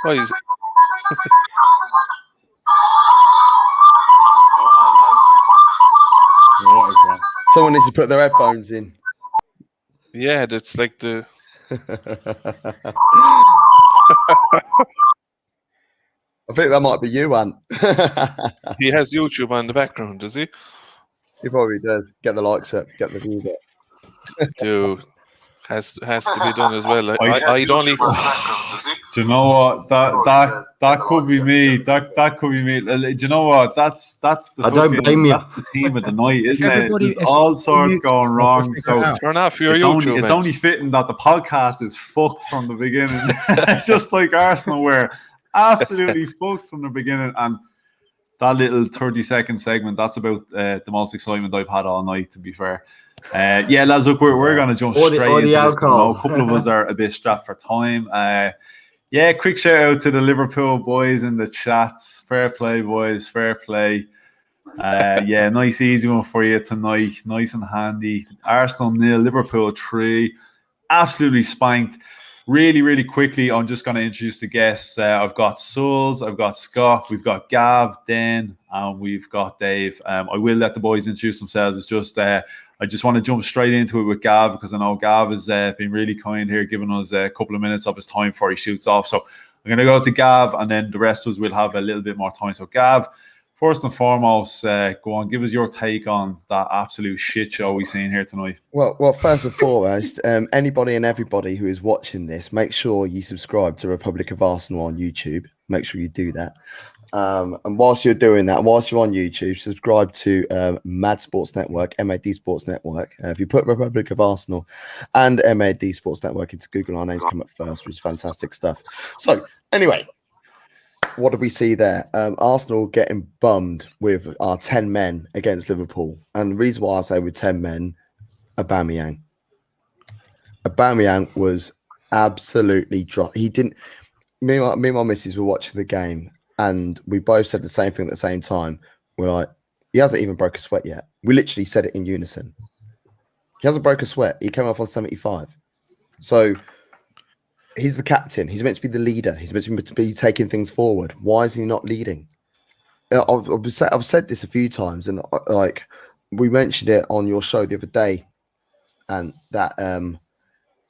Why is Someone needs to put their headphones in. Yeah, that's like the. I think that might be you, Ant. He has YouTube on the background, does he? He probably does. Get the likes up, get the views up. Dude, has to be done as well. I'd only. Do you know what? That could be me. That could be me. Do you know what? That's the. I don't blame you. That's the theme of the night, isn't it? Everybody- There's all sorts going wrong. figure it So out. Turn off your it's YouTube. only fitting that the podcast is fucked from the beginning, just like Arsenal were absolutely fucked from the beginning. And that little 30-second segment, that's about the most excitement I've had all night, to be fair. Yeah, lads, look, we're going to jump straight into this. Alcohol. A couple of us are a bit strapped for time. Yeah, quick shout out to the Liverpool boys in the chats. Fair play, boys. Fair play. Yeah, nice easy one for you tonight. Nice and handy. Arsenal 0, Liverpool 3. Absolutely spanked. Really, really quickly, I'm just going to introduce the guests. I've got Sulz, I've got Scott, we've got Gav, Den, and we've got Dave. I will let the boys introduce themselves. It's just I just want to jump straight into it with Gav, because I know Gav has been really kind here, giving us a couple of minutes of his time before he shoots off. So I'm going to go to Gav, and then the rest of us will have a little bit more time. So Gav, first and foremost, go on, give us your take on that absolute shit show we've seen here tonight. Well, first and foremost, anybody and everybody who is watching this, make sure you subscribe to Republic of Arsenal on YouTube. Make sure you do that. And whilst you're doing that, whilst you're on YouTube, subscribe to MAD Sports Network, MAD Sports Network. If you put Republic of Arsenal and MAD Sports Network into Google, our names come up first, which is fantastic stuff. So, anyway, what did we see there? Arsenal getting bummed with our 10 men against Liverpool. And the reason why I say with 10 men, Aubameyang was absolutely dropped. He didn't. Me and my missus were watching the game, and we both said the same thing at the same time. We're like, he hasn't even broke a sweat yet. We literally said it in unison. He hasn't broke a sweat. He came off on 75. So he's the captain. He's meant to be the leader. He's meant to be taking things forward. Why is he not leading? I've said this a few times, and like we mentioned it on your show the other day, and that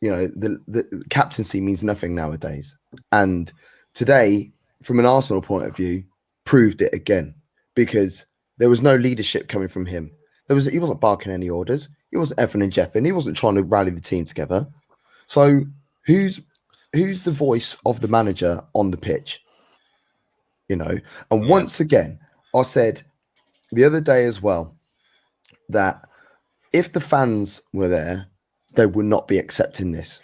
you know, the captaincy means nothing nowadays. And today, from an Arsenal point of view, proved it again, because there was no leadership coming from him. He wasn't barking any orders. He wasn't effing and jeffing. He wasn't trying to rally the team together. So who's the voice of the manager on the pitch? You know, and once again, I said the other day as well that if the fans were there, they would not be accepting this.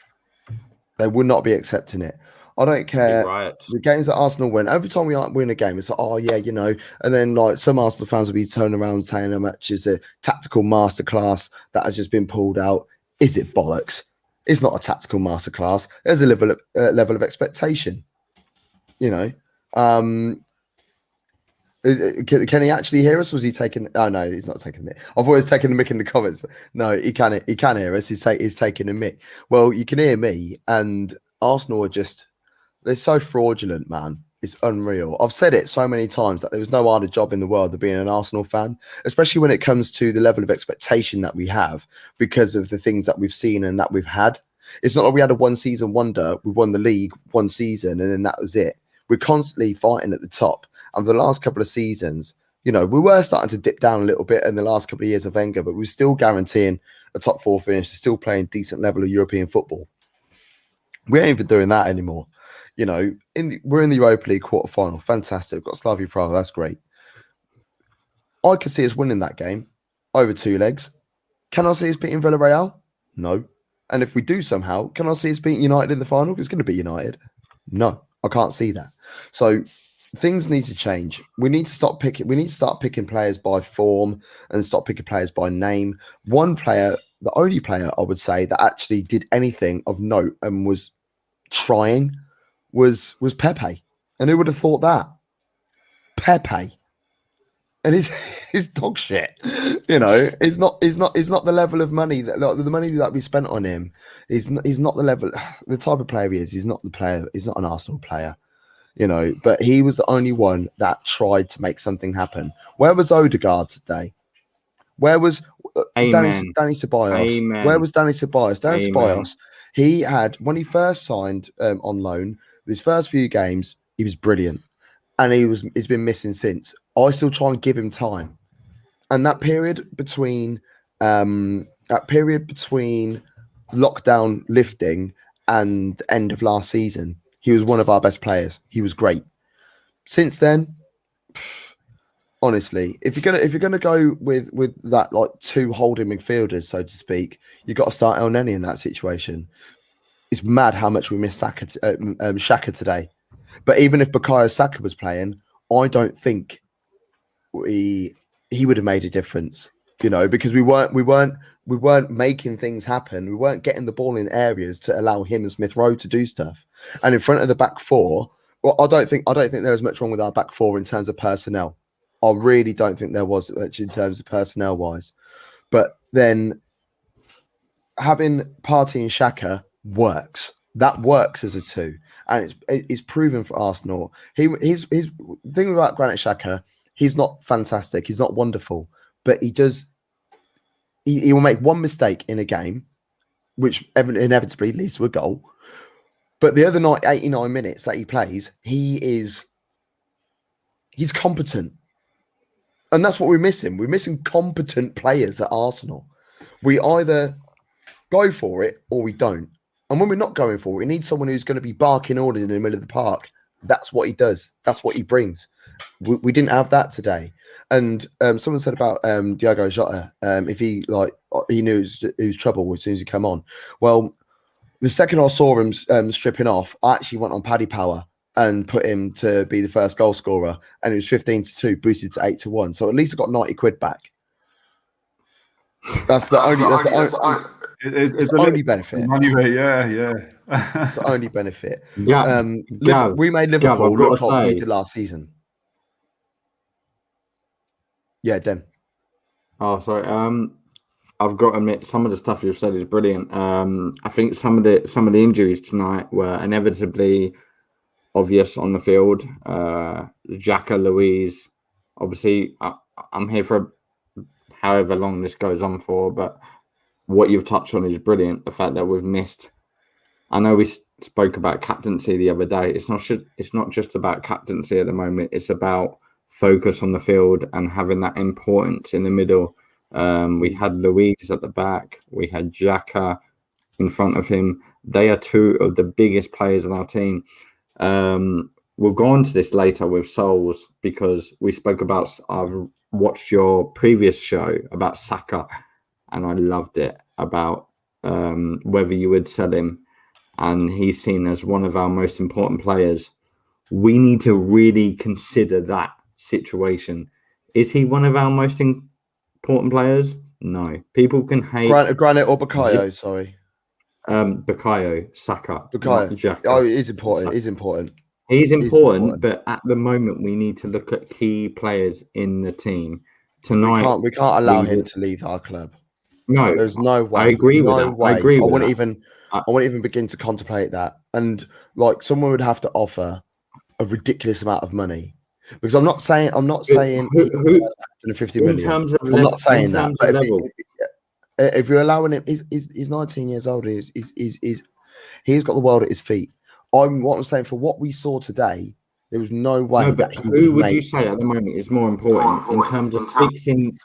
They would not be accepting it. I don't care. The games that Arsenal win, every time we win a game, it's like, oh yeah, you know. And then like some Arsenal fans will be turning around saying how much is a tactical masterclass that has just been pulled out. Is it bollocks? It's not a tactical masterclass. There's a level of expectation. You know. Can he actually hear us? Was he taking? Oh no, he's not taking the mic. I've always taken the mic in the comments, but no, he can hear us. He's taking a mic. Well, you can hear me, and Arsenal are they're so fraudulent, man. It's unreal. I've said it so many times that there was no harder job in the world than being an Arsenal fan, especially when it comes to the level of expectation that we have because of the things that we've seen and that we've had. It's not like we had a one-season wonder. We won the league one season, and then that was it. We're constantly fighting at the top. And for the last couple of seasons, you know, we were starting to dip down a little bit in the last couple of years of Wenger, but we're still guaranteeing a top 4 finish, still playing decent level of European football. We ain't even doing that anymore. You know, we're in the Europa League quarterfinal. Fantastic. We've got Slavia Prague. That's great. I could see us winning that game over 2 legs. Can I see us beating Villarreal? No. And if we do somehow, can I see us beating United in the final? It's going to be United. No, I can't see that. So things need to change. We need to start picking players by form and stop picking players by name. One player, the only player I would say that actually did anything of note and was trying was Pepe. And who would have thought that? Pepe. And his dog shit. You know, it's not the level of money that the money that we spent on him is not the level, the type of player he is. He's not the player. He's not an Arsenal player. you know, but he was the only one that tried to make something happen. Where was Odegaard today? Where was Danny Ceballos? Amen. Where was Danny Ceballos? Danny Amen. Ceballos, he had, when he first signed on loan, his first few games, he was brilliant. And he's been missing since. I still try and give him time. And that period between lockdown lifting and the end of last season, he was one of our best players. He was great. Since then, honestly, if you're gonna go with that, like, two holding midfielders, so to speak, you've got to start El Neni in that situation. It's mad how much we missed Xhaka today. But even if Bukayo Saka was playing, I don't think he would have made a difference, you know, because we weren't making things happen. We weren't getting the ball in areas to allow him and Smith Rowe to do stuff. And in front of the back four, well, I don't think there was much wrong with our back four in terms of personnel. I really don't think there was much in terms of personnel wise. But then having Partey and Xhaka works. That works as a two, and it's proven for Arsenal. His thing about Granit Xhaka, he's not fantastic, he's not wonderful, but he will make one mistake in a game, which inevitably leads to a goal. But the other 89 minutes that he plays, he's competent, and that's what we're missing. We're missing competent players at Arsenal. We either go for it or we don't. And when we're not going for it, we need someone who's going to be barking orders in the middle of the park. That's what he does. That's what he brings. We didn't have that today. And someone said about Diogo Jota, if he knew it was trouble as soon as he came on. Well, the second I saw him stripping off, I actually went on Paddy Power and put him to be the first goal scorer, and it was 15-2, boosted to 8-1. So at least I got 90 quid back. That's the only benefit. Anyway, yeah. The only benefit. Gav, we made Liverpool look like we did last season. Yeah, Dem. Oh, sorry. I've got to admit, some of the stuff you've said is brilliant. I think some of the injuries tonight were inevitably obvious on the field. Xhaka, Luiz. Obviously, I'm here for however long this goes on for, but what you've touched on is brilliant. The fact that we've missed. I know we spoke about captaincy the other day. It's not just about captaincy at the moment. It's about focus on the field and having that importance in the middle. We had Luiz at the back. We had Xhaka in front of him. They are two of the biggest players in our team. We'll go on to this later with Sulz, because we spoke about. I've watched your previous show about Saka, and I loved it, about whether you would sell him, and he's seen as one of our most important players. We need to really consider that situation. Is he one of our most important players? No. People can hate Granit or Bukayo, sorry. Bukayo, Saka. Bukayo. Oh, he's important. He's important. He's important, but at the moment we need to look at key players in the team. Tonight we can't allow him to leave our club. No, there's no way. I agree with that. Way. I agree. I wouldn't even begin to contemplate that. And like, someone would have to offer a ridiculous amount of money, because I'm not saying 150 million. I'm not saying that. But if you're allowing him, he's 19 years old. He's got the world at his feet. What I'm saying, for what we saw today, there was no way that he would you say at the moment is more important in terms of fixing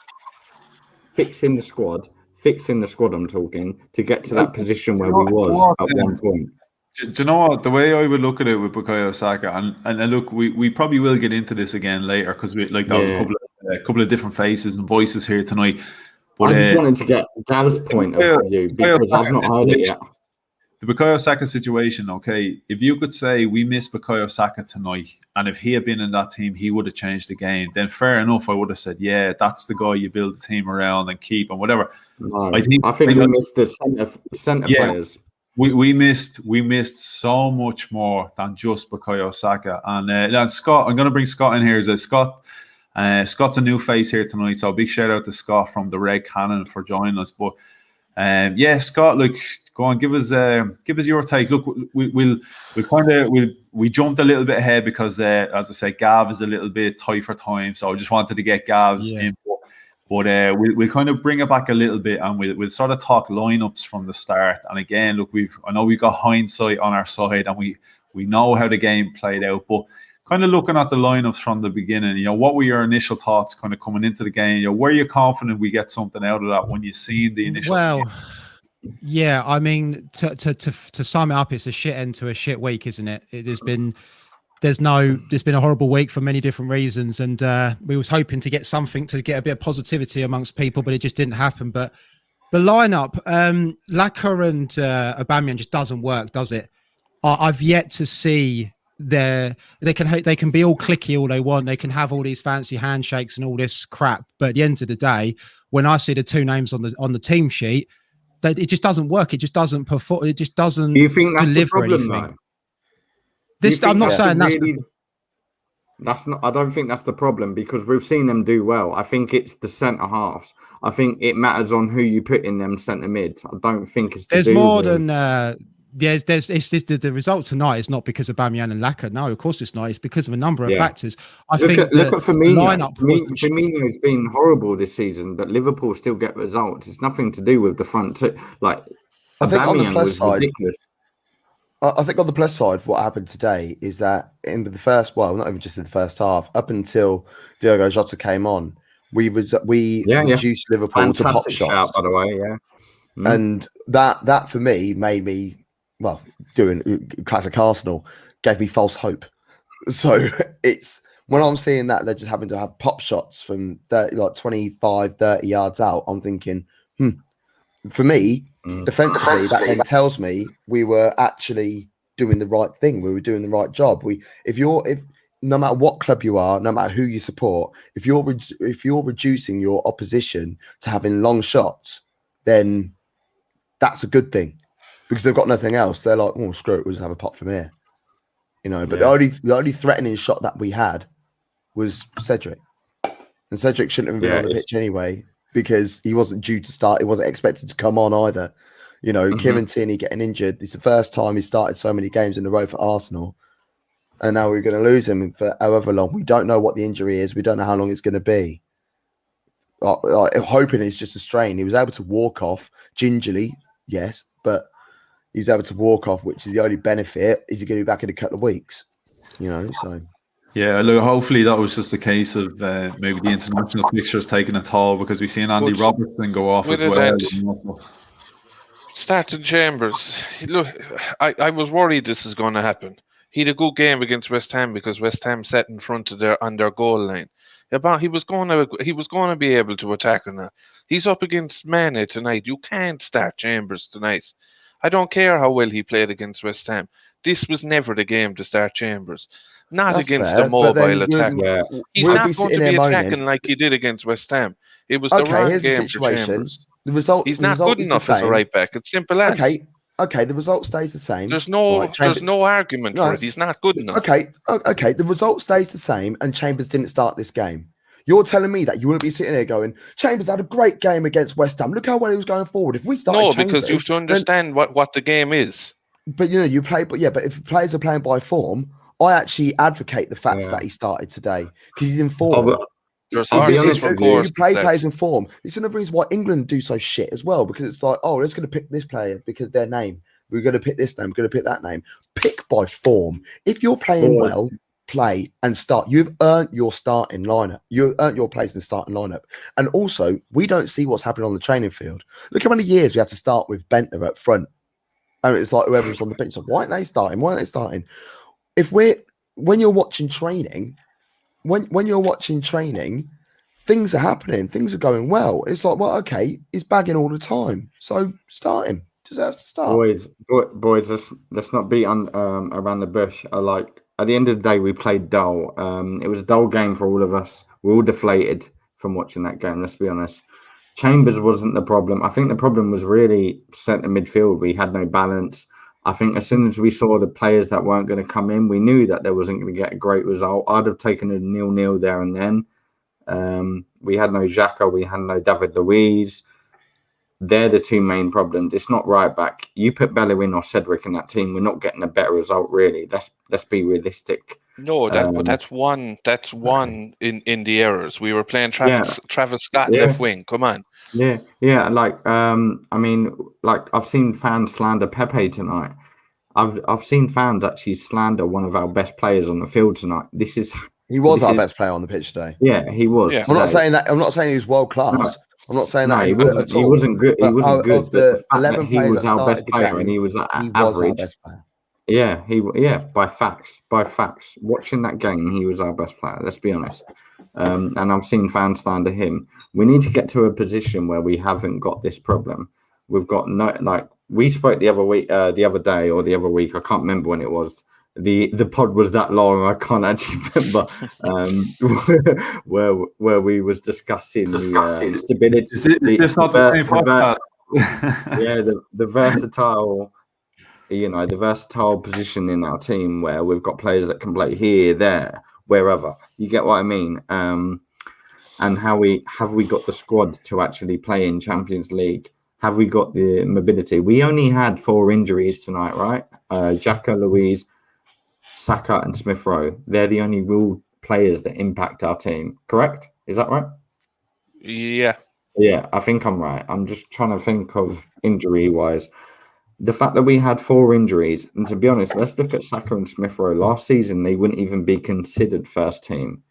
the squad? Fixing the squad, I'm talking, to get to that position where we was at one point. Do you know what? The way I would look at it with Bukayo Saka, and look, we probably will get into this again later, because we a couple of different faces and voices here tonight. But, I just wanted to get Gav's point of view, because I've not heard it yet. The Bukayo Saka situation, okay, if you could say we missed Bukayo Saka tonight, and if he had been in that team, he would have changed the game, then fair enough, I would have said, yeah, that's the guy you build the team around and keep and whatever. No, I think we missed the centre players. We missed so much more than just Bukayo Saka. And Scott, I'm going to bring Scott in here. Scott's a new face here tonight, so big shout out to Scott from the Red Cannon for joining us. But Yeah, Scott, look, go on, give us your take. Look, we jumped a little bit ahead because, as I said, Gav is a little bit tight for time, so I just wanted to get Gav's input. But we'll kind of bring it back a little bit, and we'll sort of talk lineups from the start. And again, look, I know we've got hindsight on our side, and we know how the game played out, but kind of looking at the lineups from the beginning, what were your initial thoughts kind of coming into the game? Were you confident we get something out of that when you seen the initial game? Yeah, I mean, to sum it up, it's a shit end to a shit week, isn't it? There's been a horrible week for many different reasons, and we was hoping to get something, to get a bit of positivity amongst people, but it just didn't happen. But the lineup, Laka and Aubameyang just doesn't work, does it? I've yet to see they can be all clicky all they want, they can have all these fancy handshakes and all this crap, but at the end of the day, when I see the two names on the team sheet, it just doesn't work. It just doesn't perform. It just doesn't deliver anything. I'm not saying that's not. I don't think that's the problem, because we've seen them do well. I think it's the centre halves. I think it matters on who you put in them centre mids. I don't think it's. There's more than. It's the result tonight is not because of Aubameyang and Laka. No, of course it's not. It's because of a number of factors. Look at Firmino. Firmino's been horrible this season, but Liverpool still get results. It's nothing to do with the front two. Like, I think on the Aubameyang plus was side, ridiculous. I think on the plus side, what happened today is that in the first, well, not even just in the first half, up until Diogo Jota came on, we reduced Liverpool Fantastic to pop shots. Shout, by the way, yeah. And that for me made me, well, doing classic Arsenal, gave me false hope. So it's when I'm seeing that they're just having to have pop shots from 25, 30 yards out, I'm thinking, for me, defensively, that then tells me we were actually doing the right thing. We were doing the right job. If no matter what club you are, no matter who you support, if you're reducing your opposition to having long shots, then that's a good thing, because they've got nothing else. They're like, oh, screw it, we'll just have a pop from here, But the only threatening shot that we had was Cedric, and Cedric shouldn't have been on the pitch anyway, because he wasn't due to start. He wasn't expected to come on either. Kieran Tierney getting injured. It's the first time he started so many games in a row for Arsenal, and now we're going to lose him for however long. We don't know what the injury is. We don't know how long it's going to be. Hoping it's just a strain. He was able to walk off gingerly, yes, but he was able to walk off, which is the only benefit. Is he going to be back in a couple of weeks? So. Yeah, look, hopefully that was just a case of maybe the international fixtures taking a toll, because we've seen Andy Robertson go off as well. Starting Chambers. Look, I was worried this is going to happen. He had a good game against West Ham because West Ham sat in front of their goal line. He was going to be able to attack or not. He's up against Mane tonight. You can't start Chambers tonight. I don't care how well he played against West Ham. This was never the game to start Chambers. Not That's against fair, the mobile attack. He's not going to be attacking like he did against West Ham. It was the wrong game for Chambers. He's not good enough as a right back. It's simple as. Okay, the result stays the same. There's no argument for it. He's not good enough. Okay, the result stays the same, and Chambers didn't start this game. You're telling me that you wouldn't be sitting there going, Chambers had a great game against West Ham. Look how well he was going forward. If we started because you have to understand what the game is. But you play, but if players are playing by form, I actually advocate the fact that he started today because he's in form. You play players in form. It's another reason why England do so shit as well, because it's like, oh, let's going to pick this player because their name. We're going to pick this name. We're going to pick that name. Pick by form. If you're playing well, play and start. You've earned your starting lineup. You've earned your place in the starting lineup. And also, we don't see what's happening on the training field. Look how many years we had to start with Bentner up front. And it's like whoever was on the bench, like, why aren't they starting? Why aren't they starting? When you're watching training, when you're watching training, things are happening. Things are going well. It's like, well, okay, he's bagging all the time. So start him. Deserves to start. Boys, let's not beat on around the bush. At the end of the day, we played dull. It was a dull game for all of us. We're all deflated from watching that game, let's be honest. Chambers wasn't the problem. I think the problem was really centre midfield. We had no balance. I think as soon as we saw the players that weren't going to come in, we knew that there wasn't going to get a great result. I'd have taken a 0-0 there and then. We had no Xhaka. We had no David Luiz. They're the two main problems. It's not right back. You put Bellerin or Cedric in that team, we're not getting a better result, really. Let's be realistic. No, but that's one. That's one in the errors. We were playing Travis Scott left wing. Come on. Yeah. Like, I mean, like I've seen fans slander Pepe tonight. I've seen fans actually slander one of our best players on the field tonight. He was our best player on the pitch today. Yeah, he was. Yeah. I'm not saying that. I'm not saying he was world class. No. I'm not saying that he wasn't. at all. He wasn't good. He wasn't good. Of the 11 he players was that our best started the player, game, and he was he average. was our best player. Yeah, by facts. Watching that game, he was our best player. Let's be honest. And I've seen fans slander him. We need to get to a position where we haven't got this problem. We've got we spoke the other week, the other day or the other week. I can't remember when it was. The pod was that long, I can't actually remember. Where we was discussing the stability. It's not the same podcast. The versatile. The versatile position in our team where we've got players that can play here, there, wherever. You get what I mean? And have we got the squad to actually play in Champions League? Have we got the mobility? We only had 4 injuries tonight, right? Xhaka, Luiz, Saka, and Smith Rowe. They're the only real players that impact our team. Correct? Is that right? Yeah. Yeah, I think I'm right. I'm just trying to think of injury-wise. The fact that we had 4 injuries, and to be honest, let's look at Saka and Smith Rowe. Last season, they wouldn't even be considered first team.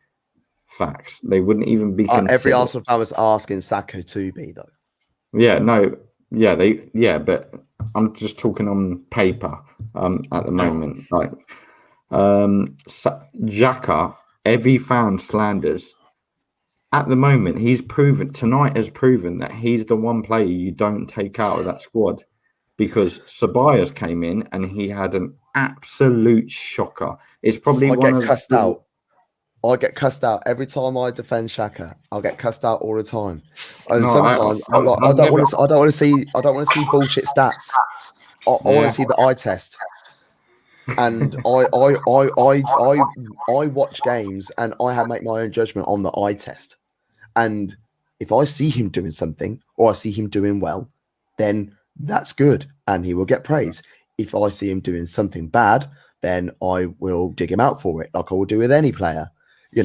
Facts. They wouldn't even be considered. Every Arsenal fan was asking Saka to be, though. Yeah, no. Yeah, but I'm just talking on paper at the moment. Like, Xhaka, every fan slanders. At the moment, has proven that he's the one player you don't take out of that squad. Because Ceballos came in and he had an absolute shocker. It's probably I get cussed out every time I defend Xhaka. I'll get cussed out all the time. And sometimes I don't want to see bullshit stats. I want to see the eye test. And I watch games and I make my own judgment on the eye test. And if I see him doing something or I see him doing well, then that's good, and he will get praise. If I see him doing something bad, then I will dig him out for it, like I would do with any player.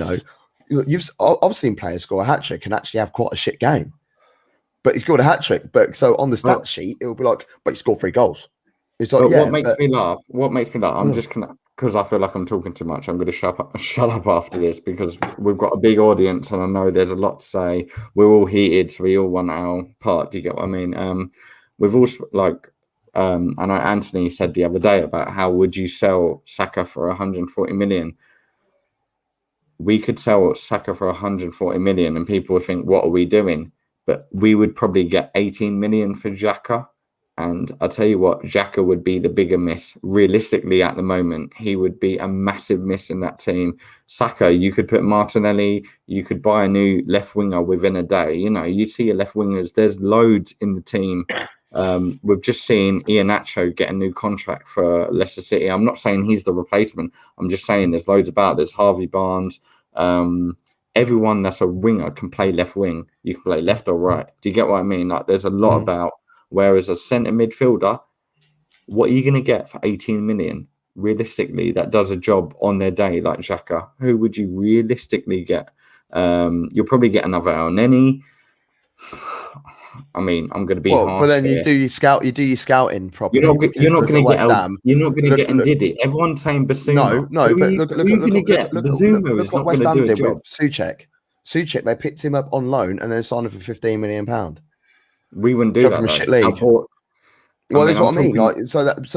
I've seen players score a hat trick and actually have quite a shit game, but he scored a hat trick. But so on the stat sheet, it will be like, but he scored 3 goals. It's like, what makes me laugh? I'm just gonna, because I feel like I'm talking too much. I'm going to shut up after this because we've got a big audience, and I know there's a lot to say. We're all heated, so we all want our part. Do you get what I mean? We've also I know Anthony said the other day about how would you sell Saka for 140 million? We could sell Saka for 140 million and people would think, what are we doing? But we would probably get 18 million for Xhaka. And I'll tell you what, Xhaka would be the bigger miss. Realistically, at the moment, he would be a massive miss in that team. Saka, you could put Martinelli, you could buy a new left winger within a day. You see your left wingers, there's loads in the team. We've just seen Iheanacho get a new contract for Leicester City. I'm not saying he's the replacement. I'm just saying there's loads about. There's Harvey Barnes. Everyone that's a winger can play left wing. You can play left or right. Do you get what I mean? Like, there's a lot about. Whereas a centre midfielder, what are you going to get for 18 million? Realistically, that does a job on their day, like Xhaka. Who would you realistically get? You'll probably get another Elneny. I mean, I'm going to be harsh. But then you do your scouting properly. You're not going to get Ndidi. Everyone's saying Basuma. No, but look what West Ham did with Souček. Souček, they picked him up on loan and then signed him for £15 million. We wouldn't do that from a shit league. That's what I mean. So there's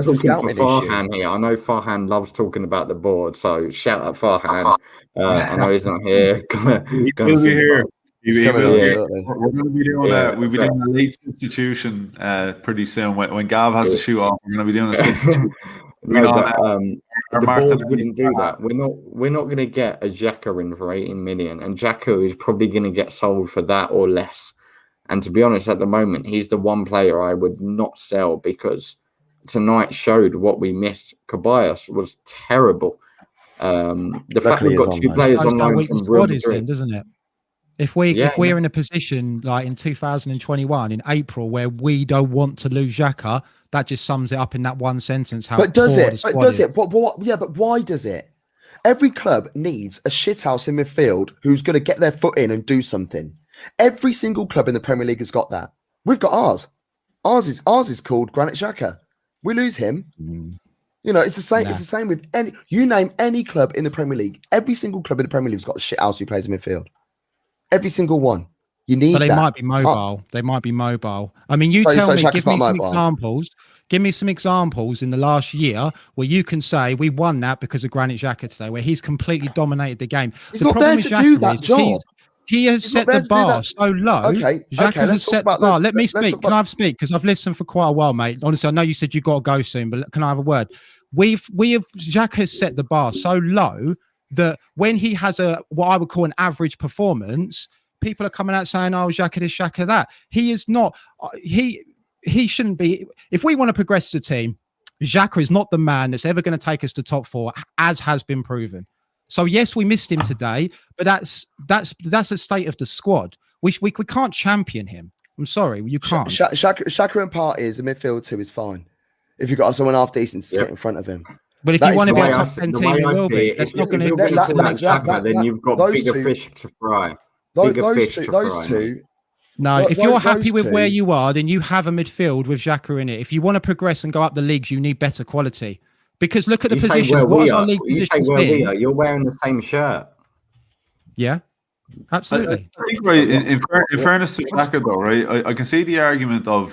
a scouting issue. Farhan here. I know Farhan loves talking about the board, so shout out Farhan. I know he's not here. He'll be here. We're going to be doing a late substitution pretty soon. When Gav has to shoot off, we're going to be doing a substitution. The board wouldn't do that. We're not going to get a Xhaka in for 18 million, and Xhaka is probably going to get sold for that or less. And to be honest, at the moment, he's the one player I would not sell because tonight showed what we missed. Ceballos was terrible. The fact we've got 2 players on loan from Real Madrid, doesn't it? If we're in a position like in 2021 in April where we don't want to lose Xhaka, that just sums it up in that one sentence. How But does poor it? the squad But does is. it? But why does it? Every club needs a shithouse in midfield who's going to get their foot in and do something. Every single club in the Premier League has got that. We've got ours. Ours is called Granit Xhaka. We lose him. You know, it's the same. Nah. It's the same with any. You name any club in the Premier League. Every single club in the Premier League has got a shithouse who plays in midfield. Every single one. You need. But they that. might be mobile. They might be mobile. I mean, you So tell me. Xhaka's Give me not some mobile. examples. Give me some examples in the last year where you can say we won that because of Granit Xhaka today, where he's completely dominated the game. He's The not problem there with to Xhaka do that is job. he has He's set not there the to do bar that. so low. Okay, Xhaka let's has talk set the about bar. the- Let me let's speak. talk Can about- I have speak? Because I've listened for quite a while, mate. Honestly, I know you said you got to go soon, but can I have a word? Xhaka has set the bar so low that when he has what I would call an average performance, people are coming out saying, "Oh, Xhaka this, Xhaka that." He is not. He shouldn't be. If we want to progress the team, Xhaka is not the man that's ever going to take us to top 4, as has been proven. So yes, we missed him today, but that's the state of the squad. We can't champion him. I'm sorry, you can't. Xhaka and Partey as a midfield 2 is fine. If you've got someone half decent to sit in front of him. But if That you is want to be the a way top 10 team, it will be. That's not going If to. you're going to that- talk about that- Xhaka, then you've got those bigger two- fish to fry. Those Bigger fish to fry, two. mate. No, if those you're happy with two- where you are, then you have a midfield with Xhaka in it. If you want to progress and go up the leagues, you need better quality. Because look at the You say positions. where What we has our are. league You say positions where we been? are. You're wearing the same shirt. Yeah, absolutely. I think, right, in fairness to Xhaka, though, right, I can see the argument of,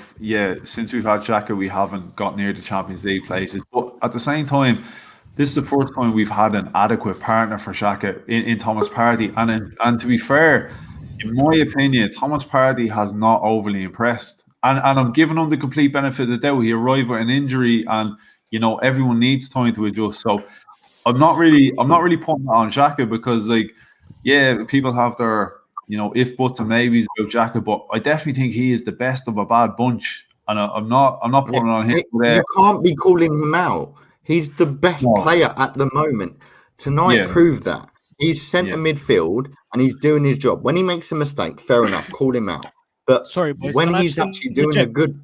since we've had Xhaka, we haven't got near the Champions League places. But at the same time, this is the first time we've had an adequate partner for Xhaka in Thomas Partey. And to be fair, in my opinion, Thomas Partey has not overly impressed. And I'm giving him the complete benefit of the doubt. He arrived with an injury, and everyone needs time to adjust. So I'm not really putting that on Xhaka because, people have their if buts and maybes about Xhaka, but I definitely think he is the best of a bad bunch, and I'm not putting it on him. You can't be calling him out. He's the best player at the moment. Tonight proved that. He's centre midfield and he's doing his job. When he makes a mistake, fair enough, call him out. But sorry, boys, when he's actually doing a good,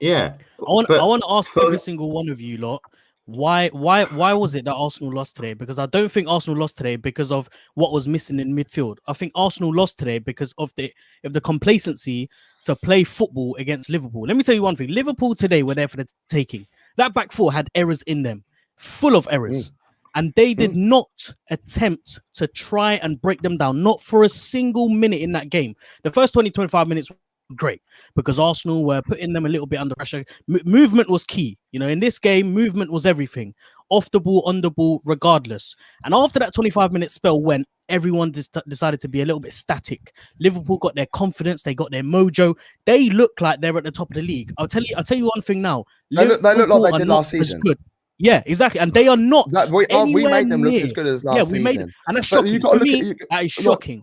I want to ask every single one of you lot, why was it that Arsenal lost today? Because I don't think Arsenal lost today because of what was missing in midfield. I think Arsenal lost today because of the complacency to play football against Liverpool. Let me tell you one thing: Liverpool today were there for the taking. That back four had errors in them, full of errors. And they did not attempt to try and break them down, not for a single minute in that game. The first 20, 25 minutes were great because Arsenal were putting them a little bit under pressure. Movement was key. In this game, movement was everything. Off the ball, on the ball, regardless. And after that 25-minute spell went, everyone decided to be a little bit static. Liverpool got their confidence. They got their mojo. They look like they're at the top of the league. I'll tell you one thing now. They look like they did last season. Good. Yeah, exactly. And they are not. We made them look as good as last season. Yeah, we made them. And that's shocking. For me, that is shocking.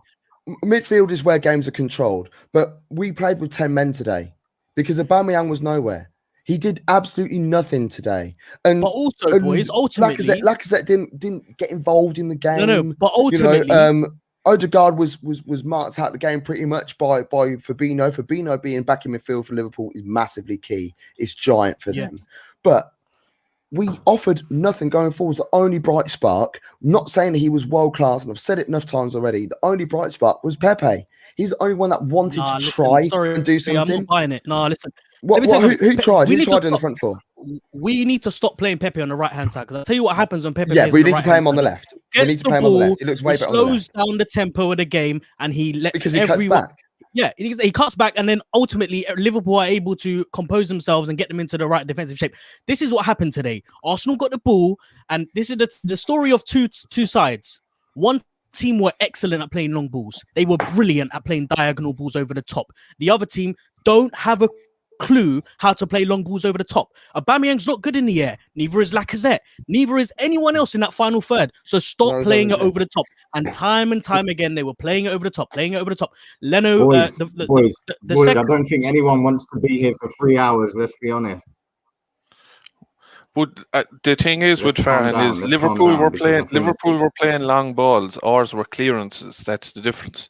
Midfield is where games are controlled. But we played with 10 men today because Aubameyang was nowhere. He did absolutely nothing today. But also, boys, ultimately... Lacazette didn't get involved in the game. No, but ultimately... Odegaard was marked out the game pretty much by Fabinho. Fabinho being back in midfield for Liverpool is massively key. It's giant for them. But we offered nothing going forward. The only bright spark, not saying that he was world class, and I've said it enough times already, the only bright spark was Pepe. He's the only one that wanted to try and do something. I'm not buying it. No, listen. Who tried? Who tried in the front four? We need to stop playing Pepe on the right-hand side because I'll tell you what happens when Pepe plays we need to play him on the left. We need to play him on the left. He looks way better on the left. He slows down the tempo of the game and he lets because he cuts back. Yeah, he cuts back, and then ultimately Liverpool are able to compose themselves and get them into the right defensive shape. This is what happened today. Arsenal got the ball, and this is the story of two sides. One team were excellent at playing long balls. They were brilliant at playing diagonal balls over the top. The other team don't have a clue how to play long balls over the top. Aubameyang's not good in the air. Neither is Lacazette. Neither is anyone else in that final third. So stop playing it over the top. And time again, they were playing it over the top. Leno, boys, I don't think anyone wants to be here for 3 hours. Let's be honest. But the thing is with Farhan is Liverpool were playing long balls. Ours were clearances. That's the difference.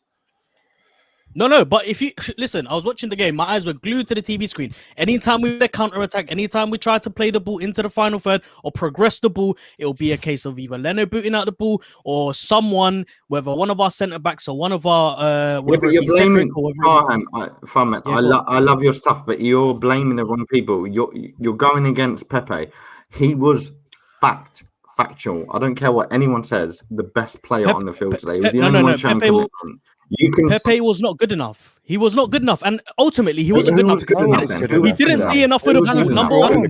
No, but if you listen, I was watching the game. My eyes were glued to the TV screen. Anytime we had counter attack, anytime we tried to play the ball into the final third or progress the ball, it'll be a case of either Leno booting out the ball or someone, whether one of our centre backs or one of our whether it be Cedric or whether Farhan, I love your stuff, but you're blaming the wrong people. You're going against Pepe. He was factual. I don't care what anyone says. The best player on the field today. He was the only one showing commitment. Pepe was not good enough. He was not good enough, and ultimately he wasn't good enough because he didn't see enough of the ball. Number one,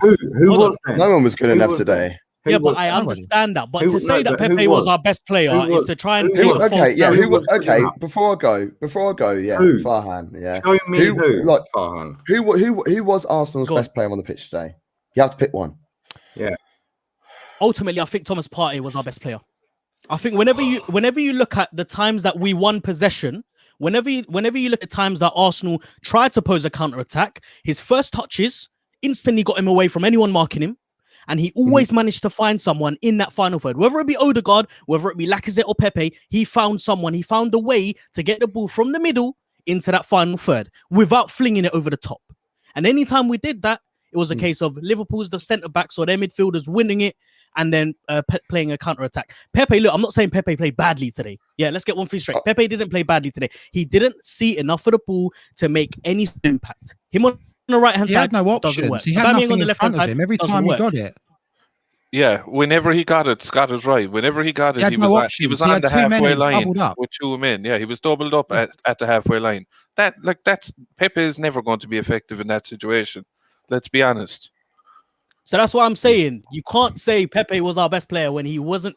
who was there? No one was good enough today. Yeah, but I understand that. But to say that Pepe was our best player is to try and okay. Before I go, yeah, Farhan, yeah. Show me Farhan. Who was Arsenal's best player on the pitch today? You have to pick one. Yeah. Ultimately, I think Thomas Partey was our best player. I think whenever you look at the times that we won possession, whenever you look at times that Arsenal tried to pose a counter attack, his first touches instantly got him away from anyone marking him, and he always managed to find someone in that final third. Whether it be Odegaard, whether it be Lacazette or Pepe, he found someone. He found a way to get the ball from the middle into that final third without flinging it over the top. And anytime we did that, it was a case of Liverpool's the centre backs or their midfielders winning it, and then playing a counter-attack. Pepe, look, I'm not saying Pepe played badly today. Yeah, let's get one thing straight. Pepe didn't play badly today. He didn't see enough of the ball to make any impact. Him on the right-hand side had no doesn't work. He had nothing on the left-hand side every time he got it. Yeah, whenever he got it, Scott is right. Whenever he got it, he was on the halfway line with two men. Yeah, he was doubled up at the halfway line. That's Pepe is never going to be effective in that situation. Let's be honest. So that's what I'm saying. You can't say Pepe was our best player when he wasn't.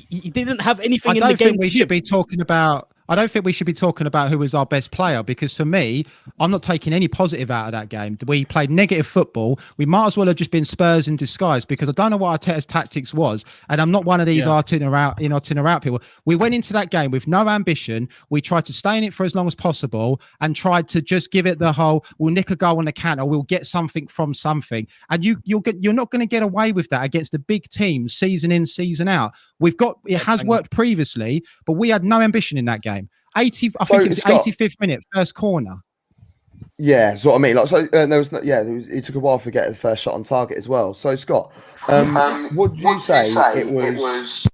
He didn't have anything in the game. I don't think we should be talking about. I don't think we should be talking about who was our best player, because for me, I'm not taking any positive out of that game. We played negative football. We might as well have just been Spurs in disguise, because I don't know what Arteta's tactics was, and I'm not one of these Arteta out people. We went into that game with no ambition. We tried to stay in it for as long as possible and tried to just give it the whole, we'll nick a goal on the counter, we'll get something from something. And you're not going to get away with that against a big team season in, season out. It has worked previously, but we had no ambition in that game. I think it was the 85th minute, first corner. Yeah, that's what I mean. It took a while to get the first shot on target as well. So Scott, would you say it was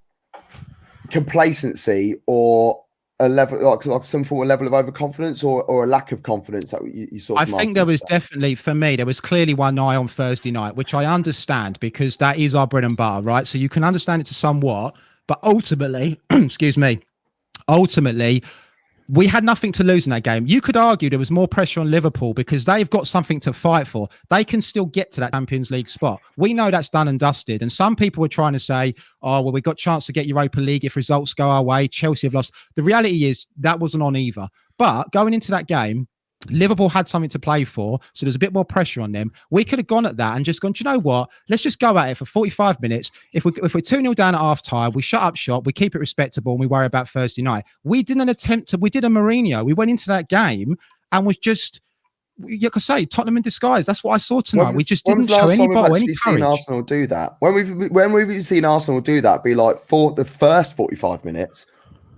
complacency or a level like some form of level of overconfidence or a lack of confidence that you saw? I think there was definitely, for me, there was clearly one eye on Thursday night, which I understand because that is our bread and butter, right? So you can understand it to somewhat, but ultimately, ultimately, we had nothing to lose in that game. You could argue there was more pressure on Liverpool because they've got something to fight for. They can still get to that Champions League spot. We know that's done and dusted. And some people were trying to say, oh, well, we got a chance to get Europa League if results go our way. Chelsea have lost. The reality is that wasn't on either. But going into that game, Liverpool had something to play for, so there's a bit more pressure on them. We could have gone at that and just gone, do you know what? Let's just go at it for 45 minutes. If we're 2-0 down at half time, we shut up shop, we keep it respectable, and we worry about Thursday night. We did a Mourinho. We went into that game and was just, like I say, Tottenham in disguise. That's what I saw tonight. We just didn't show any ball, any courage. Seen Arsenal do that. When we've seen Arsenal do that, be like for the first 45 minutes.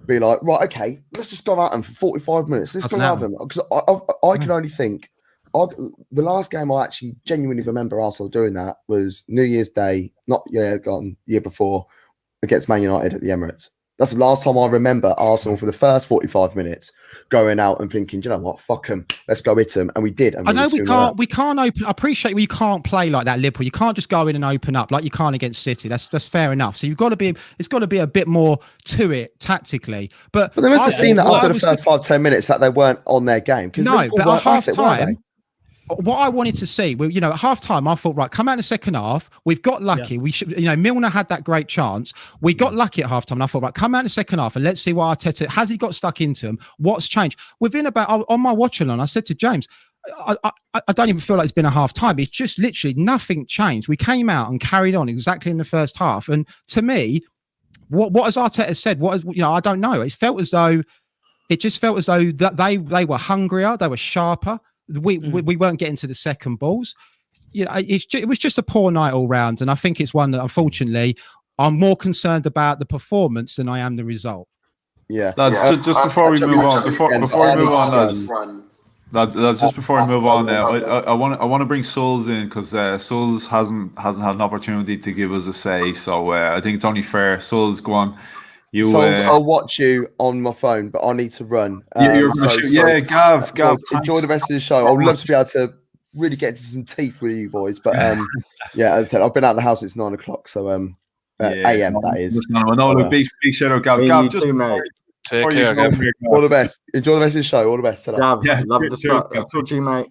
Be like, right, okay, let's just go at them for 45 minutes. Let's go at them. Because I can only think, the last game I actually genuinely remember Arsenal doing that was New Year's Day, year before, against Man United at the Emirates. That's the last time I remember Arsenal for the first 45 minutes going out and thinking, do you know what, fuck them, let's go hit them, and we did. And I know we can't open. I appreciate you can't play like that, Liverpool. You can't just go in and open up like you can't against City. That's fair enough. So it's got to be a bit more to it tactically. But they must have seen that after the first 5-10 minutes that they weren't on their game. No, but at half time. What I wanted to see, at half time, I thought, right, come out in the second half. We've got lucky. We should, Milner had that great chance. We got lucky at half time. And I thought, right, come out in the second half and let's see what Arteta has. He got stuck into him. What's changed? Within about on my watch along, I said to James, I don't even feel like it's been a half time. It's just literally nothing changed. We came out and carried on exactly in the first half. And to me, what has Arteta said? I don't know. It just felt as though that they were hungrier, they were sharper. We weren't getting to the second balls. It was just a poor night all round, and I think it's one that unfortunately I'm more concerned about the performance than I am the result. Yeah. Lads, just before we move on, before we move on, lads, just before we move on now, I want to bring Sulz in because Sulz hasn't had an opportunity to give us a say, so I think it's only fair. Sulz, go on. I'll watch you on my phone, but I need to run. You're gonna shoot. Yeah, Gav, enjoy the rest of the show. I'd love to be able to really get into some teeth with you boys, but yeah, as I said, I've been out of the house since 9 o'clock, so AM that is. No, big shout out, Gav. Gav, just mate. Take care, Gav. All the best. Enjoy the rest of the show. All the best. Gav, love the stuff. Talk to you, mate.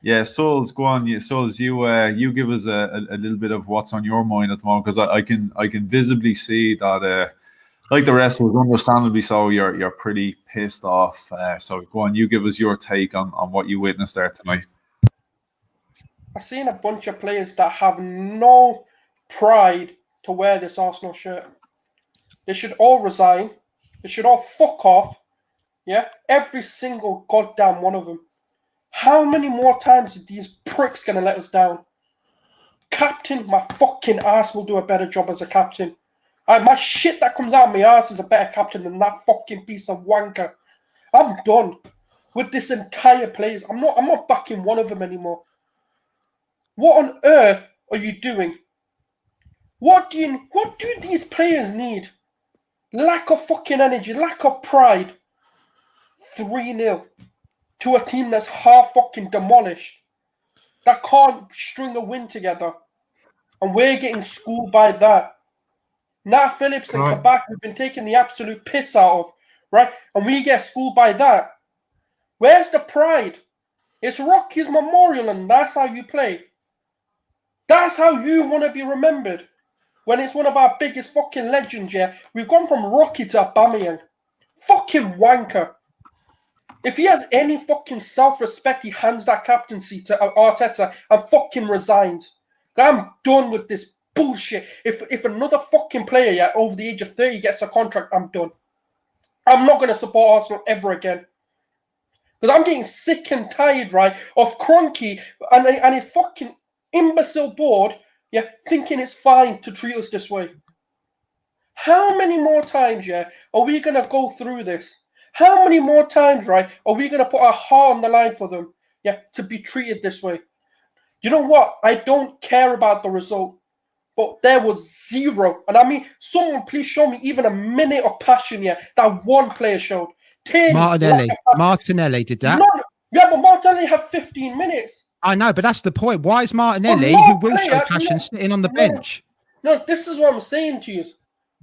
Yeah, Sulz, go on. Sulz, you give us a little bit of what's on your mind at the moment, because I can visibly see that. Like the rest of us, understandably so, you're pretty pissed off. So go on, you give us your take on what you witnessed there tonight. I've seen a bunch of players that have no pride to wear this Arsenal shirt. They should all resign. They should all fuck off. Yeah? Every single goddamn one of them. How many more times are these pricks going to let us down? Captain, my fucking ass will do a better job as a captain. My shit that comes out of my ass is a better captain than that fucking piece of wanker. I'm done with this entire players. I'm not backing one of them anymore. What on earth are you doing? What do these players need? Lack of fucking energy, lack of pride. 3-0 to a team that's half fucking demolished, that can't string a win together, and we're getting schooled by that. Nat Phillips and Kabak, we've been taking the absolute piss out of, right? And we get schooled by that. Where's the pride? It's Rocky's memorial, and that's how you play. That's how you want to be remembered. When it's one of our biggest fucking legends, yeah? We've gone from Rocky to Aubameyang. Fucking wanker. If he has any fucking self-respect, he hands that captaincy to Arteta and fucking resigns. I'm done with this bullshit. If another fucking player over the age of 30 gets a contract, I'm done. I'm not going to support Arsenal ever again. Because I'm getting sick and tired, right, of Kroenke and his fucking imbecile board, yeah, thinking it's fine to treat us this way. How many more times, yeah, are we going to go through this? How many more times, right, are we going to put our heart on the line for them, yeah, to be treated this way? You know what? I don't care about the result. But there was zero. And I mean, someone please show me even a minute of passion here that one player showed. Martinelli did that. Yeah, but Martinelli had 15 minutes. I know, but that's the point. Why is Martinelli, who will show passion, sitting on the bench? No, this is what I'm saying to you.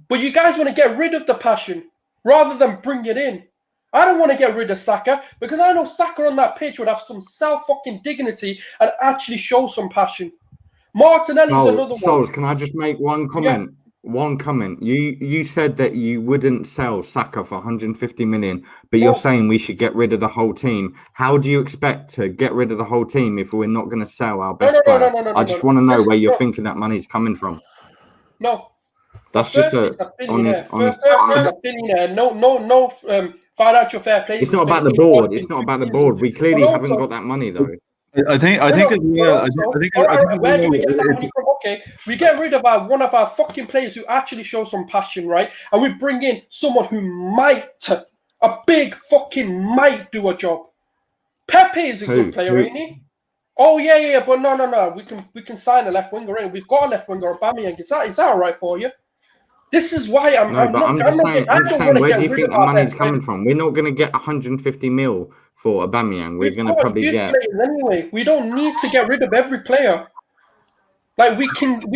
But you guys want to get rid of the passion rather than bring it in. I don't want to get rid of Saka because I know Saka on that pitch would have some self-fucking dignity and actually show some passion. Martinelli's another one. Can I just make one comment? Yeah. One comment. You said that you wouldn't sell Saka for 150 million, but you're saying we should get rid of the whole team. How do you expect to get rid of the whole team if we're not going to sell our best player? I just want to know where you're thinking that money's coming from. No. That's just a honest. A billionaire. No financial fair play. It's not about the board. It's not about the board. We clearly haven't got that money though. I think where do we get that money from? Okay, we get rid of one of our fucking players who actually show some passion, right? And we bring in someone who a big fucking might do a job. Pepe is a good player, ain't he? Oh yeah, but no. We can sign a left winger in. We've got a left winger, Aubameyang. Is that all right for you? This is why I'm just saying, where do you think the money's coming from? We're not going to get 150 mil for Aubameyang. We're going to probably get anyway. We don't need to get rid of every player. Like we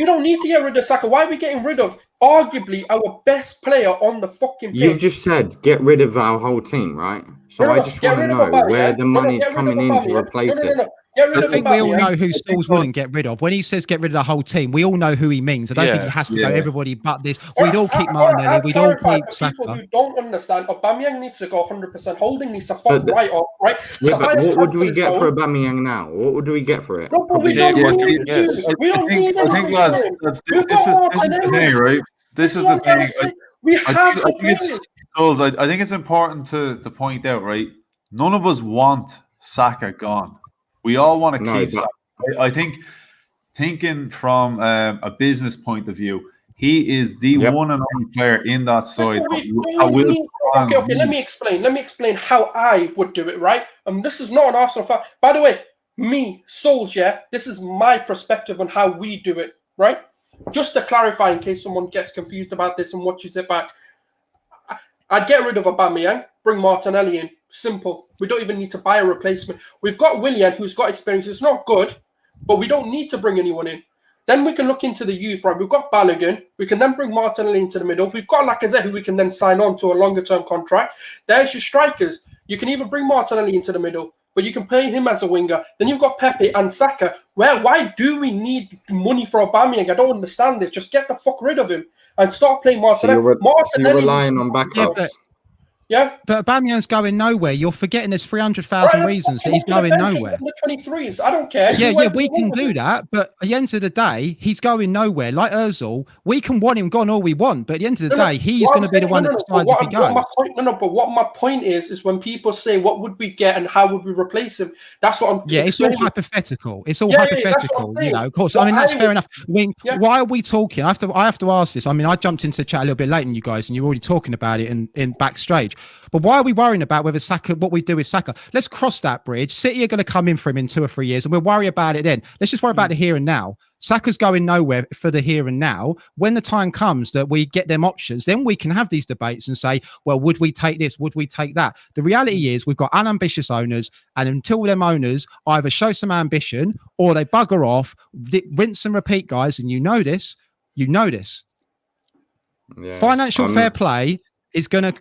don't need to get rid of Saka. Why are we getting rid of arguably our best player on the fucking pitch? You just said get rid of our whole team, right? So I just want to know where the money's coming in to replace it. I think we all know who Sulz wouldn't get rid of. When he says get rid of the whole team, we all know who he means. I don't think he has to go everybody but this. We'd all keep Martinelli. We'd all keep Saka. People who don't understand, Aubameyang needs to go 100%. Holding needs to fuck right off, right? Yeah, but what would we get for Aubameyang now? What would we get for it? No, but we don't need to. We don't need I think, lads, this is the thing, right? This is the thing. I think it's important to point out, right? None of us want Saka gone. We all want to keep Saka. I think, thinking from a business point of view, He is the one and only player in that side. Okay, let me explain. Let me explain how I would do it, right? This is not an Arsenal fan. By the way, me, Sulz, yeah, this is my perspective on how we do it, right? Just to clarify, in case someone gets confused about this and watches it back, I'd get rid of Aubameyang, bring Martinelli in. Simple. We don't even need to buy a replacement. We've got Willian, who's got experience. It's not good, but we don't need to bring anyone in. Then we can look into the youth, right? We've got Balogun. We can then bring Martinelli into the middle. We've got Lacazette, who we can then sign on to a longer-term contract. There's your strikers. You can even bring Martinelli into the middle, but you can play him as a winger. Then you've got Pepe and Saka. Why do we need money for Aubameyang? I don't understand this. Just get the fuck rid of him and start playing Martinelli. You're relying on backups. Yeah, but Aubameyang's going nowhere. You're forgetting there's 300,000 reasons that he's going nowhere. The 23s, I don't care. Yeah, we can do that, but at the end of the day, he's going nowhere. Like Ozil, we can want him gone all we want, but at the end of the day, he's going to be the one that decides if he goes. But what my point is when people say, what would we get and how would we replace him? That's what I'm it's all hypothetical. It's all hypothetical, of course. I mean, that's fair enough. Why are we talking? I have to ask this. I mean, I jumped into the chat a little bit late than you guys, and you're already talking about it in backstage. But why are we worrying about whether Saka, what we do with Saka? Let's cross that bridge. City are going to come in for him in 2 or 3 years, and we'll worry about it then. Let's just worry about the here and now. Saka's going nowhere for the here and now. When the time comes that we get them options, then we can have these debates and say, well, would we take this? Would we take that? The reality is we've got unambitious owners, and until them owners either show some ambition or they bugger off, rinse and repeat, guys, and you know this. Yeah. Financial fair play is gonna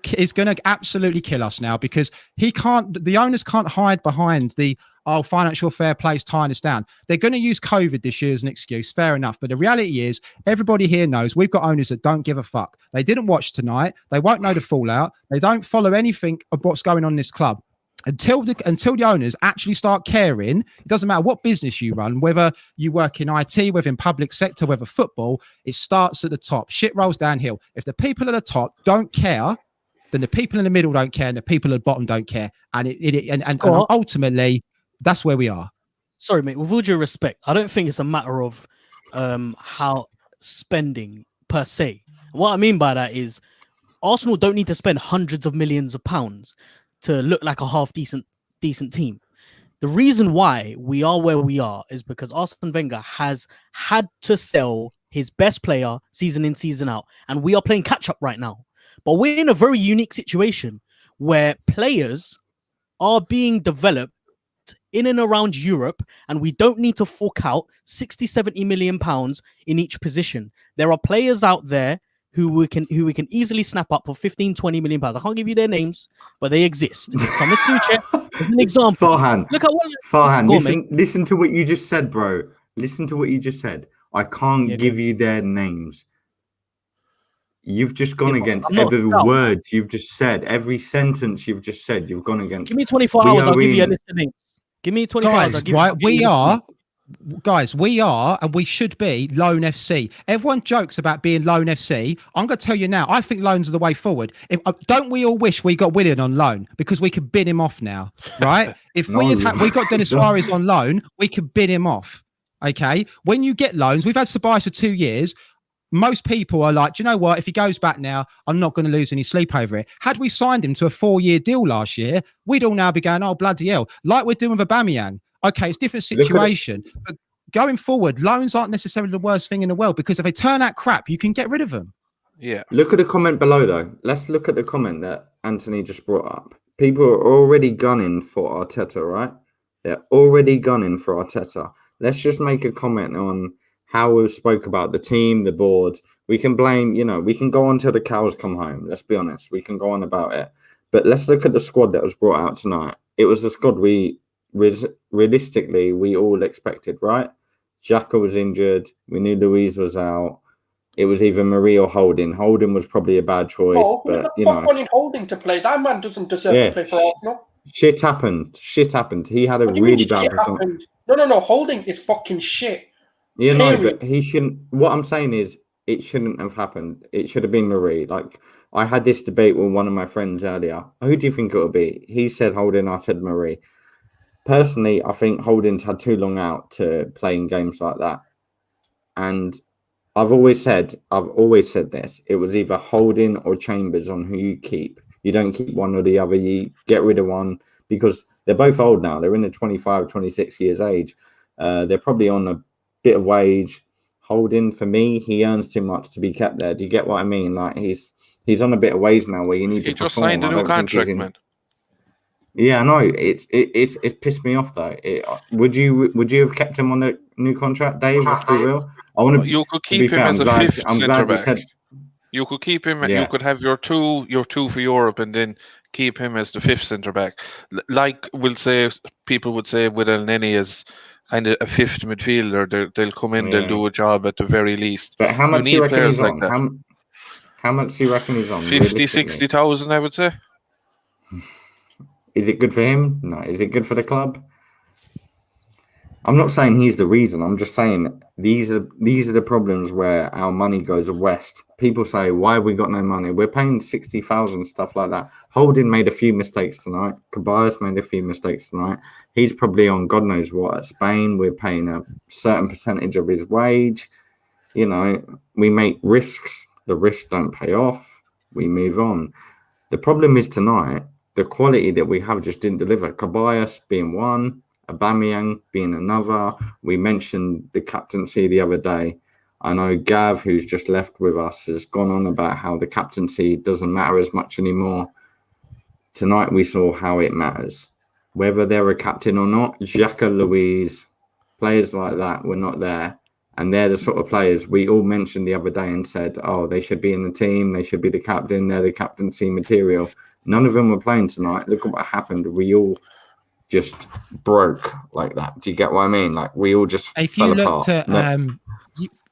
absolutely kill us now, because the owners can't hide behind the financial fair play's tying us down. They're going to use COVID this year as an excuse, fair enough, but the reality is everybody here knows we've got owners that don't give a fuck. They didn't watch tonight, they won't know the fallout, they don't follow anything of what's going on in this club. Until the owners actually start caring, it doesn't matter what business you run, whether you work in IT, whether in public sector, whether football, it starts at the top. Shit rolls downhill. If the people at the top don't care, then the people in the middle don't care, and the people at the bottom don't care. And ultimately, that's where we are. Sorry, mate. With all due respect, I don't think it's a matter of how spending per se. What I mean by that is Arsenal don't need to spend hundreds of millions of pounds to look like a half decent team. The reason why we are where we are is because Arsene Wenger has had to sell his best player season in, season out, and we are playing catch up right now. But we're in a very unique situation where players are being developed in and around Europe, and we don't need to fork out 60-70 million pounds in each position. There are players out there who we can easily snap up for 15-20 million pounds. I can't give you their names, but they exist. Thomas Suchek is an example. Farhan, listen to what you just said, bro. Listen to what you just said. I can't give you their names. You've just gone against every word you've just said, every sentence you've just said. You've gone against. Give me 24 hours. I'll give you a list of names. Give me 24 hours. I'll give you we are, and we should be Loan FC. Everyone jokes about being Loan FC. I'm going to tell you now, I think loans are the way forward. Don't we all wish we got Willian on loan, because we could bin him off now, right? If we got Denis Suarez on loan, we could bin him off. Okay, when you get loans, we've had Tobias for 2 years. Most people are like, do you know what? If he goes back now, I'm not going to lose any sleep over it. Had we signed him to a 4-year deal last year, we'd all now be going, oh, bloody hell, like we're doing with Aubameyang. Okay, it's a different situation. But going forward, loans aren't necessarily the worst thing in the world, because if they turn out crap, you can get rid of them. Yeah. Look at the comment below, though. Let's look at the comment that Anthony just brought up. People are already gunning for Arteta, right? They're already gunning for Arteta. Let's just make a comment on how we spoke about the team, the board. We can blame, we can go on till the cows come home. Let's be honest. We can go on about it. But let's look at the squad that was brought out tonight. It was the squad realistically we all expected, right? Xhaka was injured. We knew Luiz was out. It was either Marie or Holding. Holding was probably a bad choice, but wanting Holding to play. That man doesn't deserve to play for Arsenal. Shit happened. He had a really bad performance. No. Holding is fucking shit. Yeah, no, but he shouldn't. What I'm saying is, it shouldn't have happened. It should have been Marie. Like, I had this debate with one of my friends earlier. Who do you think it would be? He said Holding. I said Marie. Personally, I think Holding's had too long out to play in games like that. And I've always said this. It was either Holding or Chambers on who you keep. You don't keep one or the other. You get rid of one because they're both old now. They're in the 25, 26 years age. They're probably on a bit of wage. Holding, for me, he earns too much to be kept there. Do you get what I mean? Like he's on a bit of wage now where you need to perform. He just signed a new contract, man. Yeah, I know. It's pissed me off though. Would you have kept him on the new contract, Dave? Let's be real. You could keep him as a fifth centre back. You could keep him. Yeah. You could have your two for Europe, and then keep him as the fifth centre back. Like people would say with El Neni as kind of a fifth midfielder. They'll come in. They'll do a job at the very least. But how much do you reckon he's on? Like how much do you reckon he's on? 50, 60,000, I would say. Is it good for him? No. Is it good for the club? I'm not saying he's the reason. I'm just saying these are the problems where our money goes west. People say, why have we got no money? We're paying 60,000, stuff like that. Holding made a few mistakes tonight. Caballas made a few mistakes tonight. He's probably on God knows what at Spain. We're paying a certain percentage of his wage. You know, we make risks. The risks don't pay off. We move on. The problem is tonight, the quality that we have just didn't deliver. Caballas being one, Aubameyang being another. We mentioned the captaincy the other day. I know Gav, who's just left with us, has gone on about how the captaincy doesn't matter as much anymore. Tonight we saw how it matters. Whether they're a captain or not, Xhaka, Luiz, players like that were not there. And they're the sort of players we all mentioned the other day and said, oh, they should be in the team. They should be the captain. They're the captaincy material. None of them were playing tonight. Look at what happened. We all just broke like that. Do you get what I mean? Like we all just fell apart.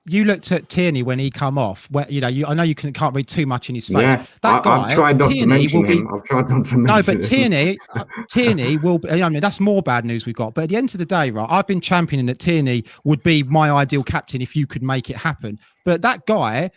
You looked at Tierney when he come off. Where I know you can't read too much in his face. Yeah, that guy. I've tried not to mention him. I've tried not to mention him. No, but Tierney will. I mean, that's more bad news we've got. But at the end of the day, right? I've been championing that Tierney would be my ideal captain if you could make it happen. But that guy.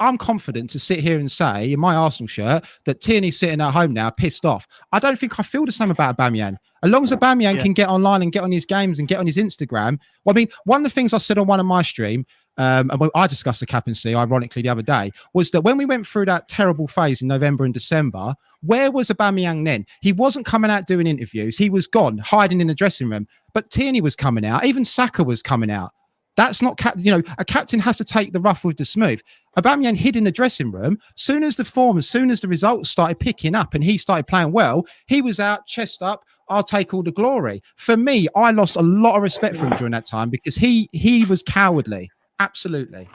I'm confident to sit here and say in my Arsenal shirt that Tierney's sitting at home now, pissed off. I don't think I feel the same about Aubameyang. As long as Aubameyang can get online and get on his games and get on his Instagram. Well, I mean, one of the things I said on one of my stream, and when I discussed the captaincy, ironically, the other day, was that when we went through that terrible phase in November and December, where was Aubameyang then? He wasn't coming out doing interviews. He was gone, hiding in the dressing room. But Tierney was coming out. Even Saka was coming out. That's not a captain has to take the rough with the smooth. Aubameyang hid in the dressing room. As soon as the results started picking up and he started playing well, he was out, chest up, I'll take all the glory. For me, I lost a lot of respect for him during that time because he was cowardly. Absolutely.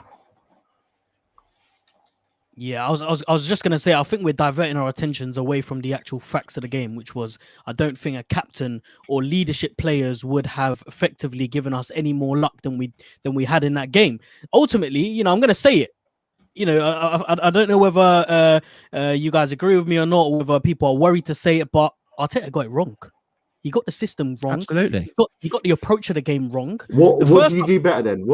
Yeah, I was just gonna say I think we're diverting our attentions away from the actual facts of the game, which was I don't think a captain or leadership players would have effectively given us any more luck than we had in that game. Ultimately, I'm gonna say it. I don't know whether you guys agree with me or not, or whether people are worried to say it, but Arteta got it wrong. He got the system wrong. Absolutely. He got the approach of the game wrong. What do you do better then?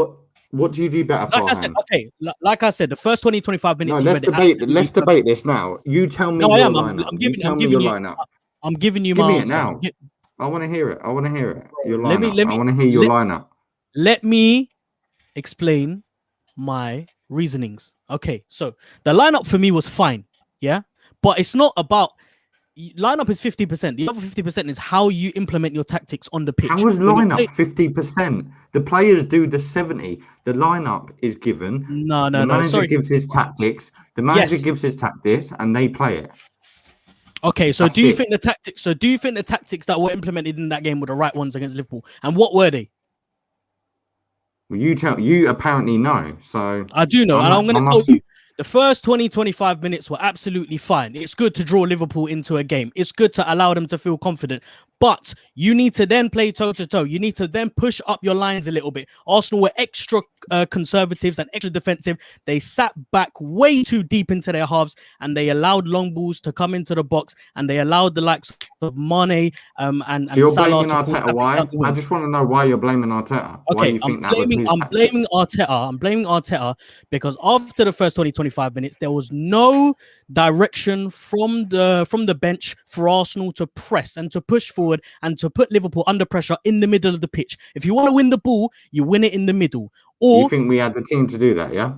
What do you do better, Farhan? Like I said, the first 20-25 minutes. No, let's debate this now. You tell me your lineup. I'm giving you my answer. Now. I want to hear it. Your lineup. I want to hear your lineup. Let me explain my reasonings. Okay, so the lineup for me was fine. Yeah, but it's not about. Lineup is 50%. The other 50% is how you implement your tactics on the pitch. How is lineup 50%? The players do the 70%. The lineup is given. No. The manager gives his tactics. The manager gives his tactics, and they play it. Okay, so do you think the tactics? So do you think the tactics that were implemented in that game were the right ones against Liverpool? And what were they? Well, you apparently know. So I do know, and I'm going to tell you. The first 20-25 minutes were absolutely fine. It's good to draw Liverpool into a game. It's good to allow them to feel confident. But you need to then play toe-to-toe. You need to then push up your lines a little bit. Arsenal were extra conservatives and extra defensive. They sat back way too deep into their halves and they allowed long balls to come into the box and they allowed the likes of Mane and so you're Salah. Blaming Arteta, why? I just want to know why you're blaming Arteta. Okay, I'm blaming Arteta because after the first 20-25 minutes, there was no direction from the bench for Arsenal to press and to push forward and to put Liverpool under pressure in the middle of the pitch. If you want to win the ball, you win it in the middle. Or You think we had the team to do that? Yeah.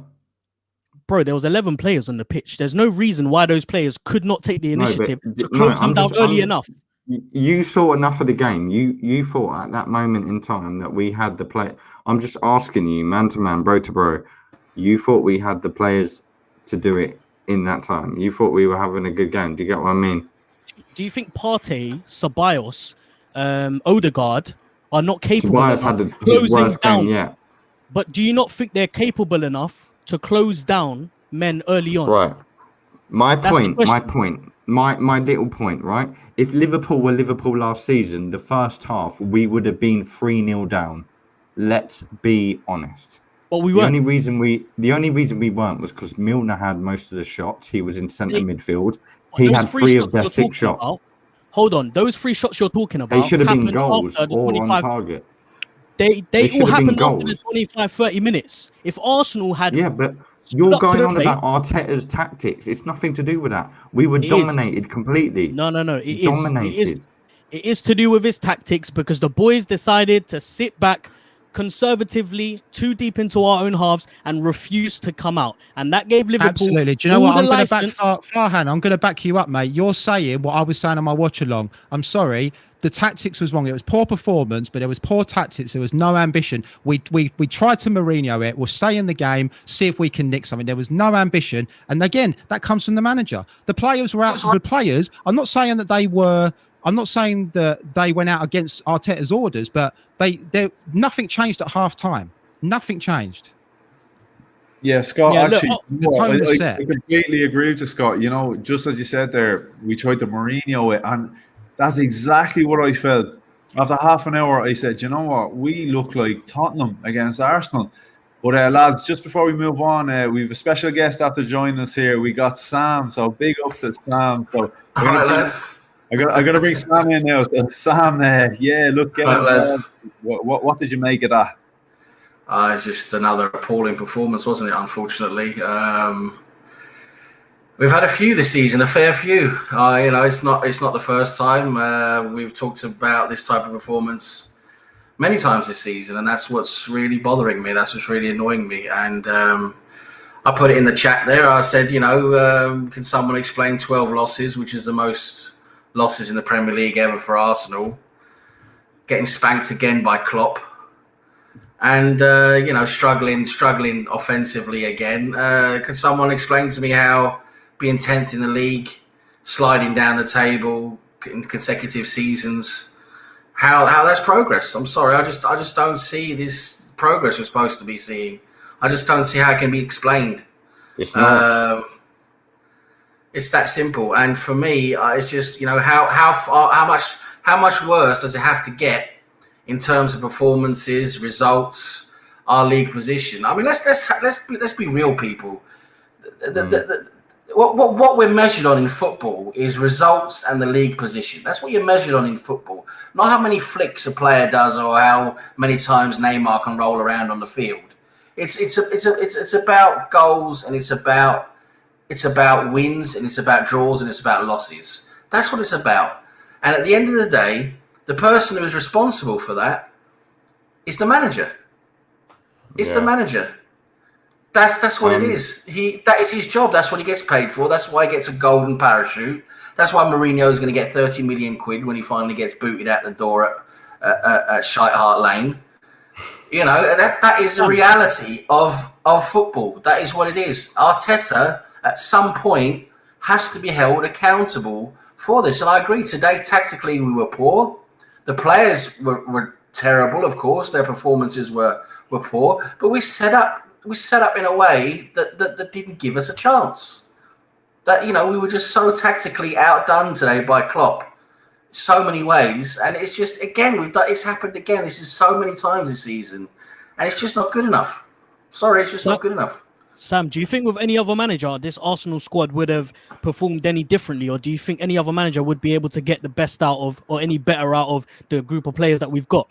bro, there was 11 players on the pitch. There's no reason why those players could not take the initiative to close them down early enough. You saw enough of the game. You thought at that moment in time that we had the play. I'm just asking you, man to man, bro to bro. You thought we had the players to do it in that time. You thought we were having a good game. Do you get what I mean? Do you think Partey, Ceballos, Odegaard are not capable Ceballos enough had his closing worst down? game yet. But do you not think they're capable enough to close down men early on? Right. My That's the point, my little point, right? If Liverpool were Liverpool last season, the first half, we would have been 3-0 down. Let's be honest. But we The weren't. only reason we weren't was because Milner had most of the shots. He was in centre midfield. He Those had three 3 of shots their you're 6 talking shots. about- Hold on, those 3 shots you're talking about They should have been happened goals after the or on 25. target. They should all have been happened after the goals. 25, 30 minutes. If Arsenal had Yeah, but stood you're up to going the on plate- about Arteta's tactics. It's nothing to do with that. We were It is. dominated completely. No. It is. Dominated. It is to do with his tactics because the boys decided to sit back conservatively too deep into our own halves and refuse to come out. And that gave Liverpool Absolutely. Do you know all what? I'm the going to back license- Farhan. I'm going to back you up, mate. You're saying what I was saying on my watch along. I'm sorry. The tactics was wrong. It was poor performance, but there was poor tactics. There was no ambition. We tried to Mourinho it. We'll stay in the game, see if we can nick something. There was no ambition. And again, that comes from the manager. The players were out for the players. I'm not saying that they went out against Arteta's orders, but nothing changed at half time. Nothing changed. Yeah, Scott, Yeah, look, actually, the tone was set. I completely agree with you, Scott. You know, just as you said there, we tried to Mourinho it, and that's exactly what I felt. After half an hour, I said, you know what, we look like Tottenham against Arsenal. But lads, just before we move on, we have a special guest after joining us here. We got Sam, so big up to Sam. So All right, lads. I got to bring Sam in now. So Sam, look, All right, lads. What did you make of that? It's just another appalling performance, wasn't it? Unfortunately, we've had a few this season, a fair few. It's not the first time. We've talked about this type of performance many times this season, and that's what's really bothering me. That's what's really annoying me. And I put it in the chat there. I said, can someone explain 12 losses, which is the most losses in the Premier League ever for Arsenal, getting spanked again by Klopp, and struggling offensively again. Could someone explain to me how being 10th in the league, sliding down the table in consecutive seasons, how that's progress? I'm sorry, I just don't see this progress we're supposed to be seeing. I just don't see how it can be explained. It's not. It's that simple. And for me, it's just, how much worse does it have to get in terms of performances, results, our league position? I mean, let's be real, people. What we're measured on in football is results and the league position. That's what you're measured on in football, not how many flicks a player does or how many times Neymar can roll around on the field. It's about goals, and it's about wins, and it's about draws, and it's about losses. That's what it's about. And at the end of the day, the person who is responsible for that is the manager. It's the manager. That's what it is. That is his job. That's what he gets paid for. That's why he gets a golden parachute. That's why Mourinho is going to get 30 million quid when he finally gets booted out the door at Shite Hart Lane. That is the reality of football. That is what it is. Arteta, at some point, has to be held accountable for this. And I agree, today, tactically, we were poor. The players were terrible, of course. Their performances were poor. But we set up in a way that didn't give us a chance. That, we were just so tactically outdone today by Klopp. So many ways. And it's just, again, it's happened again. This is so many times this season. And it's just not good enough. Sorry, it's just not good enough. Sam, do you think with any other manager, this Arsenal squad would have performed any differently? Or do you think any other manager would be able to get the best out of, or any better out of the group of players that we've got?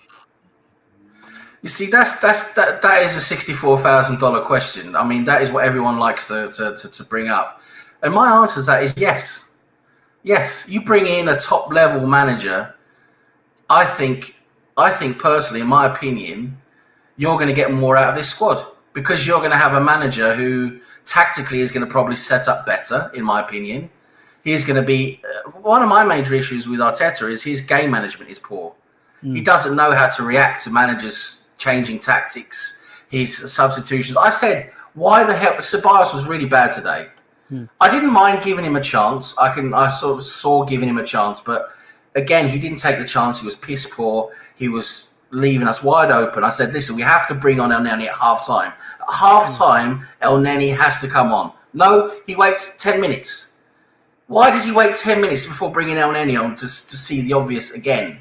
You see, that is a $64,000 question. I mean, that is what everyone likes to bring up. And my answer to that is yes. Yes, you bring in a top-level manager. I think personally, in my opinion, you're going to get more out of this squad because you're going to have a manager who tactically is going to probably set up better, in my opinion. He's going to be one of my major issues with Arteta is his game management is poor. He doesn't know how to react to managers changing tactics, his substitutions. I said, why the hell? Ceballos was really bad today. I didn't mind giving him a chance. I sort of saw giving him a chance, but again, he didn't take the chance. He was piss poor. He was leaving us wide open. I said, listen, we have to bring on El Neni at half-time. At half-time, El Neni has to come on. No, he waits 10 minutes. Why does he wait 10 minutes before bringing El Neni on to see the obvious again?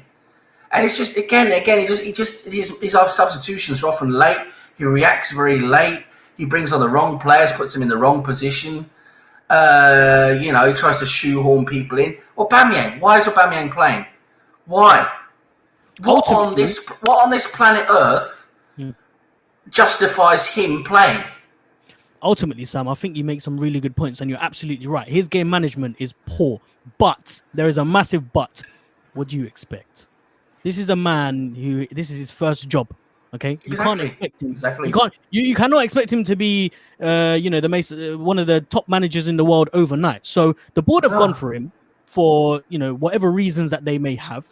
And it's just, again, his substitutions are often late. He reacts very late. He brings on the wrong players, puts them in the wrong position. He tries to shoehorn people in. Aubameyang, why is Aubameyang playing? Why? What on this planet Earth justifies him playing? Ultimately, Sam, I think you make some really good points, and you're absolutely right. His game management is poor, but there is a massive but. What do you expect? This is a man this is his first job. Okay, you can't expect him. Exactly. You cannot expect him to be, one of the top managers in the world overnight. So the board have gone for him for whatever reasons that they may have.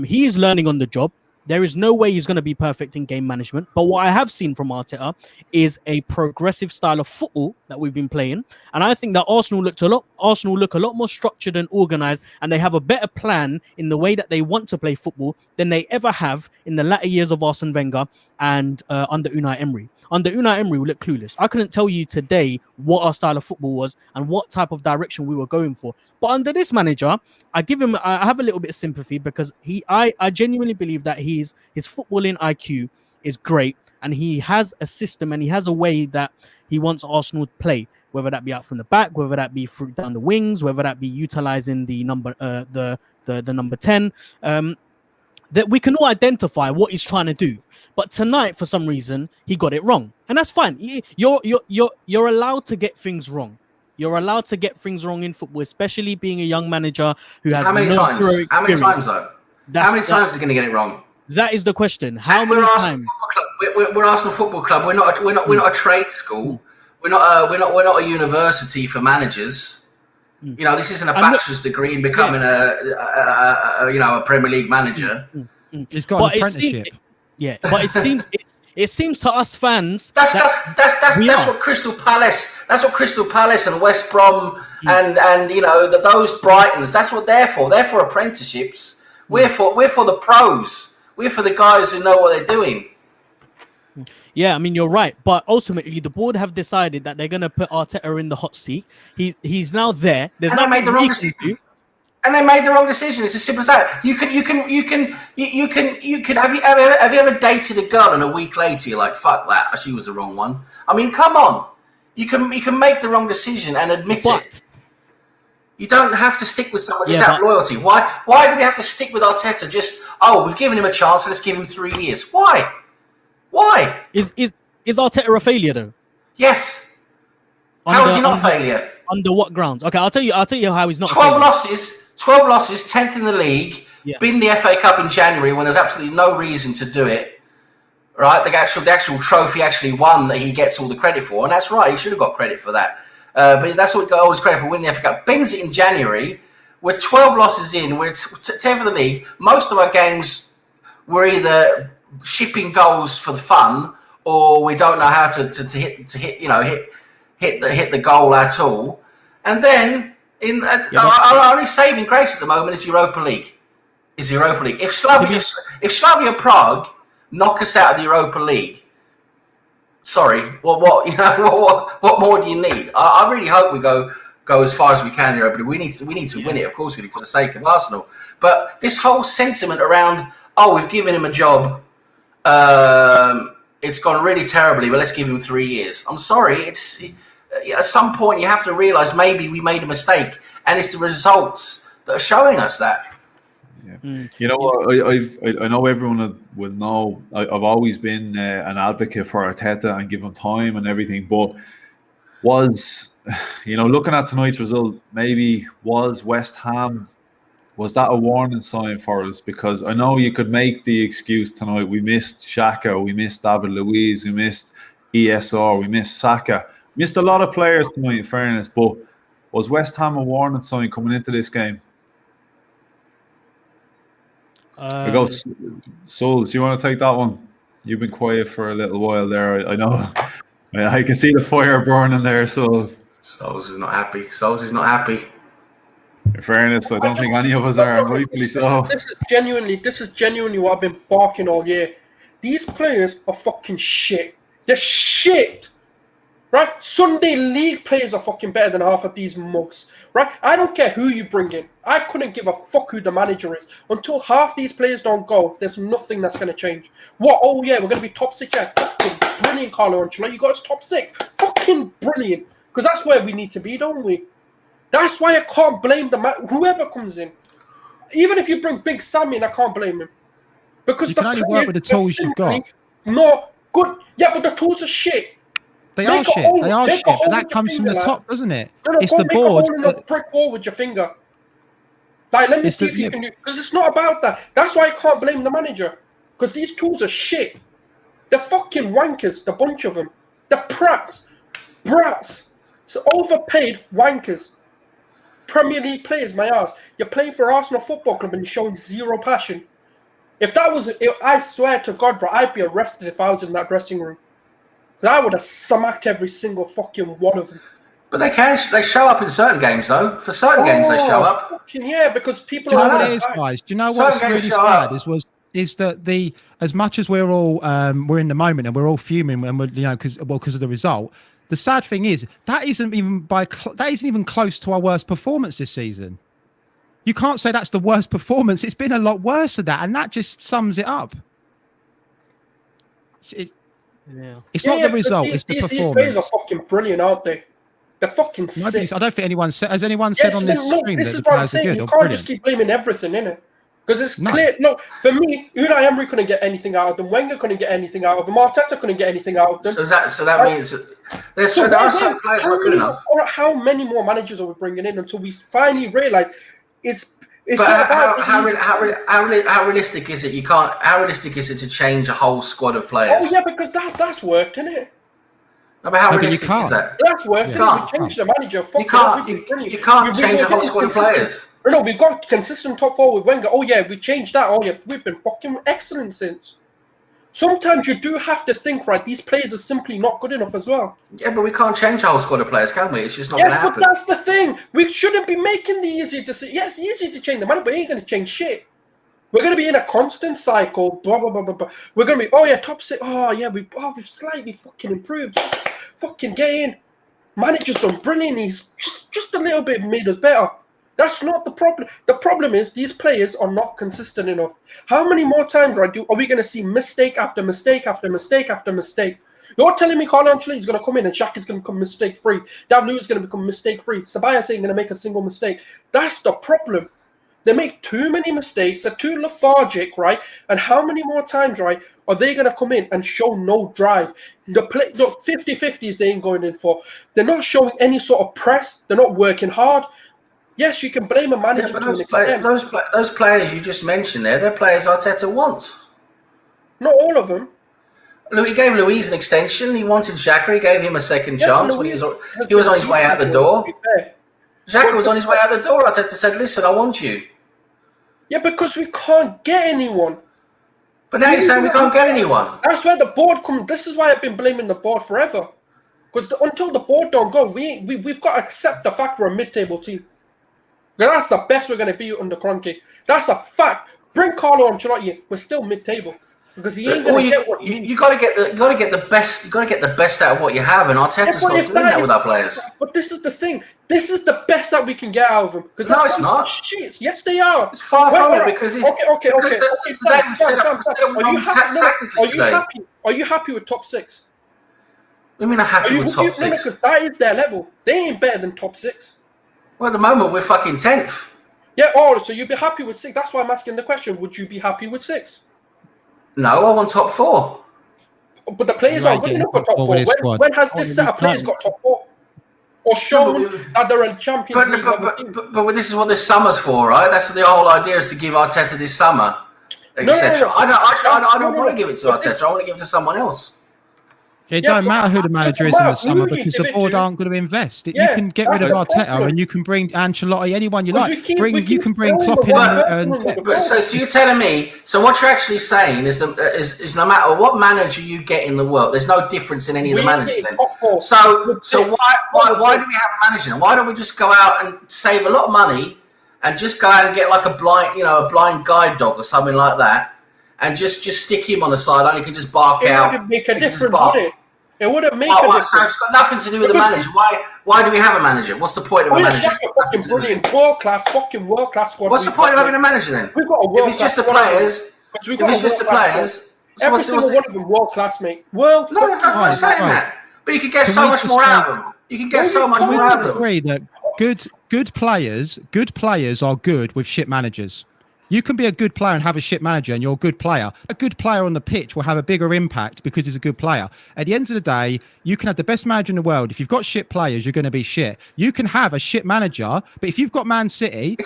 He is learning on the job. There is no way he's going to be perfect in game management. But what I have seen from Arteta is a progressive style of football that we've been playing. And I think that Arsenal look a lot more structured and organized, and they have a better plan in the way that they want to play football than they ever have in the latter years of Arsene Wenger and under Unai Emery. Under Unai Emery, we look clueless. I couldn't tell you today what our style of football was and what type of direction we were going for. But under this manager, I have a little bit of sympathy because I genuinely believe that his footballing IQ is great, and he has a system and he has a way that he wants Arsenal to play, whether that be out from the back, whether that be through down the wings, whether that be utilizing the number the number 10. That we can all identify what he's trying to do. But tonight, for some reason, he got it wrong. And that's fine. You're allowed to get things wrong. You're allowed to get things wrong in football, especially being a young manager who has How many times? How many times though? How many times is he going to get it wrong? That is the question. How many times? We're Arsenal Football Club. We're not a trade school. We're not a university for managers. This isn't a bachelor's degree in becoming a Premier League manager. He's got an apprenticeship. But it seems to us fans that's what Crystal Palace. That's what Crystal Palace and West Brom and those Brightons. That's what they're for. They're for apprenticeships. We're for the pros. We're for the guys who know what they're doing. Yeah, I mean, you're right. But ultimately, the board have decided that they're going to put Arteta in the hot seat. He's now there. There's and they made the wrong decision. And they made the wrong decision. It's as simple as that. You can. Have you ever dated a girl and a week later you're like, fuck that, she was the wrong one? I mean, come on. You can make the wrong decision and admit it. You don't have to stick with someone just out of loyalty. Why do we have to stick with Arteta? We've given him a chance, so let's give him 3 years. Why? Is Arteta a failure though? Yes. How is he not a failure? Under what grounds? Okay, I'll tell you how he's not. 12 losses, 10th in the league. Yeah. Been the FA Cup in January when there's absolutely no reason to do it. Right, the actual trophy actually won that he gets all the credit for, and that's right. He should have got credit for that. But that's what he got all his credit for winning the FA Cup. Bins it in January. We're 12 losses in. We're 10th of the league. Most of our games were either shipping goals for the fun, or we don't know how to hit the goal at all. And then our only saving grace at the moment is Europa League. If Slavia Prague knock us out of the Europa League, sorry, what more do you need? I really hope we go as far as we can in Europa League. We need to win it, of course, for the sake of Arsenal. But this whole sentiment around, we've given him a job. It's gone really terribly, but let's give him 3 years. I'm sorry. At some point you have to realise maybe we made a mistake, and it's the results that are showing us that. Yeah. You know what? I know everyone will know. I've always been an advocate for Arteta and give him time and everything, but Was, looking at tonight's result, maybe was West Ham, was that a warning sign for us? Because I know you could make the excuse tonight. We missed Xhaka, we missed David Luiz, we missed ESR, we missed Saka. Missed a lot of players tonight, in fairness, but was West Ham a warning sign coming into this game? I go, Sulz, you want to take that one? You've been quiet for a little while there. I know. I can see the fire burning there, Sulz. Sulz is not happy. Sulz is not happy. In fairness, I don't think any of us are, rightfully so. This is genuinely what I've been barking all year. These players are fucking shit. They're shit. Right? Sunday league players are fucking better than half of these mugs. Right? I don't care who you bring in. I couldn't give a fuck who the manager is. Until half these players don't go, there's nothing that's going to change. What? Oh, yeah, we're going to be top 6. Yeah, fucking brilliant, Carlo Ancelotti. You got us top 6. Fucking brilliant. Because that's where we need to be, don't we? That's why I can't blame whoever comes in. Even if you bring Big Sam in, I can't blame him. Because you can only work with the tools you've got. Not good. Yeah, but the tools are shit. They are shit. They are shit. And that comes from the top, doesn't it? It's the board. Make a hole in a brick wall with your finger. Like, let me see if you can do. Because it's not about that. That's why I can't blame the manager. Because these tools are shit. They're fucking wankers, the bunch of them. They're brats. So overpaid wankers. Premier League players, my ass. You're playing for Arsenal Football Club and you're showing zero passion. If that was, I swear to God, bro, I'd be arrested if I was in that dressing room. I would have smacked every single fucking one of them. But they show up in certain games, though. For certain games, they show up. Fucking yeah, because people. Do you know what it is, guys? Do you know what's really sad is that as much as we're all we're in the moment and we're all fuming and we're because of the result. The sad thing is that isn't even close to our worst performance this season. You can't say that's the worst performance. It's been a lot worse than that, and that just sums it up. It's not the result; it's the performance. These players are fucking brilliant, aren't they? They're fucking sick. I don't think anyone has anyone said on this stream this that is the what I'm players are saying. good. You can't just keep blaming everything, innit? Because it's clear. Look, for me, Unai Emery couldn't get anything out of them. Wenger couldn't get anything out of them. Arteta couldn't get anything out of them. So that means there are some players not good enough. Or how many more managers are we bringing in until we finally realise it's but how realistic is it? How realistic is it to change a whole squad of players? Oh yeah, because that's worked, isn't it? No, but how realistic is that? That's worked. Yeah. We changed the manager. You can't change a whole squad of players. No, we've got consistent top four with Wenger. Oh yeah, we changed that. Oh yeah, we've been fucking excellent since. Sometimes you do have to think, right, these players are simply not good enough as well. Yeah, but we can't change a whole squad of players, can we? It's just not going to happen. Yes, but that's the thing. We shouldn't be making the easier decision. Yes, it's easy to change the manager, but it ain't going to change shit. We're going to be in a constant cycle, blah, blah, blah, blah, blah. We're going to be, oh yeah, top 6. Oh yeah, we've slightly fucking improved. Yes, fucking get in. Manager's done brilliant. He's just a little bit made us better. That's not the problem. The problem is these players are not consistent enough. How many more times are we going to see mistake after mistake after mistake after mistake? You're telling me Carlo Ancelotti is going to come in and Xhaka is going to become mistake-free. David Luiz is going to become mistake-free. Ceballos ain't going to make a single mistake. That's the problem. They make too many mistakes. They're too lethargic, right? And how many more times, right, are they going to come in and show no drive? The 50-50s they ain't going in for. They're not showing any sort of press. They're not working hard. Yes, you can blame a manager to an extent. Those players you just mentioned they're players Arteta wants. Not all of them. He gave Luiz an extension. He wanted Xhaka. He gave him a second chance when he was on his way out the door. Xhaka was on his way out the door. Arteta said, listen, I want you. Yeah, because we can't get anyone. But now you're saying we can't get anyone. That's where the board comes. This is why I've been blaming the board forever. Because until the board don't go, we've got to accept the fact we're a mid-table team. That's the best we're going to be under Kroenke. That's a fact. Bring Carlo Ancelotti in. We're still mid-table because he ain't going to get what you got to get the best. You got to get the best out of what you have, and Arteta's not doing that with our players. But this is the thing. This is the best that we can get out of them. No, it's not. Shit. Yes, they are. It's far from it because he's okay. Today. Are you happy with top 6? I mean, I'm happy with top 6 because that is their level. They ain't better than top 6. Well, at the moment, we're fucking 10th. Yeah, so you'd be happy with 6. That's why I'm asking the question. Would you be happy with 6? No, I want top 4. But the players aren't good enough for top 4. When has this set of players got top 4? or shown that they're a Champions League level team. But this is what this summer's for, right? That's the whole idea, is to give Arteta this summer, etc. I don't want to give it to Arteta. I want to give it to someone else. It don't matter who the manager is in the summer, because the board aren't going to invest. You can get rid of Arteta and you can bring Ancelotti, anyone you like. You can bring Klopp in. So you're telling me? So what you're actually saying is no matter what manager you get in the world, there's no difference in any of the managers. Then. So why do we have a manager? Then? Why don't we just go out and save a lot of money and just go out and get like a blind guide dog or something like that? And just stick him on the sideline. He can just bark out. It wouldn't make a difference, would it? It wouldn't make a difference. So it's got nothing to do with the manager. Why do we have a manager? What's the point of a manager? Fucking brilliant, world class squad. What's the point of having a manager then? We've got a world if it's just the players, every single one of them world class, mate. No, I'm not saying that. But you can get so much more out of them. You can get so much more out of them. Agree that good players are good with shit managers. You can be a good player and have a shit manager, and you're a good player. A good player on the pitch will have a bigger impact because he's a good player. At the end of the day, you can have the best manager in the world. If you've got shit players, you're going to be shit. You can have a shit manager, but if you've got Man City, who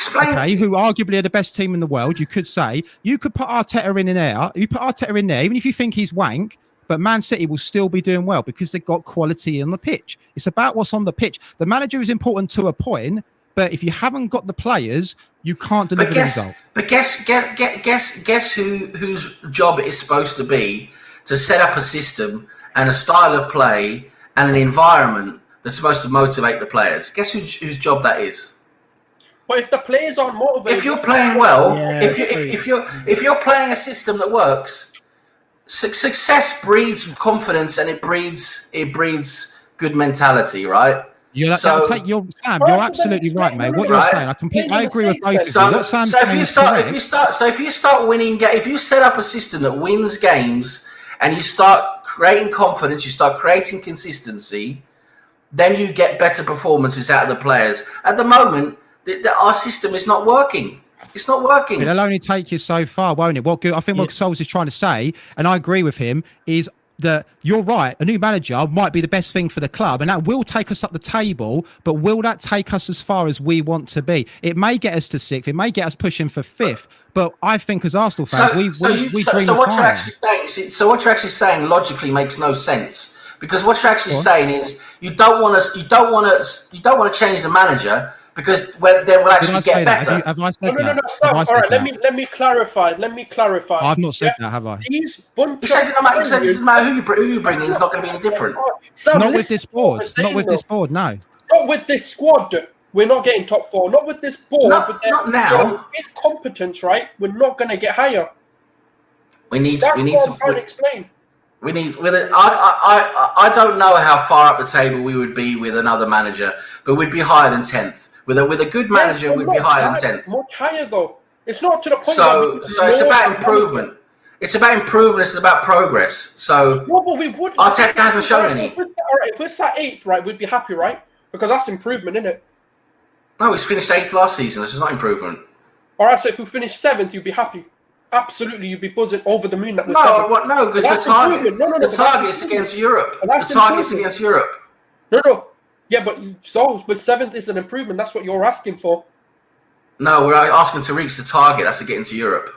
arguably are the best team in the world, you could say, you could put Arteta in there. You put Arteta in there, even if you think he's wank, but Man City will still be doing well because they've got quality on the pitch. It's about what's on the pitch. The manager is important to a point, but if you haven't got the players, you can't deliver the result. But guess whose job it is supposed to be to set up a system and a style of play and an environment that's supposed to motivate the players. Guess whose job that is? But if the players aren't motivated, if you're playing well, if you're playing a system that works, success breeds confidence and it breeds good mentality, right? You're absolutely right, mate. What you're saying, I agree with both of you. What Sam's saying is correct. If you start winning, if you set up a system that wins games and you start creating confidence, you start creating consistency, then you get better performances out of the players. At the moment, our system is not working. It's not working. It'll only take you so far, won't it? What Sulz is trying to say, and I agree with him, is that you're right. A new manager might be the best thing for the club, and that will take us up the table. But will that take us as far as we want to be? It may get us to 6th. It may get us pushing for 5th. But I think, as Arsenal fans, we dream of what you're actually saying. So what you're actually saying logically makes no sense, because what you're actually saying is you don't want to change the manager, because they will actually get better. Have I said that? No. Stop. All right, let me clarify. I've not said that, have I? These you said no matter who you bring in, it's not going to be any different. Not with this board. Not with this board. No. Not with this squad. We're not getting top 4. Not with this board. Not now. Incompetence, right? We're not going to get higher. We need to explain. We need I don't know how far up the table we would be with another manager, but we'd be higher than 10th. With a good manager, we'd be higher than 10th. Much higher though. It's not to the point. So it's about improvement. It's about improvement. It's about progress. So no, but we would. Arteta hasn't shown any. If we're sat 8th, right, we'd be happy, right? Because that's improvement, isn't it? No, he's finished 8th last season. This is not improvement. All right, so if we finish 7th, you'd be happy. Absolutely, you'd be buzzing over the moon that we're 7th. No, because the target. The target is against Europe. The target is against Europe. No. Yeah, but with 7th is an improvement. That's what you're asking for. No, we're asking to reach the target. That's to get into Europe.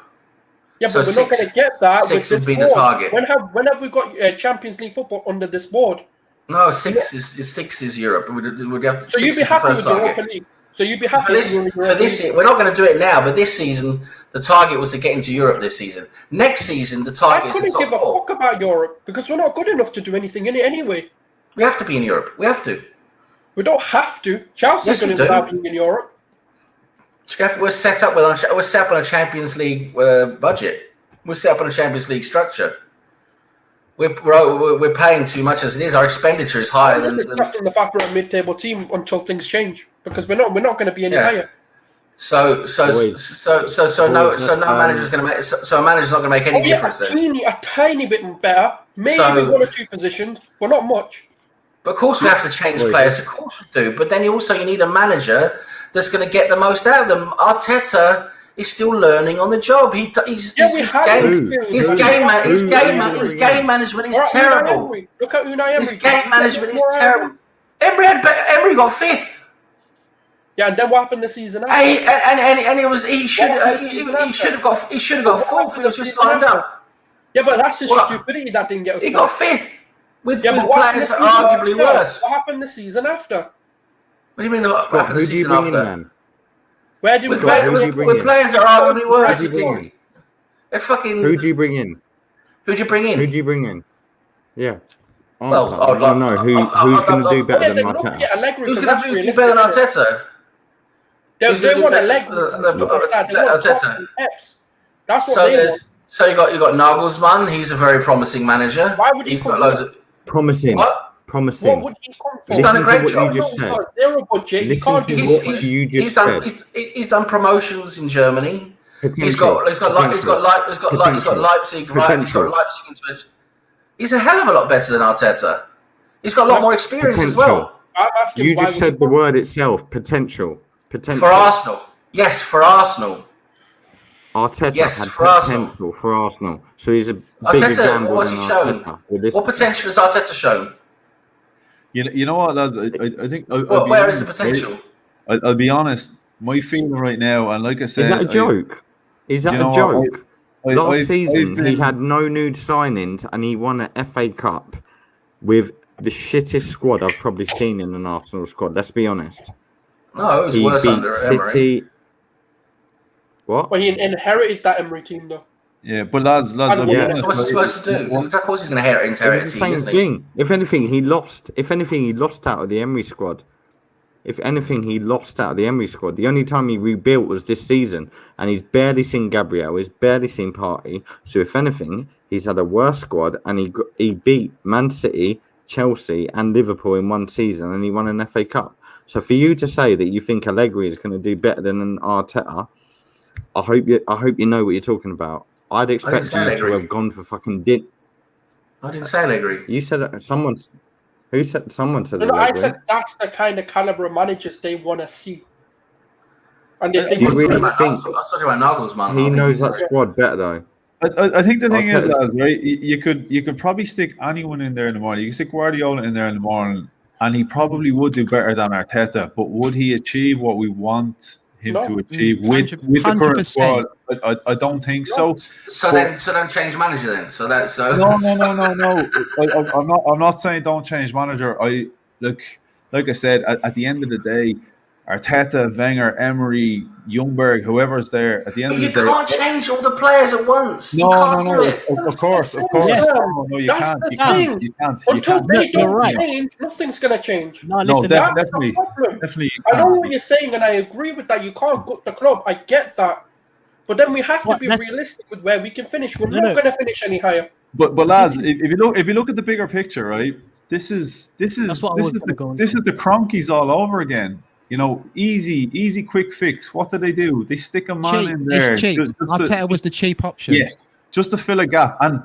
Yeah, but we're not going to get that. 6 would be the target. When have we got Champions League football under this board? No, 6 is Europe. We'd have to. So you'd be happy with the Europa League. So you'd be happy for this. We're not going to do it now, but this season the target was to get into Europe. This season, next season the target is the top 4. I couldn't give a fuck about Europe because we're not good enough to do anything in it anyway. We have to be in Europe. We have to. We don't have to. Chelsea's going to allow being in Europe. We're set up on a Champions League budget. We're set up on a Champions League structure. We're paying too much as it is. Our expenditure is higher than accepting the fact we're a mid-table team until things change, because we're not going to be any higher. So no manager's going to make. So a manager's not going to make any difference. A tiny bit better, maybe 1 or 2 positions, but not much. But of course we have to change players. Of course we do. But then you need a manager that's going to get the most out of them. Arteta is still learning on the job. His game management is terrible. Look at Unai Emery. His game management is terrible. Emery got 5th. Yeah, and then what happened the season after? And he should have got 4th. He was just lined up. Yeah, but that's his stupidity that didn't get us. He got 5th with but players arguably worse. What happened the season after? What do you mean? What happened the season after? Where do with players that are arguably worse? Who do you bring in? Who do you bring in? Who do you bring in? Yeah. Well, I don't know who's going to do better than Arteta. Who's going to do better than Arteta? They want Arteta. That's what they want. So you got Nagelsmann. He's a very promising manager. Why would he come loads of promising? What? Promising. What would he come for? He's done a great job. You just said. Zero budget. Listen to what you just said. He's done promotions in Germany. He's got Leipzig. Right. He's got Leipzig into. He's a hell of a lot better than Arteta. He's got a lot more experience as well. You just said the word itself. Potential. For Arsenal. Yes, for Arsenal. Arteta had potential for Arsenal. So he's a bigger gamble than Arteta. What potential has Arteta shown? You know what, lads? I think. Where is the potential? I'll be honest. My feeling right now, and like I said, is that a joke? Is that a joke? Last season, he had no new signings, and he won an FA Cup with the shittest squad I've probably seen in an Arsenal squad. Let's be honest. No, it was worse under Emery. What? Well, he inherited that Emery team, though. Yeah, but lads, so what's he supposed to do? Of course, he's going to inherit the same thing. If anything, he lost. Out of the Emery squad. The only time he rebuilt was this season, and he's barely seen Gabriel. He's barely seen Partey. So if anything, he's had a worse squad, and he beat Man City, Chelsea, and Liverpool in one season, and he won an FA Cup. So for you to say that you think Allegri is going to do better than an Arteta, I hope you know what you're talking about. I'd expect him to have gone for fucking did. I didn't say Allegri. You said it. Someone said No, I said that's the kind of caliber of managers they want to see. And they think. I was talking about Nagelsmann. He knows that squad better though. I think the thing is, lads, right? You could probably stick anyone in there in the morning. You could stick Guardiola in there in the morning, and he probably would do better than Arteta. But would he achieve what we want him to achieve with the current squad? I don't think so. So then change manager then. No. I'm not saying don't change manager. Like I said, at the end of the day, Arteta, Wenger, Emery, Ljungberg, whoever's there, at the end of the day, you can't change all the players at once. No. Of course. Yes. No, you That's can't. the You thing. can't. Until they don't change, nothing's going to change. No, listen, that's definitely. the problem. Definitely. I know what you're saying, and I agree with that. You can't gut the club. I get that. But then we have to be realistic with where we can finish. We're not going to finish any higher. But lads, if you look at the bigger picture, right? This is the Cronkies all over again. You know, easy, quick fix. What do? They stick a man in there. It's cheap. Arteta was the cheap option. Yeah, just to fill a gap. And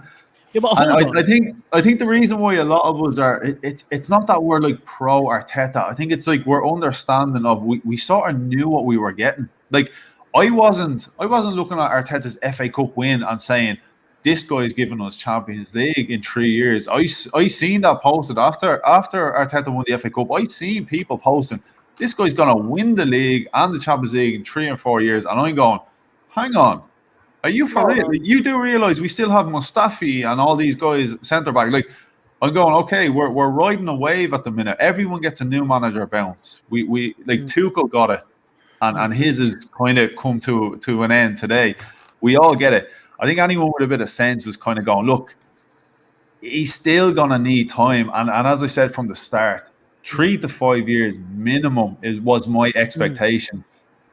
I think the reason why a lot of us are it's not that we're like pro Arteta. I think it's like we're understanding of we sort of knew what we were getting. Like I wasn't looking at Arteta's FA Cup win and saying this guy's giving us Champions League in 3 years. I seen that posted after Arteta won the FA Cup. I seen people posting this guy's gonna win the league and the Champions League in 3 or 4 years, and I'm going, hang on, are you for real? You do realize we still have Mustafi and all these guys centre back. Like I'm going, okay, we're riding a wave at the minute. Everyone gets a new manager bounce. We Tuchel got it, and his has kind of come to an end today. We all get it. I think anyone with a bit of sense was kind of going, look, he's still gonna need time, and as I said from the start, 3 to 5 years minimum was my expectation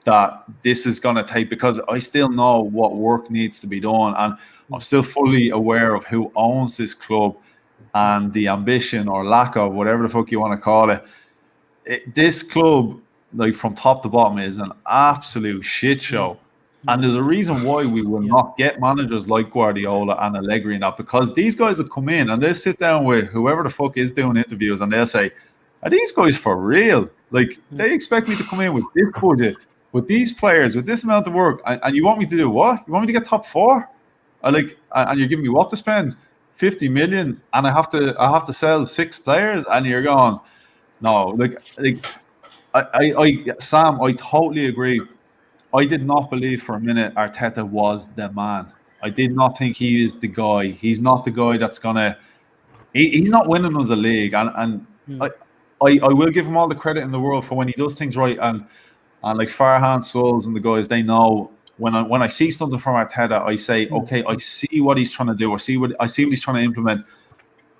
that this is going to take, because I still know what work needs to be done, and I'm still fully aware of who owns this club and the ambition or lack of, whatever the fuck you want to call it. This club, like from top to bottom, is an absolute shit show. And there's a reason why we will not get managers like Guardiola and Allegri and that, because these guys will come in and they'll sit down with whoever the fuck is doing interviews and they'll say, are these guys for real? Like, they expect me to come in with this budget, with these players, with this amount of work, and you want me to do what? You want me to get top 4? And you're giving me what to spend? 50 million, and I have to sell 6 players, and you're going, No, Sam, I totally agree. I did not believe for a minute Arteta was the man. I did not think he is the guy. He's not the guy that's gonna. He's not winning us a league, and I will give him all the credit in the world for when he does things right. And like Farhan, Sulz, and the guys, they know when I see something from Arteta, I say, okay, I see what he's trying to do. I see what he's trying to implement.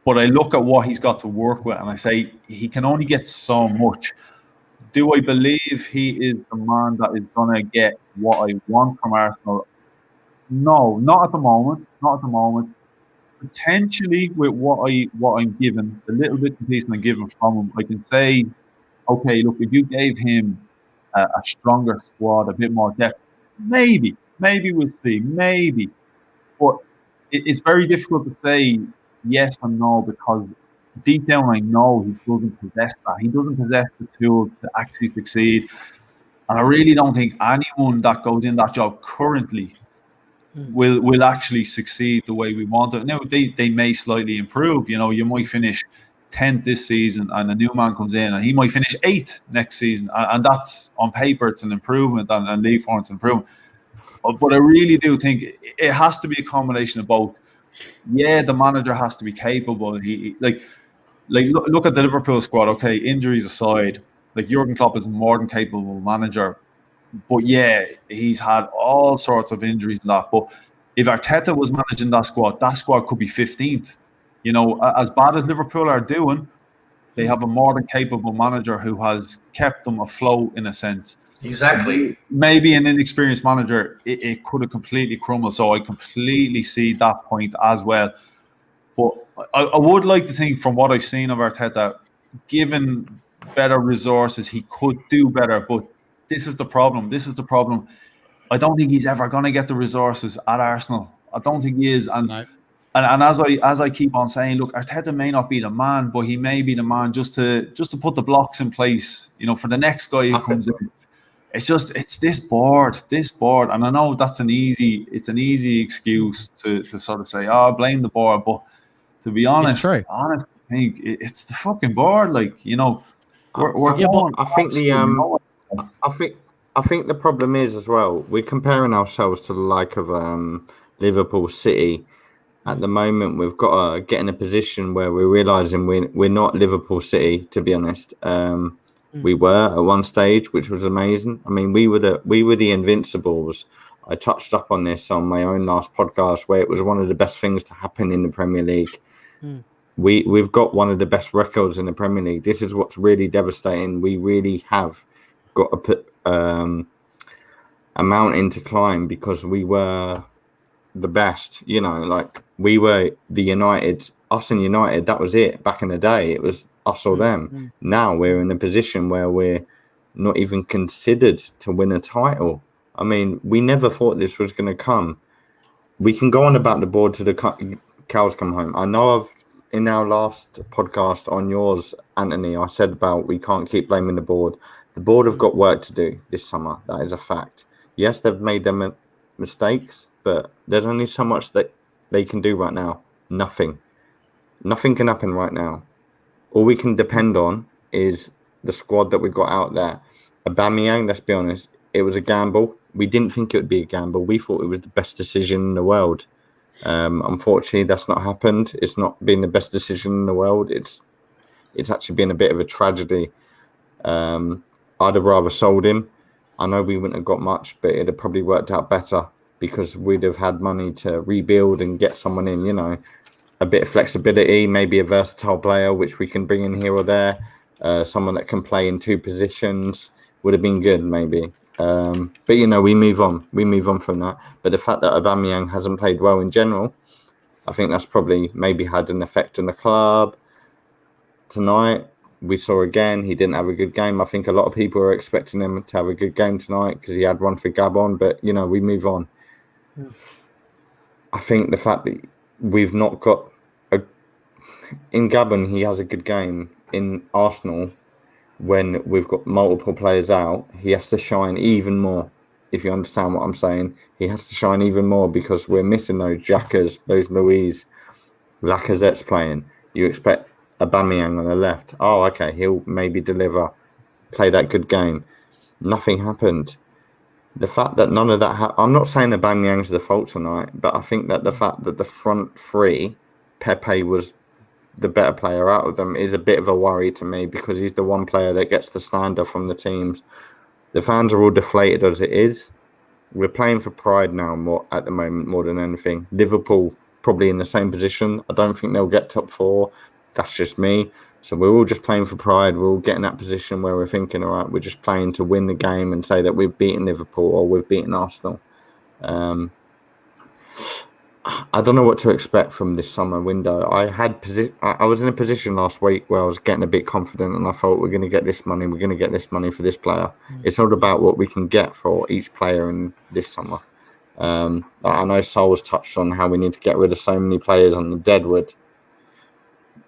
But I look at what he's got to work with, and I say he can only get so much. Do I believe he is the man that is going to get what I want from Arsenal? No, not at the moment. Not at the moment. Potentially, with what I'm given, the little bit of piece I'm given from him, I can say, okay, look, if you gave him a stronger squad, a bit more depth, maybe we'll see, maybe. But it's very difficult to say yes and no, because deep down I know he doesn't possess that. He doesn't possess the tools to actually succeed. And I really don't think anyone that goes in that job currently will actually succeed the way we want it. Now, they may slightly improve. You know, you might finish 10th this season and a new man comes in and he might finish 8th next season. And that's, on paper, it's an improvement, and League Form, it's an improvement. But I really do think it has to be a combination of both. Yeah, the manager has to be capable. He look at the Liverpool squad. Okay, injuries aside, like Jurgen Klopp is a more than capable manager. But yeah, he's had all sorts of injuries and that. But if Arteta was managing that squad could be 15th. You know, as bad as Liverpool are doing, they have a more than capable manager who has kept them afloat in a sense. Exactly. Maybe an inexperienced manager, it could have completely crumbled. So I completely see that point as well. But I would like to think, from what I've seen of Arteta, given better resources, he could do better. But this is the problem. I don't think he's ever going to get the resources at Arsenal. I don't think he is. And as I keep on saying, look, Arteta may not be the man, but he may be the man just to put the blocks in place, you know, for the next guy who comes in. It's this board, and I know that's an easy excuse to sort of say, oh, blame the board, but to be honest, I think it's the fucking board. Like, you know, I think the problem is as well, we're comparing ourselves to the like of Liverpool City. At the moment, we've got to get in a position where we're realizing we're not Liverpool City, to be honest. We were at one stage, which was amazing. I mean, we were the Invincibles. I touched up on this on my own last podcast, where it was one of the best things to happen in the Premier League. We've got one of the best records in the Premier League. This is what's really devastating. We really have got to put a mountain to climb, because we were the best. You know, like, we were the United, us and United. That was it. Back in the day, it was us or them. Now we're in a position where we're not even considered to win a title. I mean, we never thought this was going to come. We can go on about the board till the cows come home. I know in our last podcast on yours, Anthony, I said about we can't keep blaming the board. The board have got work to do this summer. That is a fact. Yes, they've made their mistakes, but there's only so much that they can do right now. Nothing can happen right now. All we can depend on is the squad that we've got out there. Aubameyang, let's be honest, it was a gamble. We didn't think it would be a gamble. We thought it was the best decision in the world. Unfortunately, that's not happened. It's not been the best decision in the world. It's actually been a bit of a tragedy. I'd have rather sold him. I know we wouldn't have got much, but it'd have probably worked out better, because we'd have had money to rebuild and get someone in, you know, a bit of flexibility, maybe a versatile player which we can bring in here or there, someone that can play in 2 positions would have been good, maybe. But you know, we move on from that. But the fact that Aubameyang hasn't played well in general, I think that's probably maybe had an effect on the club. Tonight we saw again he didn't have a good game. I think a lot of people are expecting him to have a good game tonight because he had one for Gabon, but you know, we move on. I think the fact that we've not got in Gabon, he has a good game. In Arsenal, when we've got multiple players out, he has to shine even more. If you understand what I'm saying, he has to shine even more, because we're missing those Xhakas, those Luiz, Lacazette's playing. You expect Aubameyang on the left. Oh, okay, he'll maybe deliver, play that good game. Nothing happened. The fact that none of that I'm not saying Aubameyang's the fault tonight, but I think that the fact that the front three, Pepe was the better player out of them, is a bit of a worry to me, because he's the one player that gets the slander from the teams. The fans are all deflated as it is. We're playing for pride now more at the moment, more than anything. Liverpool probably in the same position. I don't think they'll get top 4. That's just me. So we're all just playing for pride. We're all getting that position where we're thinking, all right, we're just playing to win the game and say that we've beaten Liverpool or we've beaten Arsenal. I don't know what to expect from this summer window. I was in a position last week where I was getting a bit confident, and I thought, we're going to get this money. We're going to get this money for this player. It's all about what we can get for each player in this summer. I know Sulz touched on how we need to get rid of so many players on the deadwood.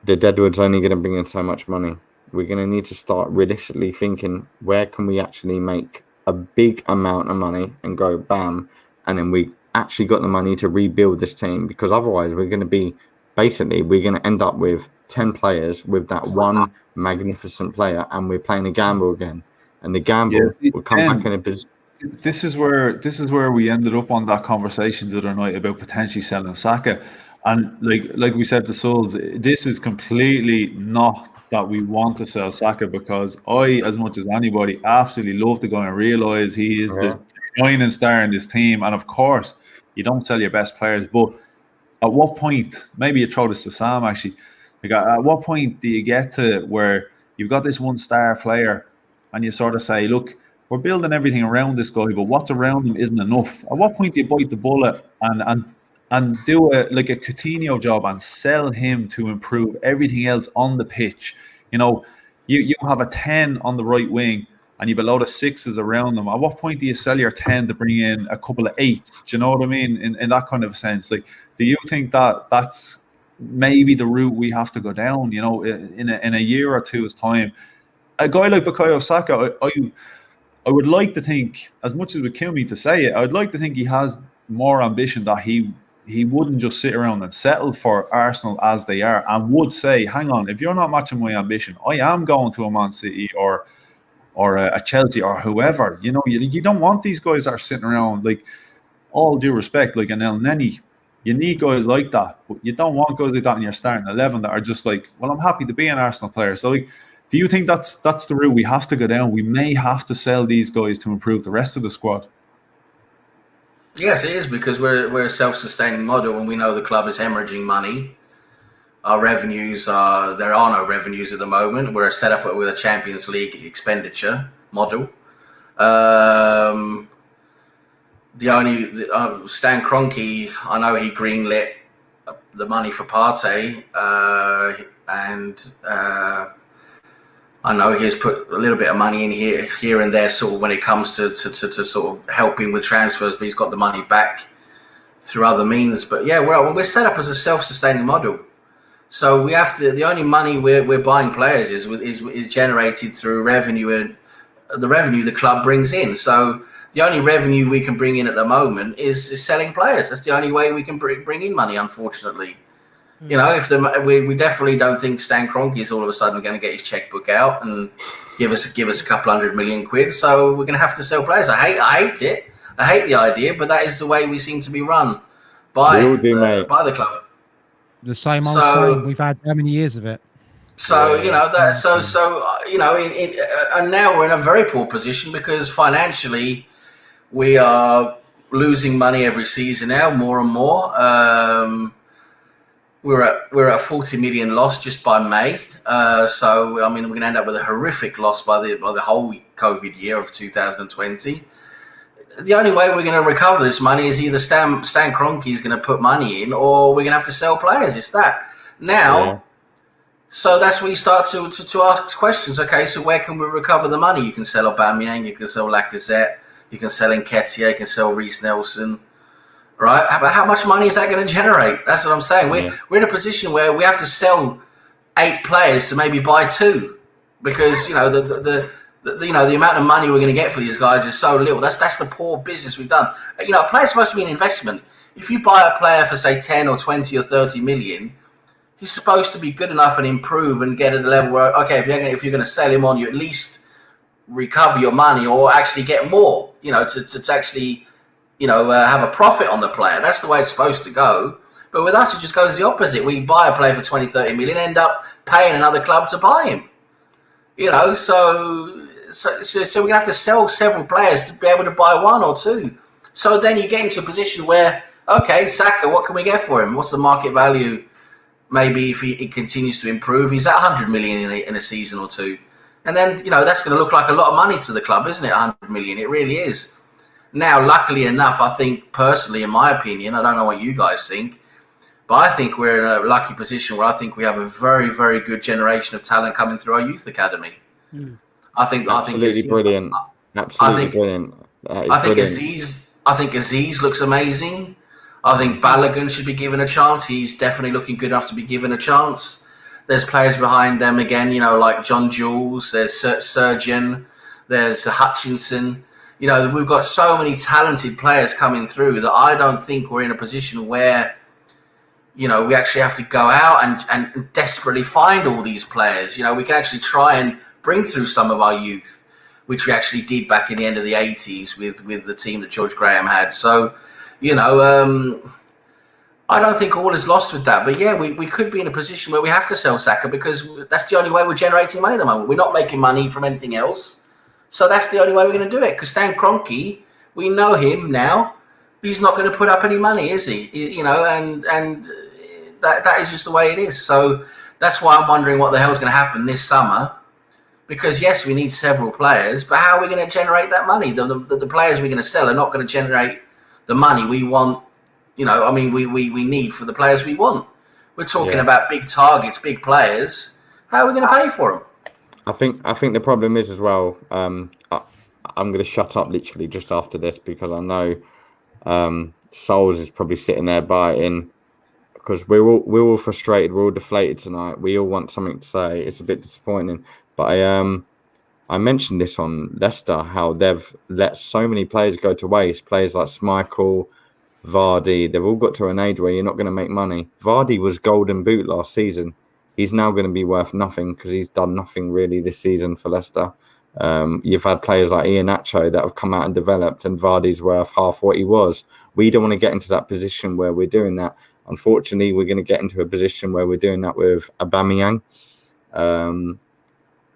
The deadwood's only going to bring in so much money. We're going to need to start realistically thinking, where can we actually make a big amount of money and go bam, and then we actually got the money to rebuild this team, because otherwise we're going to end up with 10 players with that one magnificent player, and we're playing a gamble again, and the gamble will come back in a business. This is where we ended up on that conversation the other night about potentially selling Saka. And like we said to Sulz, this is completely not that we want to sell Saka, because I, as much as anybody, absolutely love to go and realise he is the shining star in this team. And of course, you don't sell your best players, but at what point, maybe you throw this to Sam actually, like at what point do you get to where you've got this one star player and you sort of say, look, we're building everything around this guy, but what's around him isn't enough? At what point do you bite the bullet and do a Coutinho job and sell him to improve everything else on the pitch? You know, you have a 10 on the right wing and you've a load of 6s around them. At what point do you sell your 10 to bring in a couple of 8s? Do you know what I mean? In that kind of sense, like, do you think that that's maybe the route we have to go down? You know, in a year or two's time, a guy like Bukayo Saka, I would like to think, as much as it would kill me to say it, I would like to think he has more ambition, that he wouldn't just sit around and settle for Arsenal as they are, and would say, hang on, if you're not matching my ambition, I am going to a Man City or a Chelsea or whoever. You know, you don't want these guys that are sitting around, like, all due respect, like an El Neni. You need guys like that, but you don't want guys like that in your starting 11 that are just like, well, I'm happy to be an Arsenal player. So, like, do you think that's the route we have to go down? We may have to sell these guys to improve the rest of the squad. Yes, it is, because we're a self-sustaining model, and we know the club is hemorrhaging money. Our revenues there are no revenues at the moment. We're set up with a Champions League expenditure model. Stan Kroenke, I know he greenlit the money for Partey, and I know he's put a little bit of money in here and there, sort of, when it comes to sort of helping with transfers, but he's got the money back through other means. But yeah, we're set up as a self-sustaining model. So we have to. The only money we're buying players is generated through revenue, and the revenue the club brings in. So the only revenue we can bring in at the moment is selling players. That's the only way we can bring in money, unfortunately. You know, we definitely don't think Stan Kroenke is all of a sudden going to get his checkbook out and give us a couple $100 million. So we're going to have to sell players. I hate it. I hate the idea, but that is the way we seem to be run by the club. The same old same. We've had how many years of it? So you know that. So you know, and now we're in a very poor position, because financially we are losing money every season now, more and more. We're at 40 million loss just by May. So I mean, we're going to end up with a horrific loss by the whole COVID year of 2020. The only way we're going to recover this money is either Stan Kroenke is going to put money in, or we're going to have to sell players. It's that now. Yeah. So that's where you start to ask questions. Okay, so where can we recover the money? You can sell Aubameyang, you can sell Lacazette, you can sell Nketiah, you can sell Reece Nelson. Right? But how much money is that going to generate? That's what I'm saying. We're in a position where we have to sell 8 players to maybe buy 2, because you know the amount of money we're going to get for these guys is so little. That's the poor business we've done. You know, a player's supposed to be an investment. If you buy a player for say 10 or 20 or 30 million, He's supposed to be good enough and improve and get at a level where, okay, if you're going to sell him on, you at least recover your money or actually get more, to actually, have a profit on the player. That's the way it's supposed to go. But with us, it just goes the opposite. We buy a player for 20, 30 million, end up paying another club to buy him. So we're going to have to sell several players to be able to buy one or two. So then you get into a position where, okay, Saka, what can we get for him? What's the market value? Maybe if he continues to improve, he's at 100 million in a season or two. And then, that's going to look like a lot of money to the club, isn't it? 100 million. It really is. Now, luckily enough, I think personally, in my opinion, I don't know what you guys think, but I think we're in a lucky position where I think we have a very, very good generation of talent coming through our youth academy. I think brilliant. Absolutely brilliant. I think Aziz looks amazing. I think Balogun should be given a chance. He's definitely looking good enough to be given a chance. There's players behind them again, like John Jules, there's Surgeon, there's Hutchinson. We've got so many talented players coming through that I don't think we're in a position where, we actually have to go out and desperately find all these players. We can actually try and bring through some of our youth, which we actually did back in the end of the 80s with the team that George Graham had. So, I don't think all is lost with that. But yeah, we could be in a position where we have to sell Saka because that's the only way we're generating money at the moment. We're not making money from anything else. So that's the only way we're going to do it. Because Stan Kroenke, we know him now. He's not going to put up any money, is he? And that is just the way it is. So that's why I'm wondering what the hell's going to happen this summer. Because yes, we need several players, but how are we going to generate that money? The players we're going to sell are not going to generate the money we want. We need for the players we want. We're talking about big targets, big players. How are we going to pay for them? I think the problem is as well. I'm going to shut up literally just after this because I know Sulz is probably sitting there biting because we're all frustrated, we're all deflated tonight. We all want something to say. It's a bit disappointing, but I mentioned this on Leicester how they've let so many players go to waste. Players like Schmeichel, Vardy, they've all got to an age where you're not going to make money. Vardy was golden boot last season. He's now going to be worth nothing because he's done nothing really this season for Leicester. You've had players like Iheanacho that have come out and developed, and Vardy's worth half what he was. We don't want to get into that position where we're doing that. Unfortunately, we're going to get into a position where we're doing that with Aubameyang.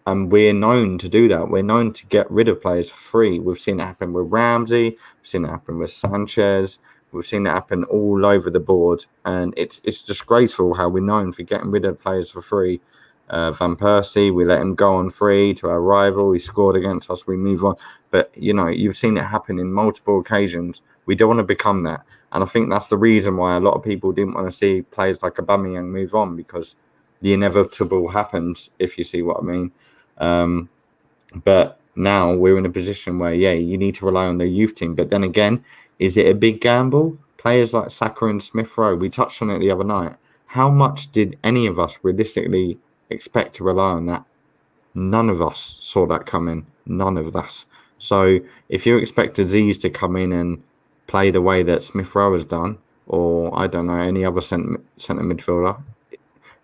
And we're known to do that. We're known to get rid of players for free. We've seen it happen with Ramsey. We've seen it happen with Sanchez. We've seen it happen all over the board. And it's disgraceful how we're known for getting rid of players for free. Van Persie, we let him go on free to our rival. He scored against us. We move on. But, you've seen it happen in multiple occasions. We don't want to become that. And I think that's the reason why a lot of people didn't want to see players like Aubameyang move on, because the inevitable happens, if you see what I mean. But now we're in a position where, you need to rely on the youth team. But then again, is it a big gamble? Players like Saka and Smith Rowe, we touched on it the other night. How much did any of us realistically expect to rely on that? None of us saw that coming. None of us. So if you expect Aziz to come in and play the way that Smith Rowe has done, or I don't know, any other centre midfielder,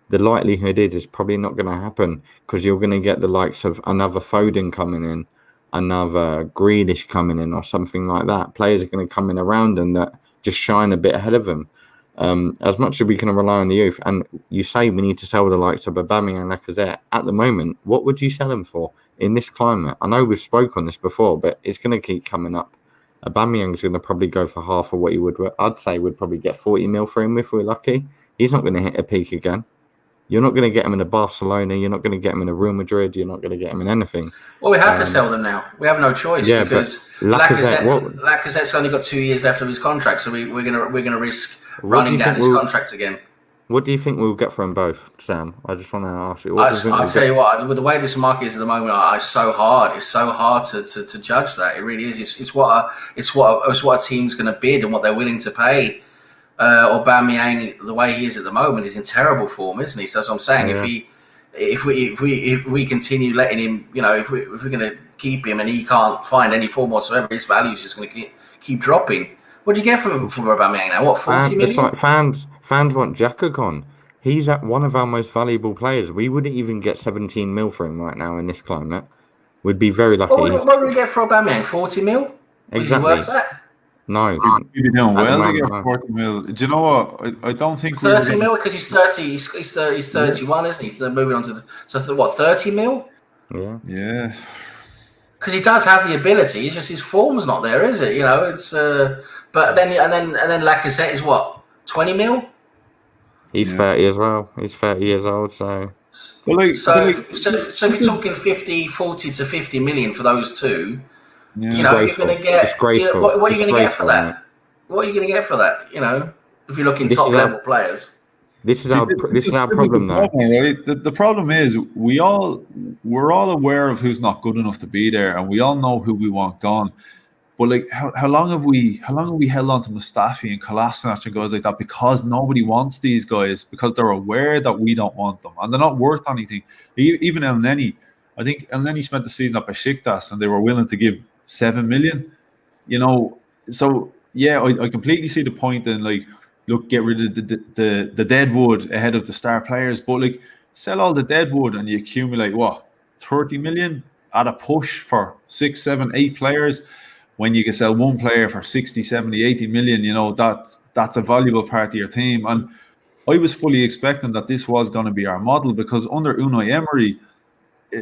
the likelihood is it's probably not going to happen, because you're going to get the likes of another Foden coming in, another Grealish coming in, or something like that. Players are going to come in around them that just shine a bit ahead of them. As much as we can rely on the youth, and you say we need to sell the likes of Aubameyang and Lacazette, at the moment, what would you sell them for in this climate? I know we've spoke on this before, but it's going to keep coming up. Aubameyang's going to probably go for half of what he would. I'd say we'd probably get 40 mil for him if we're lucky. He's not going to hit a peak again. You're not going to get him in a Barcelona. You're not going to get him in a Real Madrid. You're not going to get him in anything. Well, we have to sell them now. We have no choice, because Lacazette's only got 2 years left of his contract, so we're going to risk running down his contract again. What do you think we'll get for them both, Sam? I just want to ask you. I'll tell you what. With the way this market is at the moment, it's so hard. It's so hard to judge that. It really is. It's what a team's going to bid and what they're willing to pay. Aubameyang, the way he is at the moment, is in terrible form, isn't he? So that's what I'm saying. If we continue letting him, if we're going to keep him and he can't find any form whatsoever, his value is just going to keep dropping. What do you get from Aubameyang now? What, 40 million? It's like fans want Xhaka gone. He's at one of our most valuable players. We wouldn't even get 17 mil for him right now in this climate. We'd be very lucky. What would we get for Aubameyang? 40 mil? Is he worth that? No. You'd be doing At the well to moment, get no. 40 mil. Do you know what? I don't think 30 mil because he's 30. He's 31, isn't he? So moving on to what? 30 mil? Yeah. Yeah. Because he does have the ability. It's just his form's not there, is it? You know, it's but then Lacazette is what? 20 mil? He's 30 as well. He's 30 years old, so. Well, so if you're talking 40 to 50 million for those two, you know, you're going to get. What are you going to get for that? Mate. What are you going to get for that? You know, if you're looking top level players. This is our problem, though. Right? The problem is we're all aware of who's not good enough to be there, and we all know who we want gone. But like, how long have we held on to Mustafi and Kolasinac and guys like that because nobody wants these guys because they're aware that we don't want them and they're not worth anything. Even El Neni, I think El Neni spent the season at Besiktas and they were willing to give 7 million. You know, so yeah, I completely see the point in like, look, get rid of the dead wood ahead of the star players, but like sell all the dead wood and you accumulate what 30 million at a push for 6, 7, 8 players. When you can sell one player for 60, 70, 80 million, you know, that's a valuable part of your team. And I was fully expecting that this was going to be our model because under Unai Emery,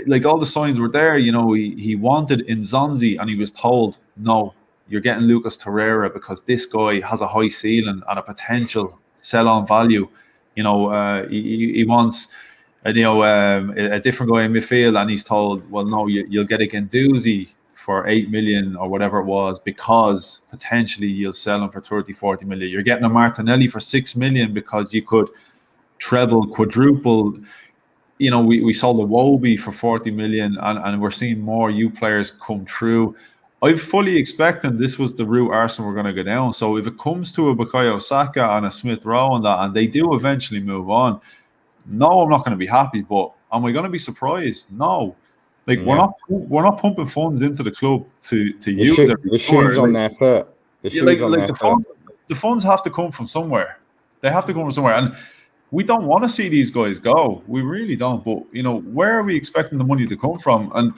like all the signs were there, you know, he wanted Nzonzi and he was told, no, you're getting Lucas Torreira because this guy has a high ceiling and a potential sell-on value. You know, he wants, a different guy in midfield and he's told, well, no, you'll get a Guendouzi for 8 million or whatever it was because potentially you'll sell him for 30, 40 million. You're getting a Martinelli for 6 million because you could treble, quadruple. You know, we sold a Wobie for 40 million and we're seeing more youth players come through. I fully expected this was the route Arsenal were going to go down. So if it comes to a Bukayo Saka and a Smith Rowe and that, and they do eventually move on, no, I'm not going to be happy. But am I going to be surprised? No. Like we're not pumping funds into the club to use it. The shoes on their foot. The funds have to come from somewhere. They have to come from somewhere, and we don't want to see these guys go. We really don't. But you know, where are we expecting the money to come from? And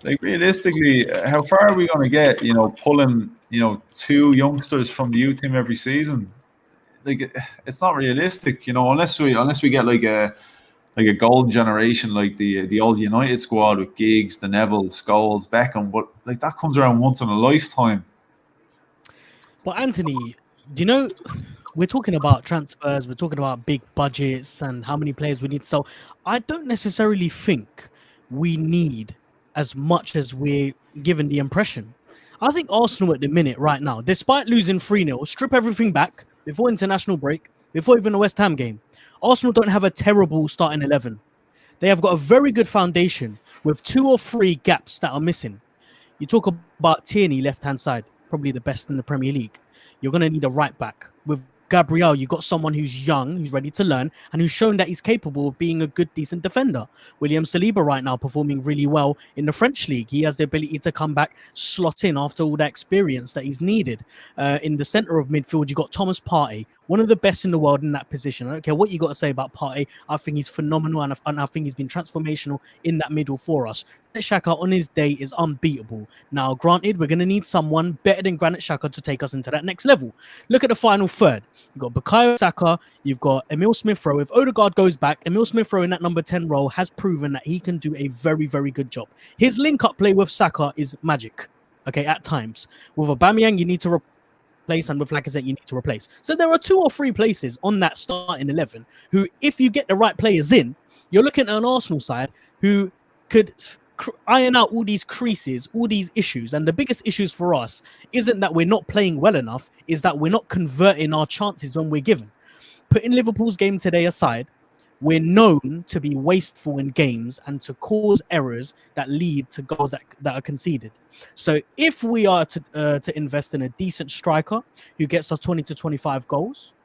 like realistically, how far are we going to get? You know, pulling 2 youngsters from the youth team every season. Like it's not realistic. You know, unless we get like a golden generation like the old United squad with Giggs, the Neville, Scholes, Beckham, but like that comes around once in a lifetime. But Anthony, you know, we're talking about transfers, we're talking about big budgets and how many players we need to sell. I don't necessarily think we need as much as we're given the impression. I think Arsenal at the minute right now, despite losing 3-0, strip everything back before international break, before even the West Ham game, Arsenal don't have a terrible starting 11. They have got a very good foundation with 2 or 3 gaps that are missing. You talk about Tierney, left-hand side, probably the best in the Premier League. You're going to need a right back. With Gabriel, you've got someone who's young, who's ready to learn, and who's shown that he's capable of being a good, decent defender. William Saliba right now performing really well in the French league. He has the ability to come back, slot in after all that experience that he's needed. In the centre of midfield, you've got Thomas Partey, one of the best in the world in that position. I don't care what you got to say about Partey. I think he's phenomenal, and I think he's been transformational in that middle for us. Granit Xhaka on his day is unbeatable. Now, granted, we're going to need someone better than Granit Xhaka to take us into that next level. Look at the final third. You've got Bukayo Saka, you've got Emil Smith-Rowe. If Odegaard goes back, Emil Smith-Rowe in that number 10 role has proven that he can do a very, very good job. His link-up play with Saka is magic, okay, at times. With Aubameyang, you need to replace, and with Lacazette, you need to replace. So there are 2 or 3 places on that starting 11 who, if you get the right players in, you're looking at an Arsenal side who could iron out all these creases, all these issues. And the biggest issues for us isn't that we're not playing well enough, is that we're not converting our chances when we're given. Putting Liverpool's game today aside, we're known to be wasteful in games and to cause errors that lead to goals that are conceded. So if we are to invest in a decent striker who gets us 20 to 25 goals,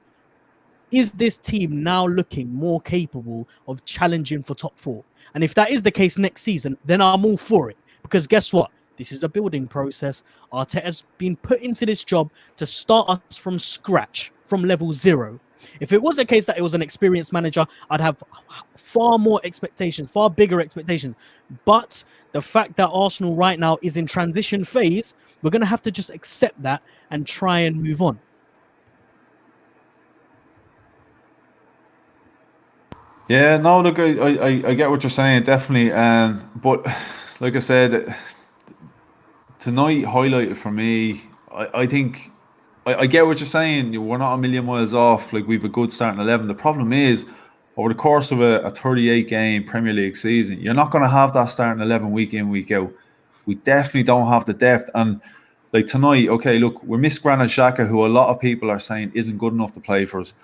is this team now looking more capable of challenging for top 4? And if that is the case next season, then I'm all for it. Because guess what? This is a building process. Arteta's been put into this job to start us from scratch, from level 0. If it was a case that it was an experienced manager, I'd have far more expectations, far bigger expectations. But the fact that Arsenal right now is in transition phase, we're going to have to just accept that and try and move on. Yeah, no, look, I get what you're saying, definitely. But like I said, tonight highlighted for me, I think I get what you're saying. We're not a million miles off. Like, we've a good starting 11. The problem is, over the course of a 38 game Premier League season, you're not going to have that starting 11 week in, week out. We definitely don't have the depth. And like tonight, okay, look, we're missing Granit Xhaka, who a lot of people are saying isn't good enough to play for us.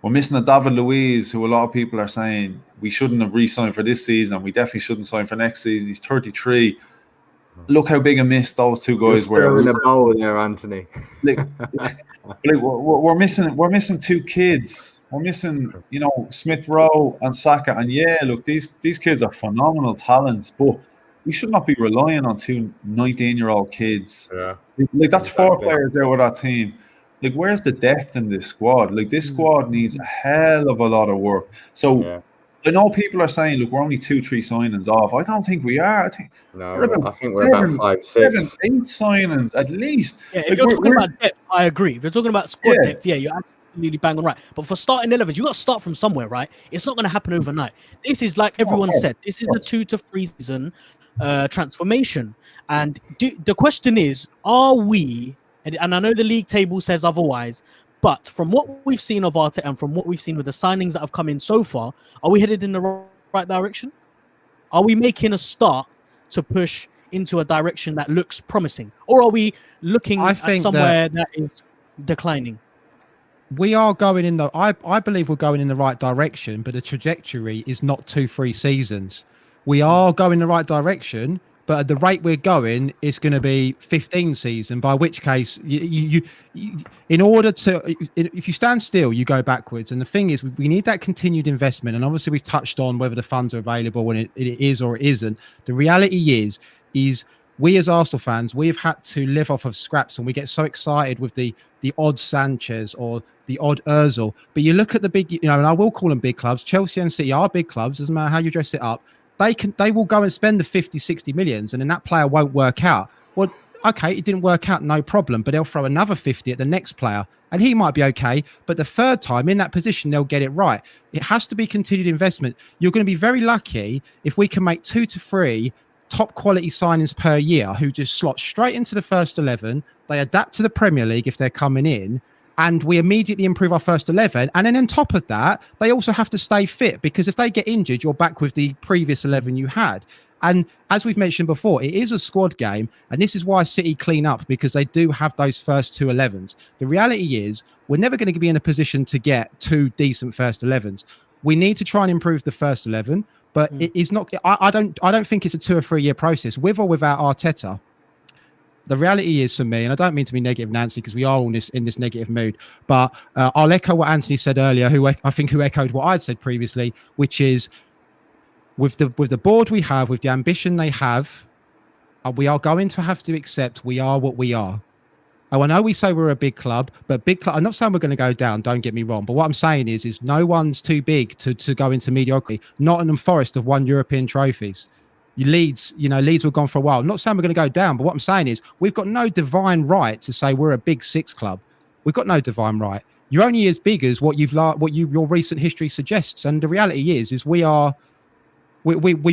We're missing a David Luiz, who a lot of people are saying we shouldn't have re-signed for this season, and we definitely shouldn't sign for next season. He's 33. Look how big a miss those two guys were. You're in the bowl there, Anthony. We're missing two kids. We're missing, Smith Rowe and Saka. And yeah, look, these kids are phenomenal talents, but we should not be relying on two 19-year-old kids. Yeah. That's four players there with that team. Like, where's the depth in this squad? Like, this squad needs a hell of a lot of work. So I know people are saying, look, we're only 2-3 signings off. I don't think we are. I think we're about 5, 6, 7, 8 signings at least. Yeah, if you're talking about depth, I agree. If you're talking about squad depth, you're absolutely bang on right. But for starting 11, you got to start from somewhere, right? It's not going to happen overnight. This is, like everyone said, this is a 2 to 3 season transformation. And the question is, are we? And I know the league table says otherwise, but from what we've seen of Arteta and from what we've seen with the signings that have come in so far, are we headed in the right direction? Are we making a start to push into a direction that looks promising? Or are we looking at somewhere that is declining? We are going in the... I believe we're going in the right direction, but the trajectory is not 2-3 seasons. We are going in the right direction, but at the rate we're going, it's going to be 15 season, by which case, you in order to, if you stand still, you go backwards. And the thing is, we need that continued investment. And obviously, we've touched on whether the funds are available when it is or it isn't. The reality is we as Arsenal fans, we've had to live off of scraps, and we get so excited with the odd Sanchez or the odd Ozil. But you look at the big, and I will call them big clubs. Chelsea and City are big clubs, doesn't matter how you dress it up. They will go and spend the 50, 60 millions, and then that player won't work out. Well, okay, it didn't work out, no problem, but they'll throw another 50 at the next player, and he might be okay, but the third time in that position, they'll get it right. It has to be continued investment. You're going to be very lucky if we can make 2 to 3 top quality signings per year who just slot straight into the first 11. They adapt to the Premier League if they're coming in, and we immediately improve our first 11. And then on top of that, they also have to stay fit, because if they get injured, you're back with the previous 11 you had. And as we've mentioned before, it is a squad game. And this is why City clean up, because they do have those first 2 11s. The reality is we're never going to be in a position to get 2 decent first 11s. We need to try and improve the first 11, but it is not. I don't think it's a 2 or 3 year process with or without Arteta. The reality is, for me, and I don't mean to be negative, Nancy, because we are all in this negative mood, but I'll echo what Anthony said earlier, who echoed what I'd said previously, which is with the board we have, with the ambition they have, we are going to have to accept we are what we are. Oh, I know we say we're a big club, but I'm not saying we're going to go down, don't get me wrong, but what I'm saying is no one's too big to go into mediocrity. Nottingham Forest have won European trophies. Leeds were gone for a while. I'm not saying we're going to go down, but what I'm saying is we've got no divine right to say we're a big 6 club. We've got no divine right. You're only as big as what your recent history suggests. And the reality is we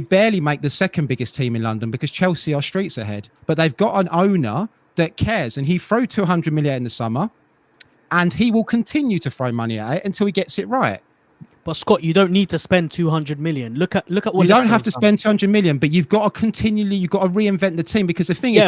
barely make the second biggest team in London because Chelsea are streets ahead. But they've got an owner that cares, and he threw 200 million in the summer, and he will continue to throw money at it until he gets it right. But Scott, you don't need to spend 200 million. Look at what you don't have to spend 200 million, but you've got to reinvent the team, because the thing is,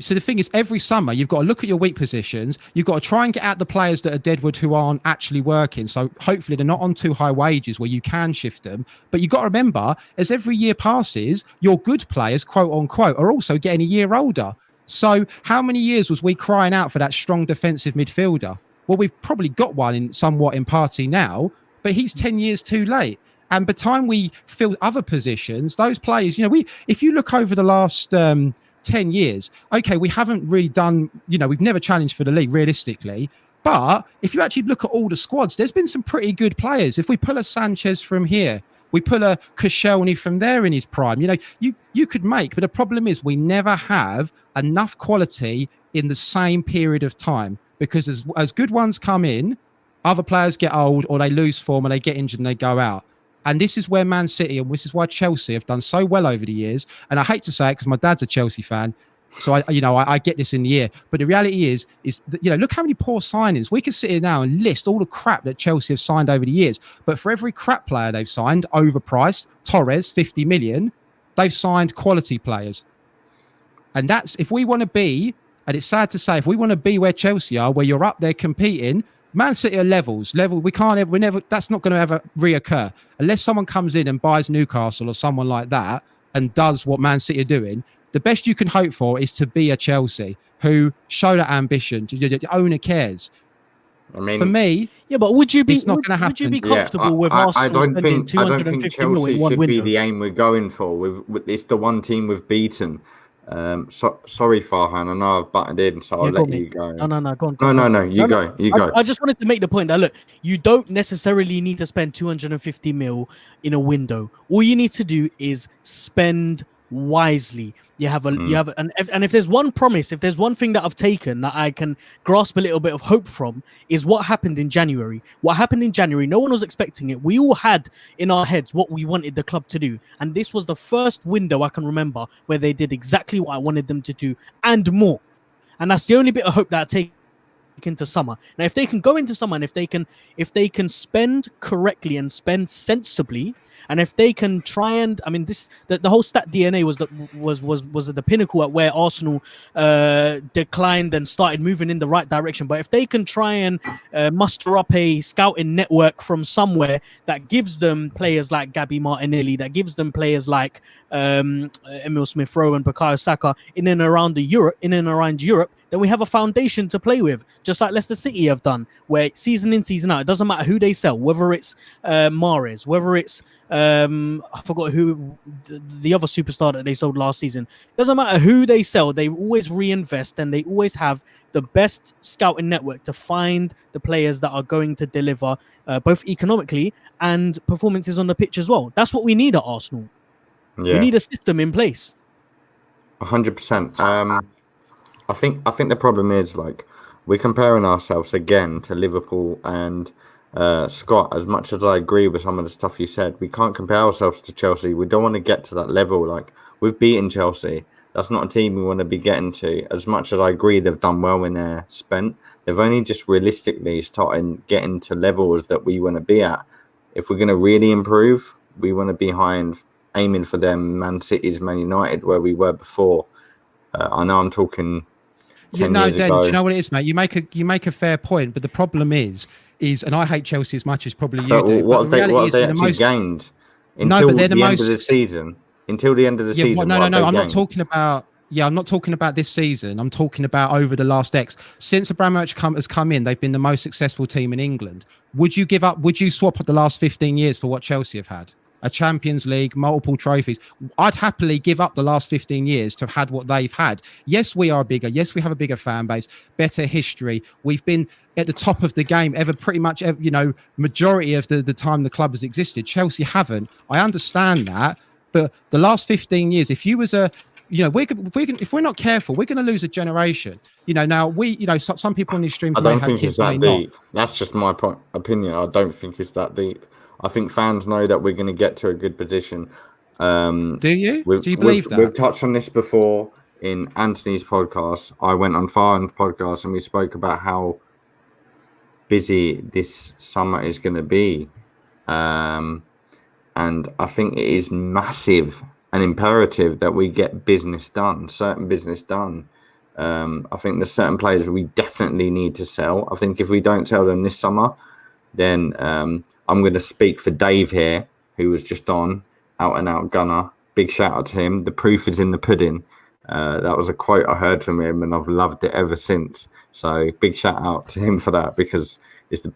so the thing is, every summer you've got to look at your weak positions. You've got to try and get out the players that are deadwood who aren't actually working. So hopefully they're not on too high wages where you can shift them. But you've got to remember, as every year passes, your good players, quote unquote, are also getting a year older. So how many years was we crying out for that strong defensive midfielder? Well, we've probably got one somewhat in Partey now, but he's 10 years too late. And by the time we fill other positions, those players, if you look over the last 10 years, okay, we haven't really done, we've never challenged for the league realistically, But if you actually look at all the squads, there's been some pretty good players. If we pull a Sanchez from here, we pull a Koscielny from there in his prime, you could make. But the problem is we never have enough quality in the same period of time, because as good ones come in, other players get old or they lose form and they get injured and they go out. And this is where Man City, and this is why Chelsea have done so well over the years. And I hate to say it because my dad's a Chelsea fan, so I get this in the ear. But the reality is that, look how many poor signings. We can sit here now and list all the crap that Chelsea have signed over the years. But for every crap player they've signed, overpriced, Torres, 50 million, they've signed quality players. And that's, if we want to be, and it's sad to say, if we want to be where Chelsea are, where you're up there competing, Man City are level. We can't ever, that's not going to ever reoccur unless someone comes in and buys Newcastle or someone like that and does what Man City are doing. The best you can hope for is to be a Chelsea who show that ambition. The owner cares. I mean, for me, yeah, but would you be it's not going to happen. Would you be comfortable with Arsenal spending 250 million in one should window? be the aim we're going for. It's the one team we've beaten. Sorry, Farhan. I know I've butted in, so I'll let you go. No, go on. No, you go. You go. I just wanted to make the point that, look, you don't necessarily need to spend 250 mil in a window. All you need to do is spend wisely. And if there's one promise, if there's one thing that I've taken that I can grasp a little bit of hope from, is what happened in January. What happened in January, no one was expecting it. We all had in our heads what we wanted the club to do, and this was the first window I can remember where they did exactly what I wanted them to do and more. And that's the only bit of hope that I take into summer. Now, if they can go into summer and if they can spend correctly and spend sensibly, and if they can try and, I mean, the whole stat DNA was at the pinnacle at where Arsenal declined and started moving in the right direction. But if they can try and muster up a scouting network from somewhere that gives them players like Gabby Martinelli, that gives them players like Emil Smith-Rowe and Bukayo Saka in and around Europe, then we have a foundation to play with, just like Leicester City have done, where season in, season out, it doesn't matter who they sell, whether it's Mahrez, whether it's, I forgot who, the other superstar that they sold last season. It doesn't matter who they sell, they always reinvest and they always have the best scouting network to find the players that are going to deliver both economically and performances on the pitch as well. That's what we need at Arsenal. Yeah. We need a system in place. 100%. I think the problem is, like, we're comparing ourselves again to Liverpool and Scott. As much as I agree with some of the stuff you said, we can't compare ourselves to Chelsea. We don't want to get to that level. Like, we've beaten Chelsea. That's not a team we want to be getting to. As much as I agree they've done well when they're spent, they've only just realistically started getting to levels that we want to be at. If we're going to really improve, we want to be aiming for them Man City's, Man United, where we were before. I know I'm talking 10 years ago. Do you know what it is, mate? You make a fair point, but the problem is, and I hate Chelsea as much as probably you do. What have they actually gained until the end of the season? Until the end of the season. No. I'm not talking about. Yeah, I'm not talking about this season. I'm talking about over the last X. Since Abramovich has come in, they've been the most successful team in England. Would you give up? Would you swap up the last 15 years for what Chelsea have had? A Champions League, multiple trophies. I'd happily give up the last 15 years to have had what they've had. Yes, we are bigger. Yes, we have a bigger fan base, better history. We've been at the top of the game pretty much, majority of the time the club has existed. Chelsea haven't. I understand that. But the last 15 years, if you was if we're not careful, we're going to lose a generation. Now some people on these streams I don't think it's that deep. That's just my opinion. I don't think it's that deep. I think fans know that we're going to get to a good position. Do you? Do you believe that? We've touched on this before in Anthony's podcast. I went on Farhan's podcast and we spoke about how busy this summer is going to be. And I think it is massive and imperative that we get certain business done. I think there's certain players we definitely need to sell. I think if we don't sell them this summer, then I'm going to speak for Dave here, who was just on, out and out gunner. Big shout out to him. The proof is in the pudding. That was a quote I heard from him, and I've loved it ever since. So big shout out to him for that, because it's the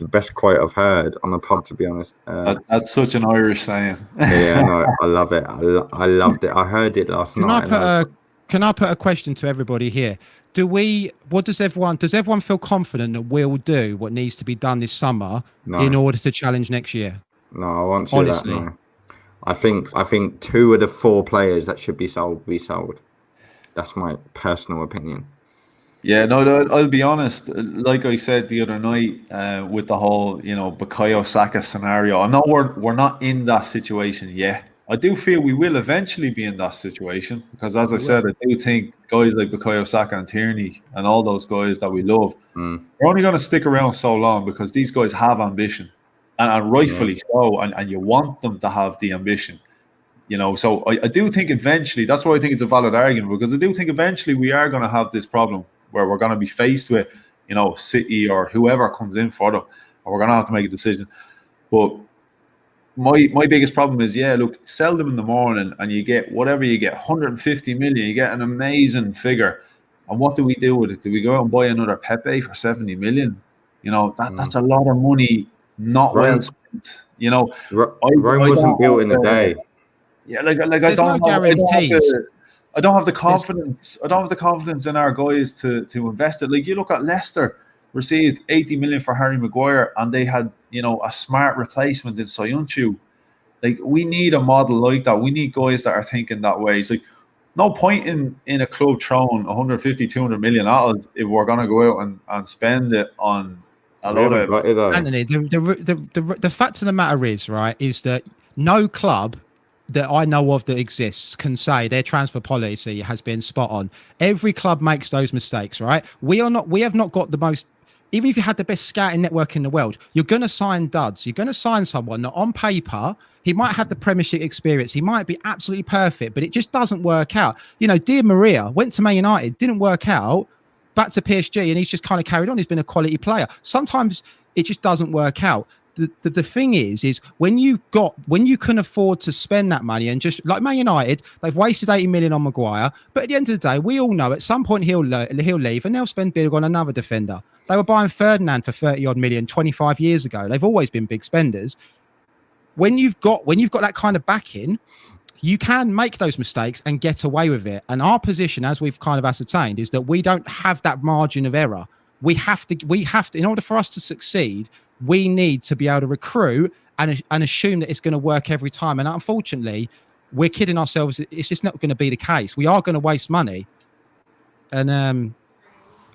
best quote I've heard on the pod, to be honest. That's such an Irish saying. Yeah, no, I love it. I loved it. I heard it last night. Can I put a question to everybody here? What does everyone feel confident that we'll do what needs to be done this summer No. in order to challenge next year? No, I won't say Honestly. that. No. I think 2 of the 4 players that should be sold. That's my personal opinion. Yeah, no, I'll be honest. Like I said the other night, with the whole, Bukayo Saka scenario, I know we're not in that situation yet. I do feel we will eventually be in that situation because, as I said, I do think guys like Bukayo Saka and Tierney and all those guys that we love, they're only going to stick around so long because these guys have ambition, and rightfully so, and you want them to have the ambition. So I do think eventually, that's why I think it's a valid argument, because I do think eventually we are going to have this problem where we're going to be faced with, City or whoever comes in for them, or we're going to have to make a decision. But my biggest problem is, look, sell them in the morning and you get whatever you get, 150 million, you get an amazing figure. And what do we do with it? Do we go out and buy another Pepe for 70 million? That's a lot of money not well spent. Rome wasn't built in a day. Yeah, like There's no guarantees. I don't have the confidence. I don't have the confidence in our guys to invest it. Like, you look at Leicester, received 80 million for Harry Maguire, and they had a smart replacement in Soyuncu. Like, we need a model like that. We need guys that are thinking that way. It's like no point in a club throwing 150, 200 million at us if we're gonna go out and spend it on a lot of. Anthony, the fact of the matter is, right, is that no club that I know of that exists can say their transfer policy has been spot on. Every club makes those mistakes, right? We have not got the most, even if you had the best scouting network in the world, you're going to sign duds. You're going to sign someone that on paper, he might have the Premiership experience. He might be absolutely perfect, but it just doesn't work out. Di Maria went to Man United, didn't work out, back to PSG, and he's just kind of carried on. He's been a quality player. Sometimes it just doesn't work out. The thing is when you can afford to spend that money, and just like Man United, they've wasted 80 million on Maguire, but at the end of the day, we all know at some point he'll leave and they'll spend big on another defender. They were buying Ferdinand for 30 odd million 25 years ago. They've always been big spenders. When you've got that kind of backing, you can make those mistakes and get away with it. And our position, as we've kind of ascertained, is that we don't have that margin of error. We have to, in order for us to succeed, we need to be able to recruit and assume that it's going to work every time. And unfortunately, we're kidding ourselves. It's just not going to be the case. We are going to waste money. And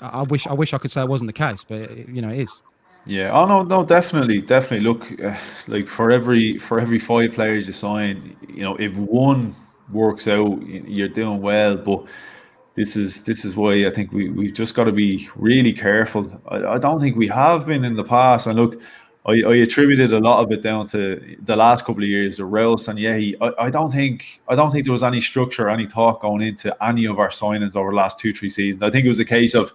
I wish I could say it wasn't the case, but it is. Yeah. Oh no, definitely. Look, like for every 5 players you sign, if one works out, you're doing well. But this is why I think we've just got to be really careful. I don't think we have been in the past. And look, I attributed a lot of it down to the last couple of years, the Reus and Yehi. I don't think there was any structure, any thought going into any of our signings over the last 2-3 seasons. I think it was a case of,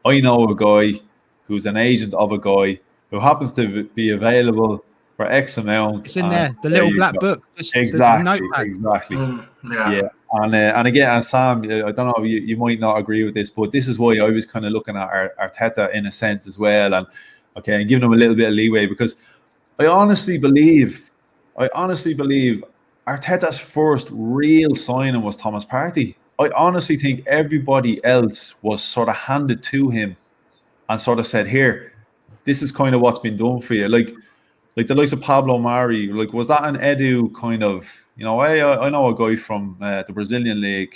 I know a guy who's an agent of a guy who happens to be available for X amount. It's in there, the little black book. Exactly. Yeah. And again, and Sam, I don't know, you might not agree with this, but this is why I was kind of looking at Arteta in a sense as well, and giving him a little bit of leeway, because I honestly believe Arteta's first real signing was Thomas Partey. I honestly think everybody else was sort of handed to him and sort of said, here, this is kind of what's been done for you. Like the likes of Pablo Mari, like, was that an Edu kind of, I know a guy from the Brazilian league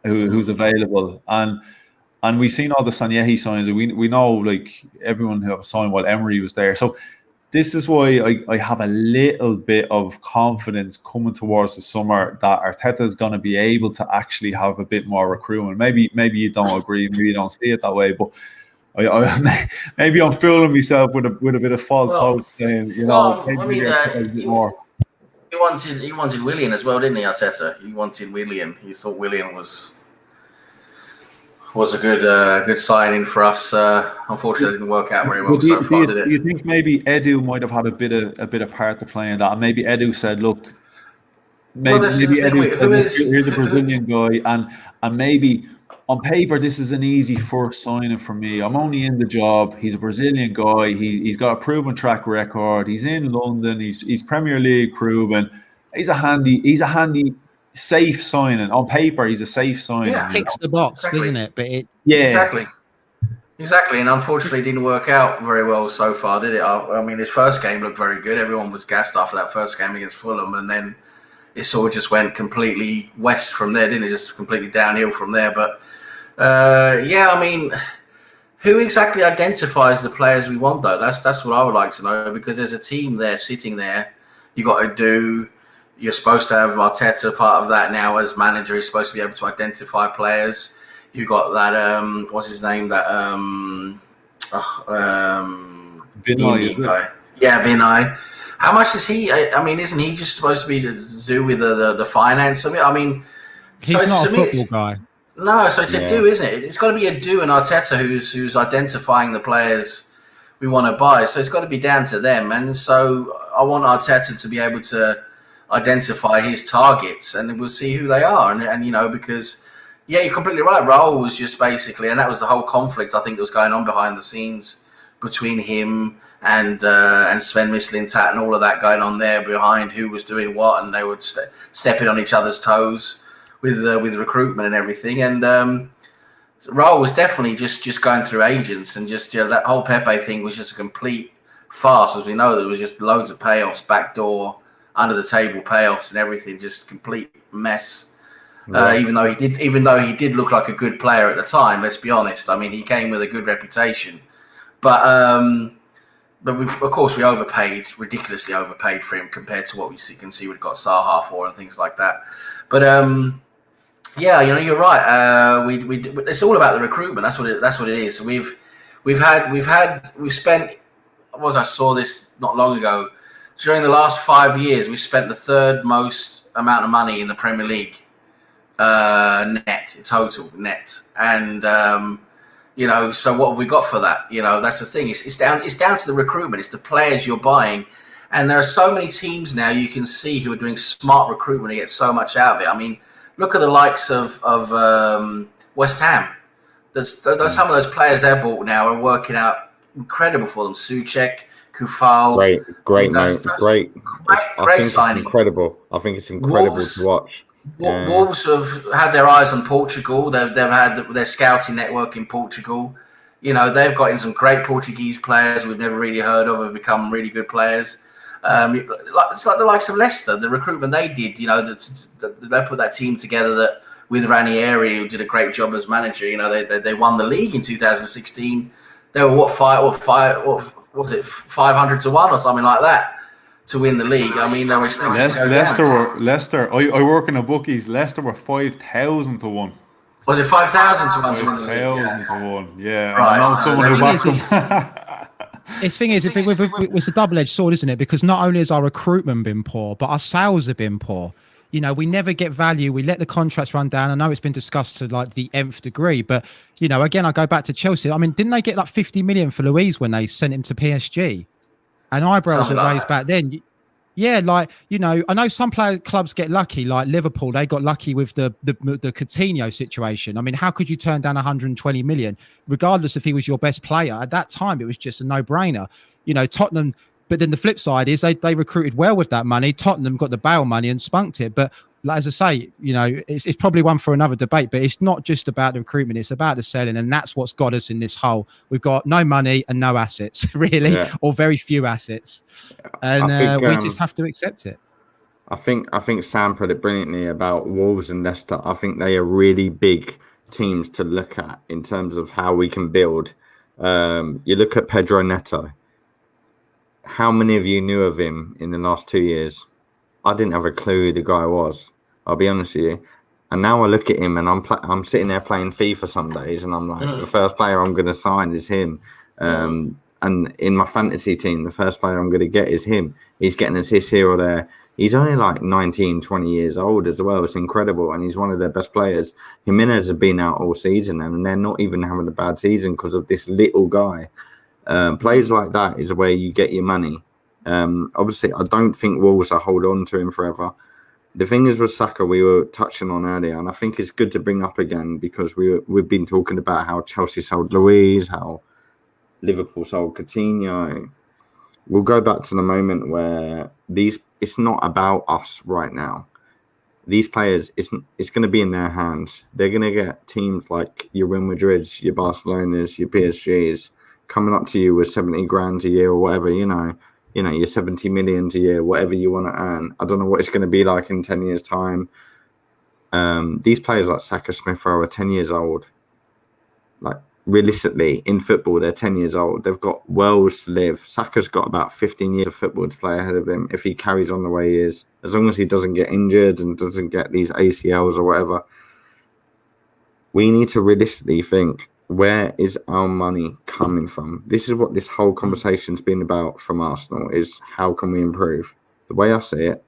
who's available, and we've seen all the Sanyehi signs, and we know, like, everyone who have signed while Emery was there. So this is why I have a little bit of confidence coming towards the summer that Arteta is going to be able to actually have a bit more recruitment. Maybe you don't agree, maybe you don't see it that way, but maybe I'm fooling myself with a bit of false hope, saying, he wanted Willian as well, didn't he, Arteta? He wanted Willian. He thought Willian was a good signing for us. Unfortunately, it didn't work out very well so far, did it? Do you think maybe Edu might have had a bit of part to play in that? And maybe Edu said, look, here's a Brazilian guy, and maybe on paper, this is an easy first signing for me. I'm only in the job. He's a Brazilian guy. He's got a proven track record. He's in London. He's Premier League proven. He's a handy safe signing. On paper, he's a safe signing. Yeah. Ticks the box, Exactly. doesn't it? But it Exactly, and unfortunately, it didn't work out very well so far, did it? I mean, his first game looked very good. Everyone was gassed after that first game against Fulham, and then it sort of just went completely west from there, didn't it? Just completely downhill from there. But I mean, who exactly identifies the players we want, though? That's what I would like to know, because there's a team there sitting there. You got to do. You're supposed to have Arteta part of that now as manager. He's supposed to be able to identify players. You got that what's his name? That Vinay, guy. Yeah, Vinay. How much is he? I mean, isn't he just supposed to be to do with the finance of it? I mean, he's not a football guy. No, so it's a do, isn't it? It's got to be a do, and Arteta who's identifying the players we want to buy. So it's got to be down to them. And so I want Arteta to be able to identify his targets, and we'll see who they are. And you know, because you're completely right. Raul was just basically, and that was the whole conflict I think that was going on behind the scenes between him and Sven Mislintat and all of that going on there behind who was doing what, and they were stepping on each other's toes with recruitment and everything. And Raul was definitely just going through agents, and just that whole Pepe thing was just a complete farce. As we know, there was just loads of payoffs, backdoor, under the table payoffs, and everything, just complete mess. Right. Even though he did look like a good player at the time, let's be honest. I mean, he came with a good reputation, but of course we overpaid, ridiculously overpaid for him compared to what we can see we've got Saha for and things like that. But you're right. It's all about the recruitment. That's what it is. We've spent. I saw this not long ago. During the last 5 years, we've spent the third most amount of money in the Premier League. Total net, and so what have we got for that? That's the thing. It's down to the recruitment. It's the players you're buying, and there are so many teams now you can see who are doing smart recruitment and get so much out of it. I mean, look at the likes of West Ham. There's some of those players they bought now are working out incredible for them. Souček, Kufal, great signing. Incredible. I think it's incredible to watch. Wolves have had their eyes on Portugal. They've had their scouting network in Portugal. They've got in some great Portuguese players we've never really heard of have become really good players. It's like the likes of Leicester, the recruitment they did. They put that team together that with Ranieri, who did a great job as manager. They won the league in 2016. They were 500 to 1 or something like that to win the league. I mean, they were Leicester. I work in the bookies. Leicester were 5,000 to 1. Was it 5,000 to 1 to win the league? 5,000 to 1. Yeah. Right. I know someone who backed them. The thing is, it's a double-edged sword, isn't it? Because not only has our recruitment been poor, but our sales have been poor. We never get value. We let the contracts run down. I know it's been discussed to like the nth degree, but again, I go back to Chelsea. I mean, didn't they get like 50 million for Luiz when they sent him to PSG? And eyebrows were raised back then. Yeah, I know some clubs get lucky, like Liverpool. They got lucky with the Coutinho situation. I mean, how could you turn down 120 million, regardless if he was your best player? At that time, it was just a no-brainer. Tottenham. But then the flip side is they recruited well with that money. Tottenham got the Bale money and spunked it. But as I say, it's probably one for another debate. But it's not just about the recruitment; it's about the selling, and that's what's got us in this hole. We've got no money and no assets, really, or very few assets, and we just have to accept it. I think Sam put it brilliantly about Wolves and Leicester. I think they are really big teams to look at in terms of how we can build. You look at Pedro Neto. How many of you knew of him in the last 2 years? I didn't have a clue who the guy was. I'll be honest with you. And now I look at him and I'm sitting there playing FIFA some days and I'm like, the first player I'm going to sign is him. And in my fantasy team, the first player I'm going to get is him. He's getting assists here or there. He's only like 19, 20 years old as well. It's incredible. And he's one of their best players. Jimenez has been out all season and they're not even having a bad season because of this little guy. Players like that is where you get your money. Obviously, I don't think Wolves will hold on to him forever. The thing is with Saka, we were touching on earlier, and I think it's good to bring up again because we've been talking about how Chelsea sold Luiz, how Liverpool sold Coutinho. We'll go back to the moment where it's not about us right now. these players, it's going to be in their hands. They're going to get teams like your Real Madrids, your Barcelonas, your PSGs coming up to you with 70 grand a year or whatever, your 70 millions a year, whatever you want to earn. I don't know what it's going to be like in 10 years' time. These players like Saka, Smith Rowe are 10 years old. Like, realistically, in football, they're 10 years old. They've got worlds to live. Saka's got about 15 years of football to play ahead of him if he carries on the way he is. As long as he doesn't get injured and doesn't get these ACLs or whatever. We need to realistically think, where is our money coming from? This is what this whole conversation's been about from Arsenal, is how can we improve? The way I see it,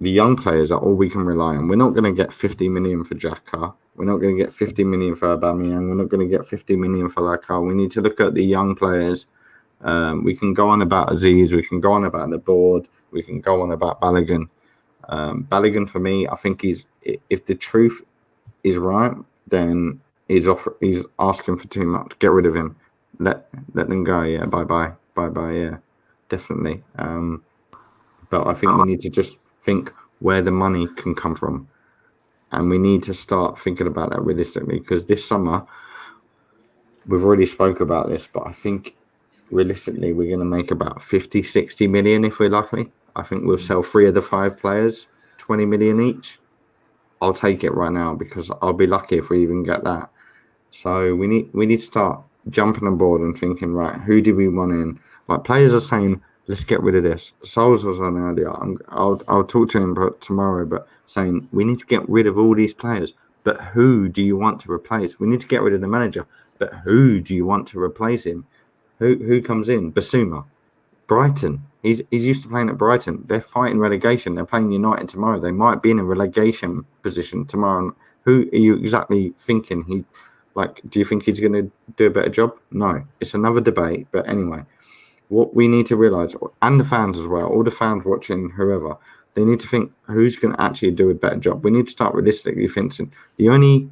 the young players are all we can rely on. We're not going to get 50 million for Xhaka. We're not going to get 50 million for Aubameyang. We're not going to get 50 million for Laka. We need to look at the young players. We can go on about Aziz. We can go on about the board. We can go on about Balogun. Balogun, for me, I think if the truth is right, then he's asking for too much. Get rid of him. Let them go. Yeah, bye. Yeah, definitely. But I think we need to just think where the money can come from. And we need to start thinking about that realistically, because this summer, we've already spoke about this, but I think realistically, we're going to make about 50, 60 million if we're lucky. I think we'll sell 3 of the 5 players, 20 million each. I'll take it right now because I'll be lucky if we even get that. So we need to start jumping on board and thinking, right, who do we want in? Like, players are saying, let's get rid of this. Sulz was on earlier. I'll talk to him tomorrow, but saying we need to get rid of all these players. But who do you want to replace? We need to get rid of the manager. But who do you want to replace him? Who comes in? Basuma, Brighton. He's used to playing at Brighton. They're fighting relegation. They're playing United tomorrow. They might be in a relegation position tomorrow. Who are you exactly thinking? Do you think he's going to do a better job? No. It's another debate. But anyway, what we need to realise, and the fans as well, all the fans watching, whoever, they need to think who's going to actually do a better job. We need to start realistically thinking the only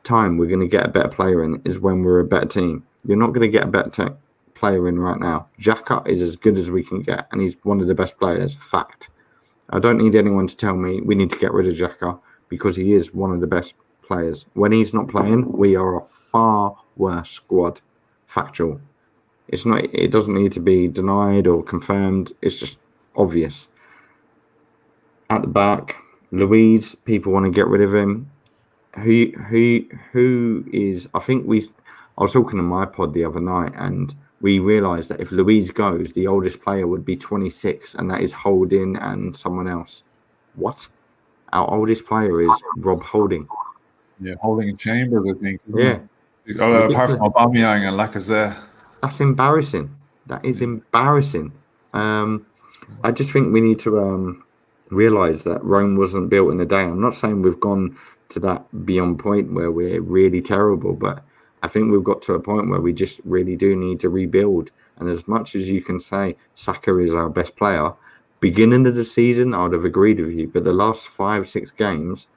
time we're going to get a better player in is when we're a better team. You're not going to get a better player in right now. Xhaka is as good as we can get, and he's one of the best players. Fact. I don't need anyone to tell me we need to get rid of Xhaka because he is one of the best players. When he's not playing, we are a far worse squad. Factual. It's not. It doesn't need to be denied or confirmed. It's just obvious. At the back, Luiz, people want to get rid of him. Who is? I was talking to my pod the other night, and we realised that if Luiz goes, the oldest player would be 26, and that is Holding and someone else. What? Our oldest player is Rob Holding. Yeah, Holding and Chambers, I think. Yeah. Apart from Aubameyang and Lacazette. That's embarrassing. That is embarrassing. I just think we need to realise that Rome wasn't built in a day. I'm not saying we've gone to that beyond point where we're really terrible, but I think we've got to a point where we just really do need to rebuild. And as much as you can say Saka is our best player, beginning of the season, I would have agreed with you. But the last 5-6 games,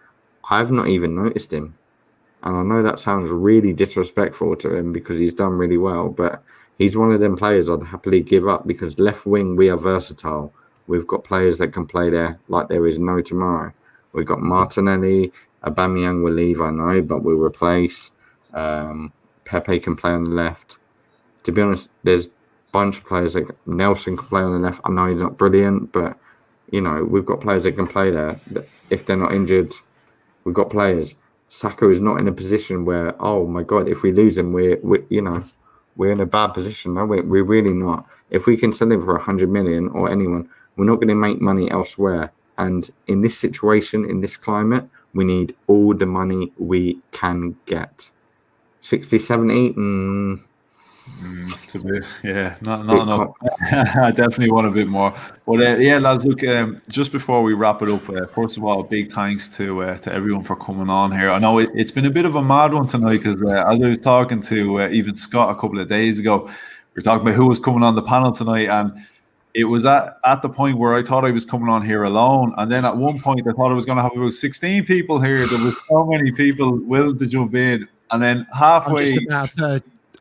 I've not even noticed him. And I know that sounds really disrespectful to him because he's done really well, but he's one of them players I'd happily give up because left wing, we are versatile. We've got players that can play there like there is no tomorrow. We've got Martinelli, Aubameyang will leave, I know, but we'll replace. Pepe can play on the left. To be honest, there's a bunch of players that Nelson can play on the left. I know he's not brilliant, but we've got players that can play there. If they're not injured, we've got players. Saka is not in a position where, oh my God, if we lose him, we're in a bad position. No, we're really not. If we can sell him for 100 million or anyone, we're not going to make money elsewhere. And in this situation, in this climate, we need all the money we can get. 60, 70, it's a bit, not enough. I definitely want a bit more. But lads, look, just before we wrap it up, first of all, big thanks to everyone for coming on here. I know it's been a bit of a mad one tonight because as I was talking to even Scott a couple of days ago, we were talking about who was coming on the panel tonight, and it was at the point where I thought I was coming on here alone, and then at one point I thought I was going to have about 16 people here. There was so many people willing to jump in, and then halfway.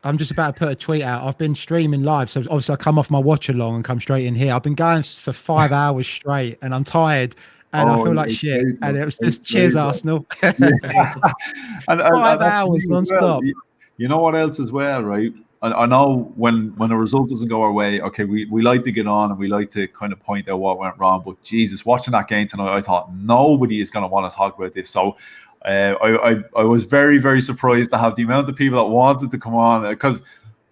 I'm just about to put a tweet out. I've been streaming live, so obviously I come off my watch along and come straight in here. I've been going for 5 hours straight, and I'm tired. and I Oh, feel like it's shit. crazy, And it was it's just cheers, crazy. Arsenal. Yeah. And 5 that's the hours thing as well. non-stop. You know what else as well, right? I know when a result doesn't go our way, okay, we like to get on and we like to kind of point out what went wrong. But Jesus, watching that game tonight, I thought nobody is going to want to talk about this. So I was very, very surprised to have the amount of people that wanted to come on, because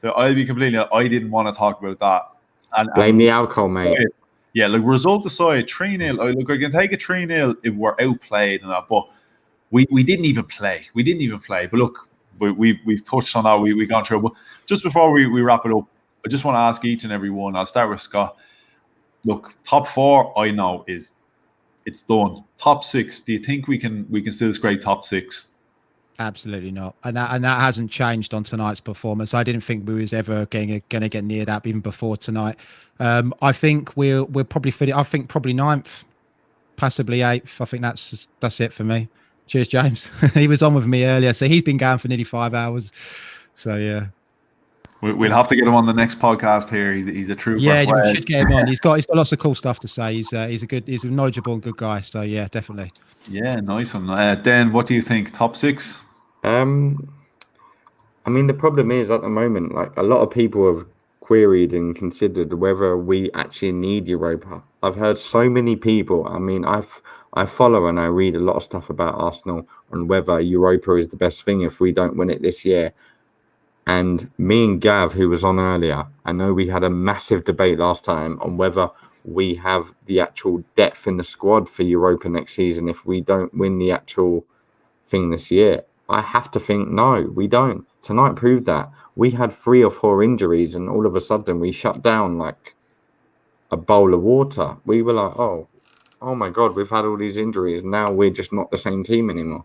I'll be completely, I didn't want to talk about that. And Blame the alcohol, mate. yeah, like result aside, 3-0. Look, I can take a 3-0 if we're outplayed and that, but we didn't even play. We didn't even play. But look, we've touched on that. We've gone through. But just before we wrap it up, I just want to ask each and every one. I'll start with Scott. Look, top 4, I know it's done. Top 6. Do you think we can still scrape top 6? Absolutely not, and that hasn't changed on tonight's performance. I didn't think we was ever going to get near that even before tonight. I think we're probably fit. I think probably 9th, possibly 8th. I think that's it for me. Cheers, James. He was on with me earlier, so he's been going for nearly 5 hours. So yeah, we'll have to get him on the next podcast here. He's a trooper. Yeah, we should get him on. He's got lots of cool stuff to say. He's a knowledgeable and good guy. So yeah, definitely. Yeah, nice one. Dan, what do you think? Top 6? I mean, the problem is at the moment, like a lot of people have queried and considered whether we actually need Europa. I've heard so many people. I mean, I follow and I read a lot of stuff about Arsenal on whether Europa is the best thing if we don't win it this year. And me and Gav, who was on earlier, I know we had a massive debate last time on whether we have the actual depth in the squad for Europa next season if we don't win the actual thing this year. I have to think, no, we don't. Tonight proved that. We had 3 or 4 injuries and all of a sudden we shut down like a bowl of water. We were like, oh my God, we've had all these injuries. Now we're just not the same team anymore.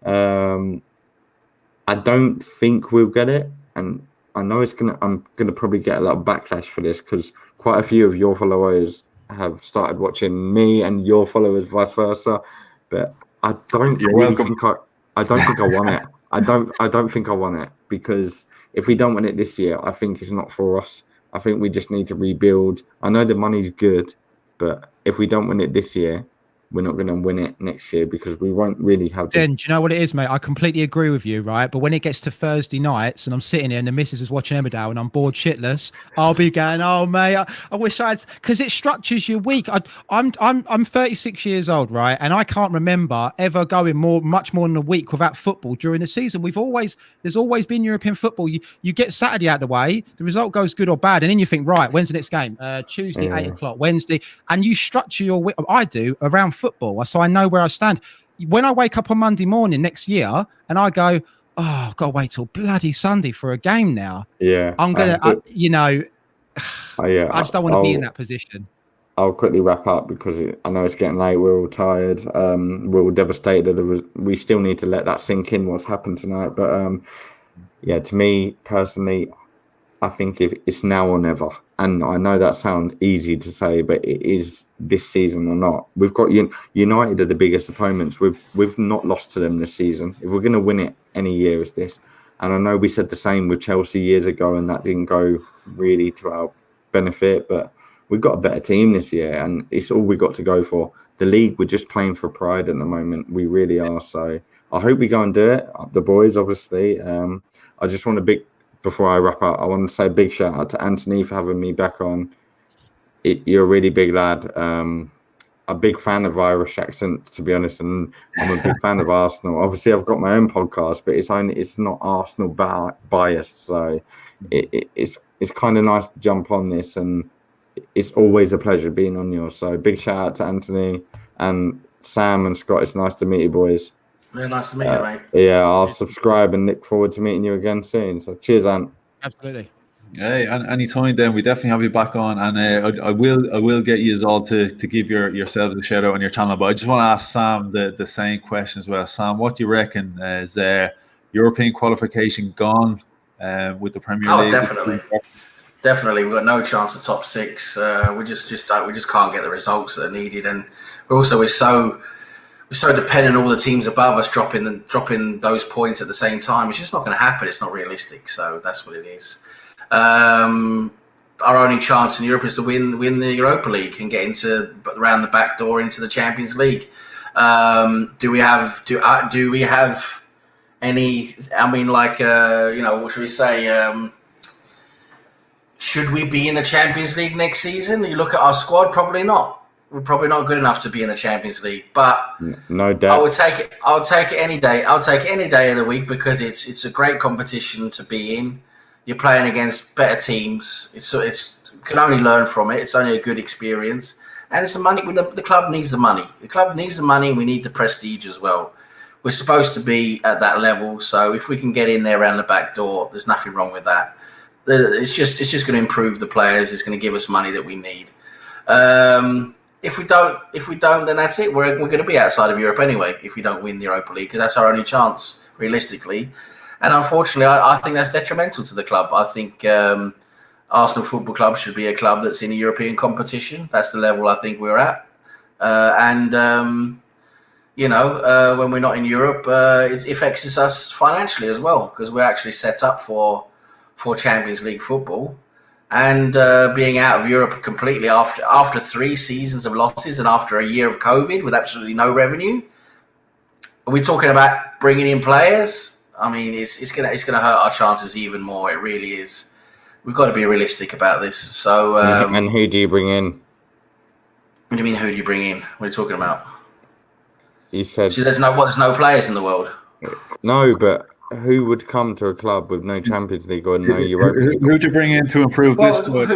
I don't think we'll get it. And I know I'm going to probably get a lot of backlash for this because quite a few of your followers have started watching me and your followers vice versa. But I don't think I want it. I don't think I want it because if we don't win it this year, I think it's not for us. I think we just need to rebuild. I know the money's good, but if we don't win it this year, we're not going to win it next year because we won't really have. Then, do you know what it is, mate? I completely agree with you, right? But when it gets to Thursday nights and I'm sitting here and the missus is watching Emmerdale and I'm bored shitless, I'll be going, "Oh, mate, I wish I had," because it structures your week. I'm 36 years old, right? And I can't remember ever going much more than a week without football during the season. There's always been European football. You get Saturday out of the way, the result goes good or bad, and then you think, right, when's the next game? Tuesday, 8 o'clock, Wednesday, and you structure your week. I do around football, so I know where I stand. When I wake up on Monday morning next year and I go, oh, I've got to wait till bloody Sunday for a game now. Yeah, I'm gonna, I just don't want to be in that position. I'll quickly wrap up because I know it's getting late. We're all tired. We're all devastated. We still need to let that sink in what's happened tonight. But yeah, to me personally, I think if it's now or never. And I know that sounds easy to say, but it is this season or not. We've got United are the biggest opponents. We've not lost to them this season. If we're going to win it any year, it's this. And I know we said the same with Chelsea years ago, and that didn't go really to our benefit. But we've got a better team this year, and it's all we got to go for. The league, we're just playing for pride at the moment. We really are. So I hope we go and do it. The boys, obviously. I just want before I wrap up, I want to say a big shout out to Anthony for having me back on. You're a really big lad. A big fan of Irish accent, to be honest, and I'm a big fan of Arsenal. Obviously, I've got my own podcast, but it's not Arsenal biased, so it's kind of nice to jump on this, and it's always a pleasure being on yours. So big shout out to Anthony and Sam and Scott. It's nice to meet you, boys. Yeah, nice to meet you, mate. Yeah, I'll subscribe and look forward to meeting you again soon. So cheers, Ant. Absolutely. Hey, anytime then, we definitely have you back on, and I will get you all to give yourselves a shout out on your channel. But I just want to ask Sam the same question as well. Sam, what do you reckon? Is European qualification gone with the Premier League? Definitely, we've got no chance of top 6. We just can't get the results that are needed, and we're so dependent on all the teams above us dropping those points at the same time. It's just not going to happen. It's not realistic. So that's what it is. I our only chance in Europe is to win the Europa League and get into around the back door into the Champions League. Do we have any? I mean, like what should we say? Should we be in the Champions League next season? You look at our squad, probably not. We're probably not good enough to be in the Champions League, but no doubt. I would take it. I would take it any day. I would take it any day of the week because it's a great competition to be in. You're playing against better teams. It's you can only learn from it. It's only a good experience, and it's the money. The club needs the money. The club needs the money. We need the prestige as well. We're supposed to be at that level, so if we can get in there around the back door, there's nothing wrong with that. It's just going to improve the players. It's going to give us money that we need. If we don't, then that's it. We're going to be outside of Europe anyway. If we don't win the Europa League, because that's our only chance, realistically. And unfortunately, I think that's detrimental to the club. I think Arsenal Football Club should be a club that's in a European competition. That's the level I think we're at. When we're not in Europe, it affects us financially as well because we're actually set up for Champions League football. And being out of Europe completely after 3 seasons of losses and after a year of COVID with absolutely no revenue, are we talking about bringing in players? I mean, it's gonna hurt our chances even more. It really is. We've got to be realistic about this. So, and who do you bring in? What do you mean? Who do you bring in? What are you talking about? You said there's no players in the world. No, but who would come to a club with no Champions League or no Europa League? Who would you bring in to improve this squad?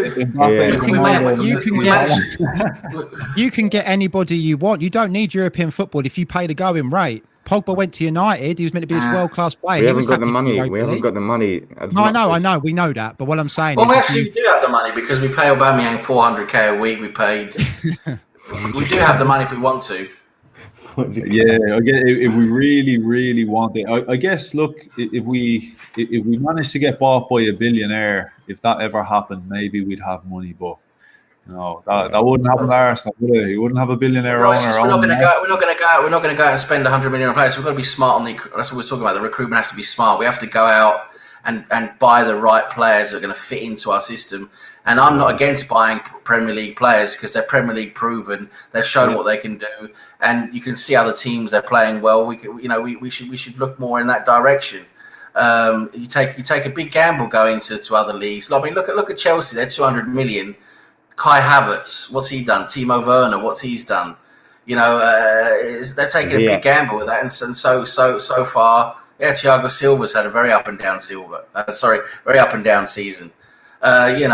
You can get anybody you want. You don't need European football if you pay the going rate. Pogba went to United. He was meant to be this world-class player. We haven't got the money. We haven't got the money. No, I know. We know that. But what I'm saying is... we actually do have the money because we pay Aubameyang 400k a week. We paid... we do have the money if we want to. Yeah, if we really, really want it, I guess. Look, if we managed to get bought by a billionaire, if that ever happened, maybe we'd have money. But that wouldn't happen to Arsenal, would it? You wouldn't have a billionaire owner. We're not going to go out and spend 100 million on players. We've got to be smart on the. That's what we're talking about. The recruitment has to be smart. We have to go out and buy the right players that are going to fit into our system. And I'm not against buying Premier League players because they're Premier League proven. They've shown what they can do, and you can see other teams they're playing well. We should look more in that direction. You take a big gamble going to other leagues. I mean, look at Chelsea. They're 200 million. Kai Havertz, what's he done? Timo Werner, what's he's done? They're taking a big gamble with that, and so far, Thiago Silva's had a very up and down season. You're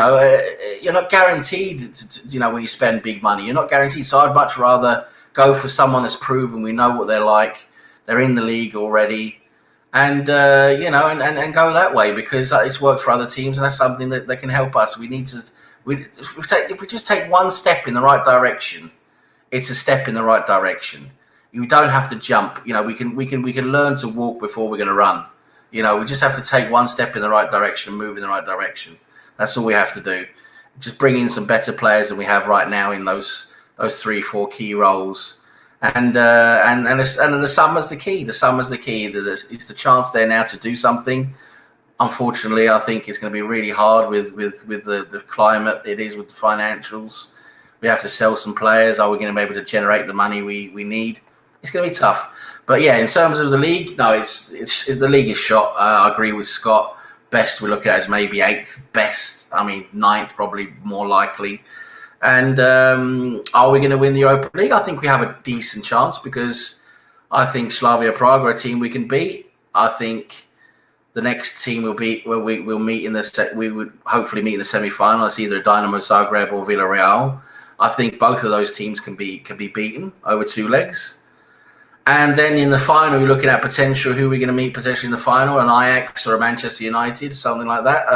not guaranteed to when you spend big money. You're not guaranteed. So I'd much rather go for someone that's proven. We know what they're like. They're in the league already, and and go that way because it's worked for other teams, and that's something that can help us. We need to. If we just take one step in the right direction, it's a step in the right direction. You don't have to jump. We can learn to walk before we're going to run. We just have to take one step in the right direction and move in the right direction. That's all we have to do. Just bring in some better players than we have right now in those 3-4 key roles, and the summer's the key. The summer's the key. It's the chance there now to do something. Unfortunately, I think it's going to be really hard with the climate it is with the financials. We have to sell some players. Are we going to be able to generate the money we need? It's going to be tough. But yeah, in terms of the league, no, it's the league is shot. I agree with Scott. Best we look at as maybe 8th. Best, 9th probably more likely. And are we going to win the Europa League? I think we have a decent chance because I think Slavia Prague are a team we can beat. I think the next team will be where we would hopefully meet in the semi-final. It's either Dynamo Zagreb or Villarreal. I think both of those teams can be beaten over 2 legs. And then in the final, you're looking at potential who we're going to meet potentially in the final, an Ajax or a Manchester United, something like that.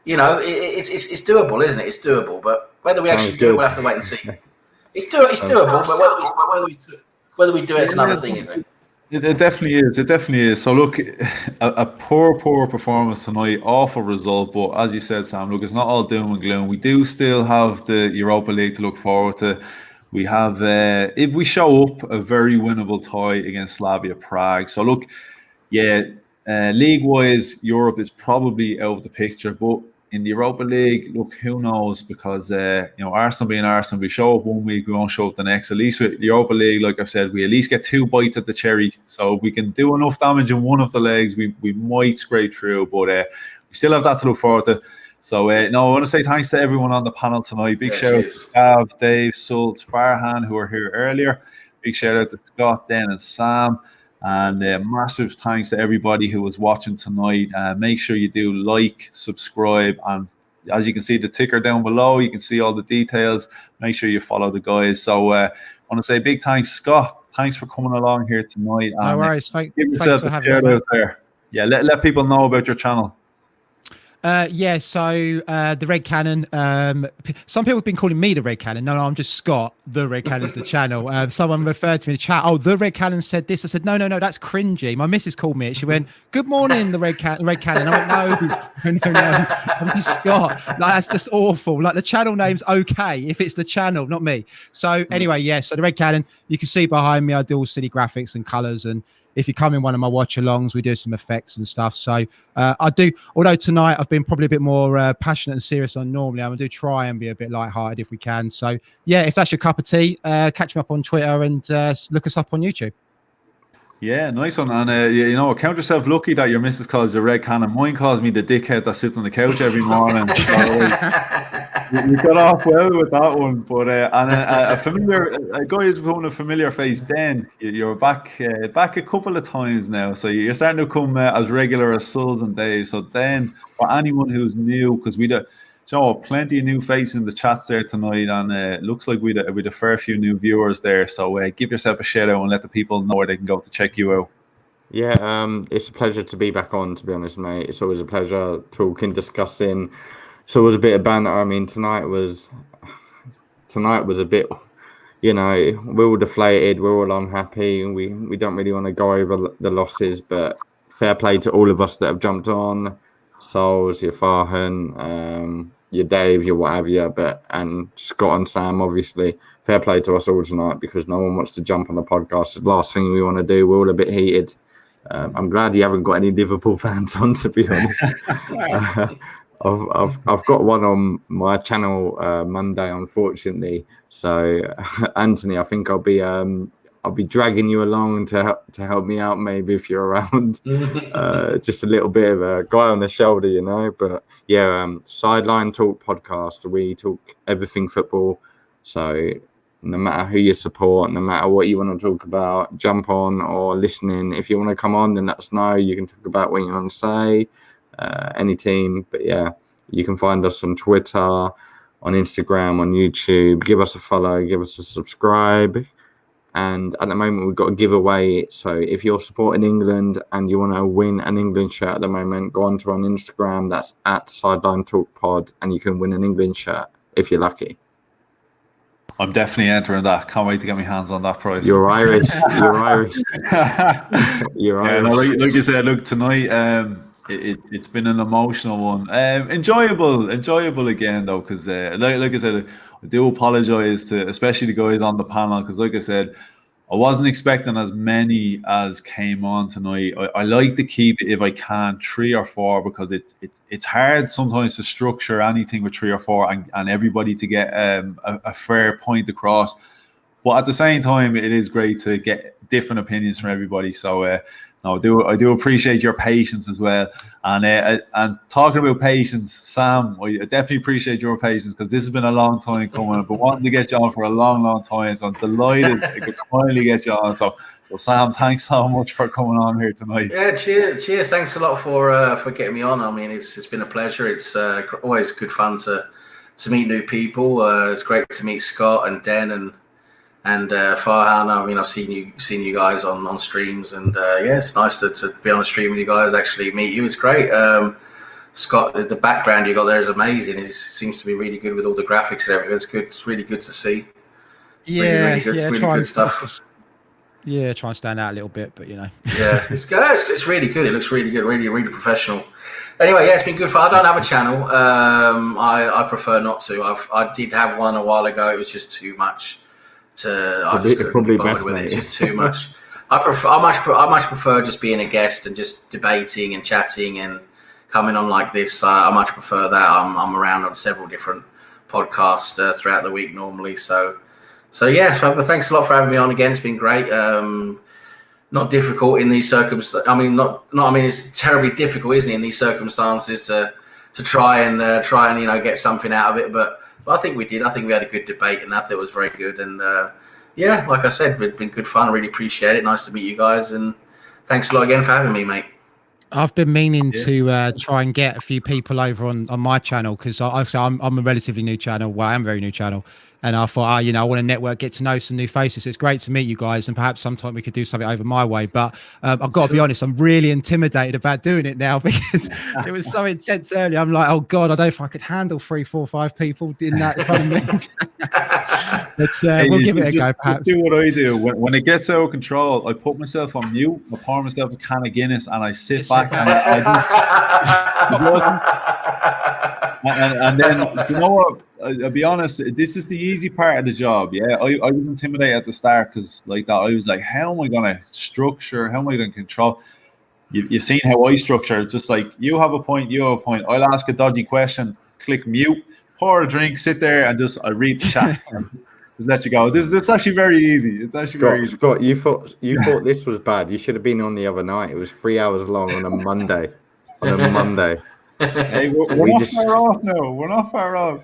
It's doable, isn't it? It's doable, but whether we actually do it, we'll have to wait and see. It's doable, but whether we do it, it's another thing, isn't it? It definitely is. It definitely is. So look, a poor performance tonight, awful result. But as you said, Sam, look, it's not all doom and gloom. We do still have the Europa League to look forward to. We have, if we show up, a very winnable tie against Slavia Prague. So look, league-wise, Europe is probably out of the picture. But in the Europa League, look, who knows? Because Arsenal being Arsenal, we show up one week, we won't show up the next. At least with the Europa League, like I've said, we at least get 2 bites at the cherry. So if we can do enough damage in one of the legs, we might scrape through. But we still have that to look forward to. So I want to say thanks to everyone on the panel tonight. Big shout out to Gav, Dave, Sulz, Farhan, who were here earlier. Big shout out to Scott, Den, and Sam. And massive thanks to everybody who was watching tonight. Make sure you do like, subscribe, and as you can see the ticker down below, you can see all the details. Make sure you follow the guys. So I want to say big thanks, Scott. Thanks for coming along here tonight. No worries. Give yourself a shout out there. Yeah, let people know about your channel. So the Red Cannon. Some people have been calling me the Red Cannon. No, I'm just Scott. The Red Cannon's the channel. Someone referred to me in the chat. Oh, the Red Cannon said this. I said no, that's cringy. My missus called me. She went, "Good morning, the Red Cannon." I went, no, I'm just Scott. Like, that's just awful. Like, the channel name's okay if it's the channel, not me. So anyway, so the Red Cannon. You can see behind me, I do all silly graphics and colours, and if you come in one of my watch-alongs, we do some effects and stuff. So I do, although tonight I've been probably a bit more passionate and serious than normally, I do try and be a bit lighthearted if we can. So, yeah, if that's your cup of tea, catch me up on Twitter and look us up on YouTube. Yeah, nice one. And, count yourself lucky that your missus calls the Red Cannon. Mine calls me the dickhead that sits on the couch every morning. You got off well with that one. But a guy who's becoming a familiar face, then you're back a couple of times now. So you're starting to come as regular as Sulz and Dave. So then, for anyone who's new, because we do, plenty of new faces in the chats there tonight, and it looks like we'd a fair few new viewers there. So give yourself a shout out and let the people know where they can go to check you out. Yeah, it's a pleasure to be back on, to be honest, mate. It's always a pleasure talking, discussing. It's always a bit of banter. I mean, tonight was a bit, we're all deflated, we're all unhappy, we don't really want to go over the losses, but fair play to all of us that have jumped on. Sulz, your Farhan, your Dave, your what have you, and Scott and Sam, obviously. Fair play to us all tonight, because no one wants to jump on the podcast. It's the last thing we want to do. We're all a bit heated. I'm glad you haven't got any Liverpool fans on, to be honest. I've got one on my channel Monday, unfortunately. So Anthony, I think I'll be dragging you along to help me out, maybe, if you're around. Just a little bit of a guy on the shoulder, But yeah, Sideline Talk podcast. We talk everything football. So no matter who you support, no matter what you want to talk about, jump on or listening. If you want to come on, then let us know. You can talk about what you want to say. Any team. But yeah, you can find us on Twitter, on Instagram, on YouTube. Give us a follow, give us a subscribe. And at the moment, we've got a giveaway. So if you're supporting England and you want to win an England shirt at the moment, go on to our Instagram. That's at Sideline Talk Pod, and you can win an England shirt if you're lucky. I'm definitely entering that. Can't wait to get my hands on that prize. You're Irish. You're Irish. You're Irish. No, like you said, look, tonight it's been an emotional one. Enjoyable again, though, because like I said, I do apologise to especially the guys on the panel, because like I said, I wasn't expecting as many as came on tonight. I like to keep it, if I can, 3 or 4, because it's hard sometimes to structure anything with 3 or 4 and everybody to get a fair point across. But at the same time, it is great to get different opinions from everybody. So I do appreciate your patience as well. And talking about patience, Sam, I definitely appreciate your patience, because this has been a long time coming. But wanting to get you on for a long, long time, so I'm delighted I could finally get you on. So Sam, thanks so much for coming on here tonight. Yeah, cheers. Thanks a lot for getting me on. I mean, it's been a pleasure. It's always good fun to meet new people. It's great to meet Scott and Den and Farhan. I mean, I've seen you guys on streams, and it's nice to be on a stream with you guys. Actually, meet you. It's great. Scott, the background you got there is amazing. It seems to be really good with all the graphics and everything. It's good. It's really good to see. Really good stuff. Yeah, try and stand out a little bit, but Yeah, it's good. It's really good. It looks really good. Really professional. Anyway, it's been good fun. I don't have a channel. I prefer not to. I did have one a while ago. It was just too much. I just couldn't be bothered with it. It's just too much. I much prefer just being a guest and just debating and chatting and coming on like this. I much prefer that. I'm around on several different podcasts throughout the week normally. So but thanks a lot for having me on again. It's been great. Not difficult in these circumstances. I mean, it's terribly difficult, isn't it, in these circumstances to try and get something out of it. But I think we did. I think we had a good debate, and I thought it was very good. And like I said, it's been good fun. Really appreciate it. Nice to meet you guys, and thanks a lot again for having me, mate. I've been meaning to try and get a few people over on my channel, because I'm a relatively new channel. Well, I am a very new channel. And I thought, I want to network, get to know some new faces. It's great to meet you guys, and perhaps sometime we could do something over my way. But I've got to be honest, I'm really intimidated about doing it now, because it was so intense earlier. I'm like, oh God, I don't know if I could handle 3, 4, 5 people in that kind of meeting. But we'll give it a go, perhaps. Do what I do. When it gets out of control, I put myself on mute, I pour myself a can of Guinness, and I sit back and then, you know what? I'll be honest, this is the easy part of the job. Yeah, I was intimidated at the start, because like that, I was like, how am I going to structure? How am I going to control? You've seen how I structure. It's just like, you have a point, I'll ask a dodgy question, click mute, pour a drink, sit there, and I read the chat. Just let you go. It's actually very easy. It's actually very easy. Scott, you thought this was bad. You should have been on the other night. It was 3 hours long on a Monday. Hey, we're not far off now. We're not far off.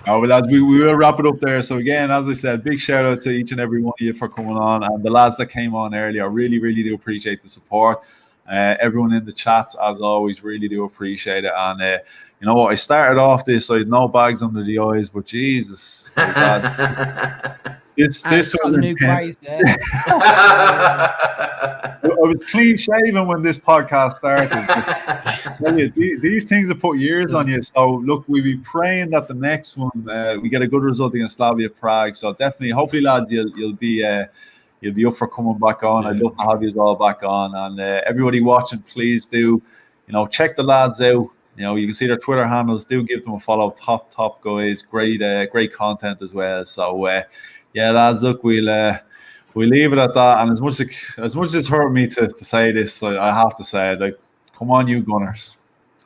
Well, lads, we will wrap it up there. So again, as I said, big shout out to each and every one of you for coming on, and the lads that came on earlier. I really, really do appreciate the support. Everyone in the chats, as always, really do appreciate it. And you know what? I started off this, I had no bags under the eyes, but Jesus, my God. This was the new craze there. I was clean shaven when this podcast started. These things have put years on you. So look, we'll be praying that the next one we get a good result against Slavia Prague. So definitely, hopefully, lads, you'll be up for coming back on. I'd love to have you all back on. And everybody watching, please do, check the lads out. You can see their Twitter handles. Do give them a follow. Top guys. Great content as well. So yeah, lads, look, we'll leave it at that. And as much as it's hurt me to say this, I have to say it. Like, come on, you Gunners.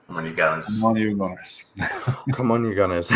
Come on, you Gunners. Come on, you Gunners. Come on, you Gunners.